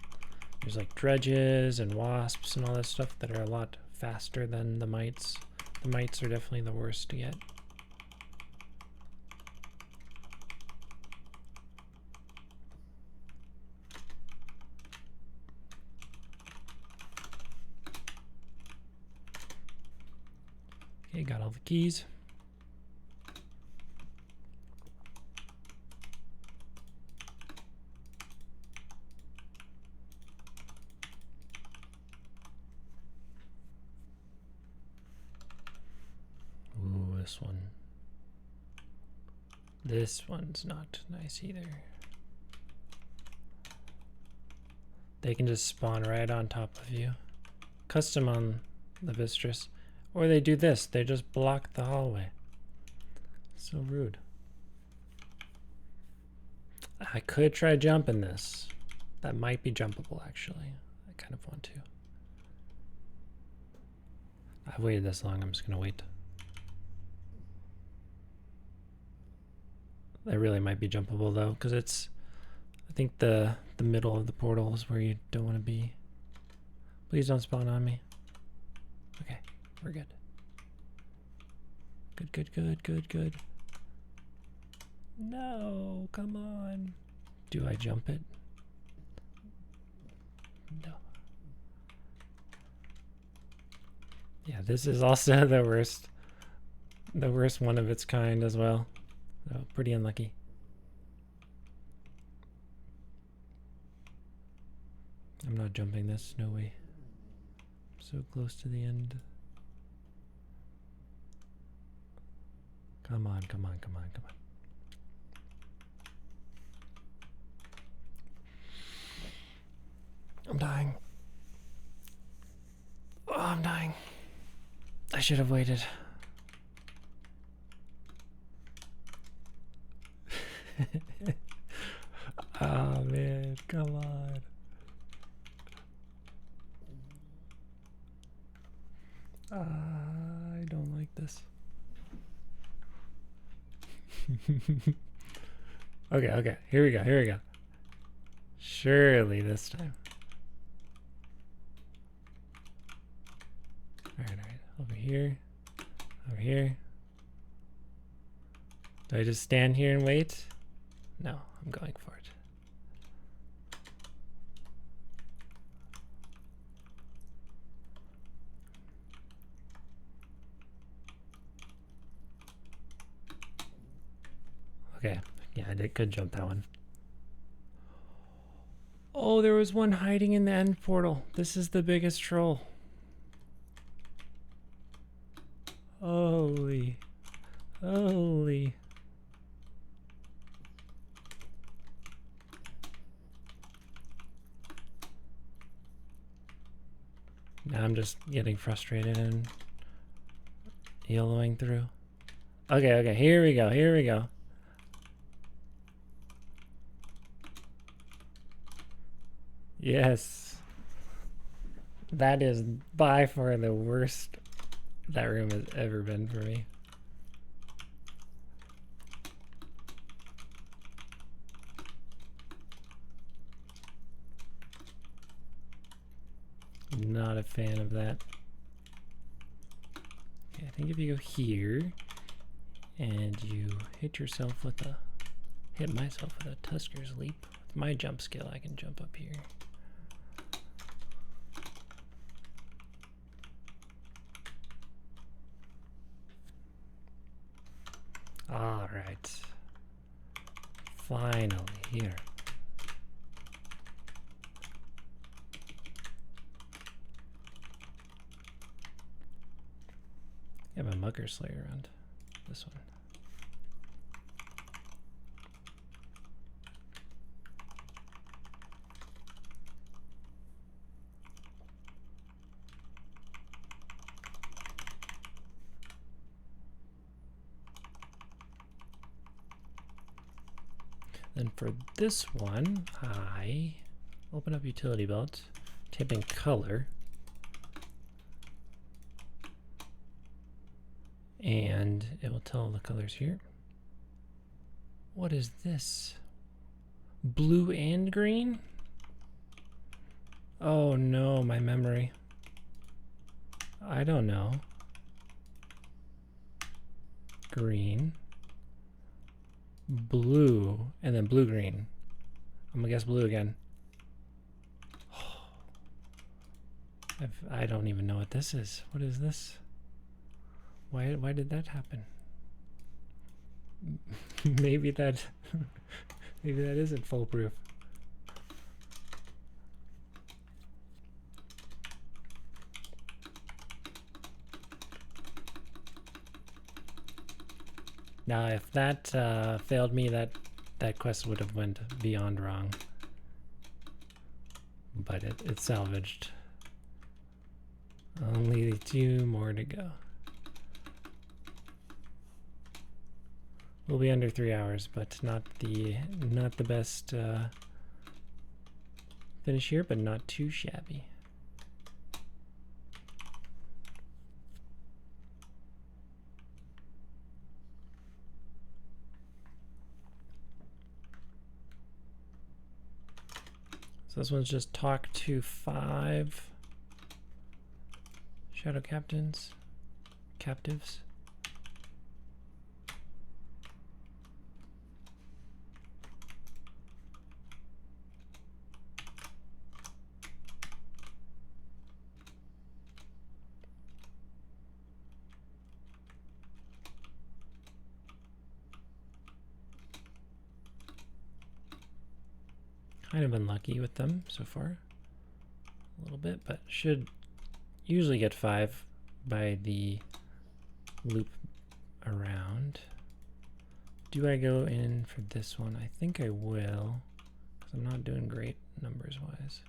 There's like dredges and wasps and all that stuff that are a lot faster than the mites. The mites are definitely the worst to get. Okay, got all the keys. Ooh, this one. This one's not nice either. They can just spawn right on top of you. Custom on Levistras. Or they do this, they just block the hallway. So rude. I could try jumping this. That might be jumpable actually. I kind of want to. I've waited this long, I'm just gonna wait. That really might be jumpable though, because it's, I think the middle of the portal is where you don't want to be. Please don't spawn on me. Okay, we're good. Good, good, good, good, good. No, come on. Do I jump it? No. Yeah, this is also the worst one of its kind as well. So pretty unlucky. I'm not jumping this, no way. I'm so close to the end. Come on, come on, come on, come on. I'm dying. Oh, I'm dying. I should have waited. Oh man, come on. I don't like this. Okay, okay, here we go, here we go. Surely this time. Alright, over here, over here. Do I just stand here and wait? No, I'm going for it. Okay, yeah, I could jump that one. Oh, there was one hiding in the end portal. This is the biggest troll. Holy. Holy. Now I'm just getting frustrated and YOLOing through. Okay, okay, here we go, here we go. Yes. That is by far the worst that room has ever been for me. Not a fan of that. Okay, I think if you go here and you hit yourself with a, hit myself with a Tusker's Leap. With my jump skill, I can jump up here. All right. Finally, here. I have a Mugger Slayer around this one. Then for this one, I open up utility belt, type in color, and it will tell the colors here. What is this? Blue and green? Oh no, my memory. I don't know. Green. Blue. And then blue-green. I'm gonna guess blue again. I don't even know what this is. What is this? Why did that happen? Maybe that isn't foolproof. Now, if that failed me, that quest would have went beyond wrong. But it salvaged. Only 2 more to go. We'll be under 3 hours, but not the best finish here, but not too shabby. So this one's just talk to 5 shadow captives. Kind of unlucky with them so far. A little bit, but should usually get 5 by the loop around. Do I go in for this one? I think I will, because I'm not doing great numbers wise.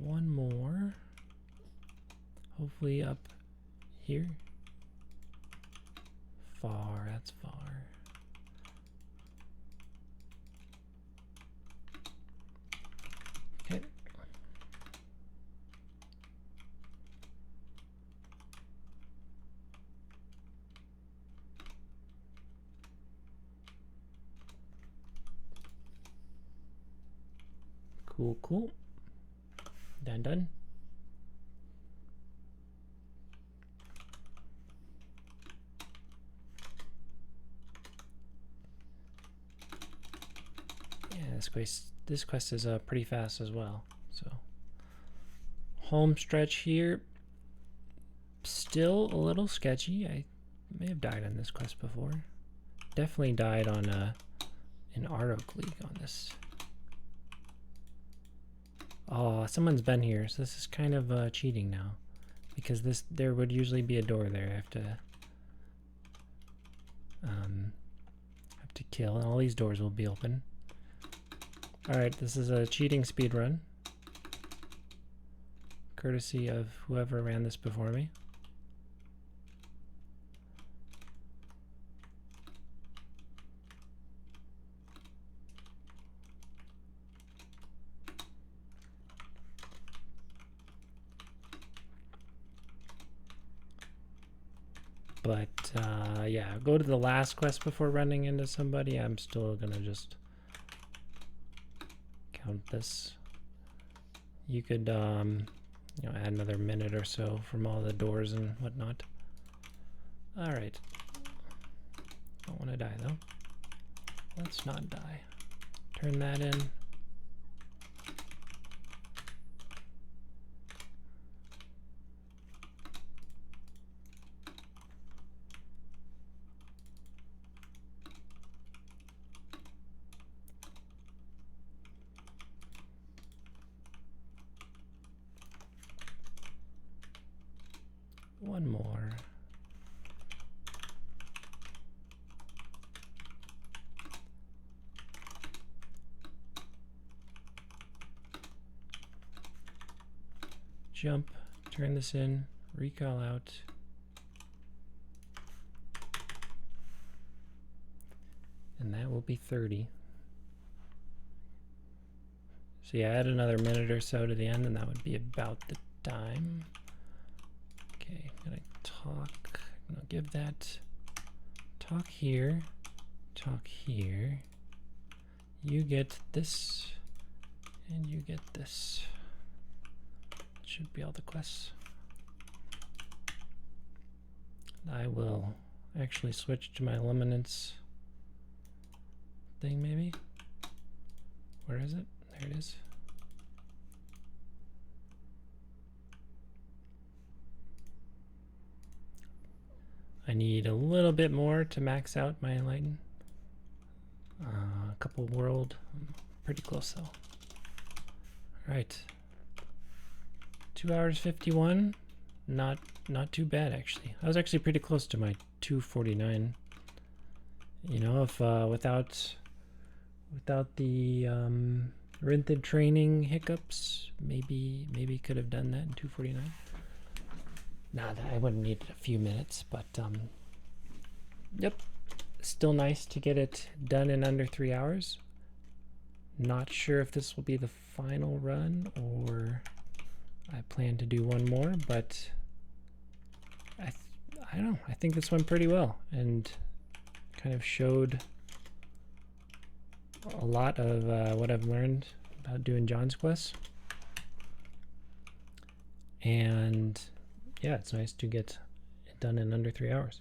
One more. Hopefully up here. Far, that's far. Okay. Cool, cool. Done. This quest is pretty fast as well. So home stretch here, still a little sketchy. I may have died on this quest before. Definitely died on an Arok League on this. Oh, someone's been here, so this is kind of cheating now, because there would usually be a door there. I have to kill, and all these doors will be open. Alright, this is a cheating speed run, courtesy of whoever ran this before me. But yeah, go to the last quest before running into somebody. I'm still gonna just count this. You could you know, add another minute or so from all the doors and whatnot. All right, don't want to die though. Let's not die. Turn that in. One more. Jump, turn this in, recall out. And that will be 30. So yeah, add another minute or so to the end and that would be about the time. Okay, I'm gonna talk. I'm gonna give that talk here, talk here. You get this, and you get this. Should be all the quests. I will actually switch to my luminance thing, maybe. Where is it? There it is. I need a little bit more to max out my enlighten. A couple world, pretty close though. All right, 2 hours 51. Not too bad actually. I was actually pretty close to my 249. You know, if without the Rynthid training hiccups, maybe could have done that in 249. Nah, I wouldn't need a few minutes, but yep, still nice to get it done in under 3 hours. Not sure if this will be the final run or I plan to do one more, but I don't know. I think this went pretty well and kind of showed a lot of what I've learned about doing John's quests. And yeah, it's nice to get it done in under 3 hours.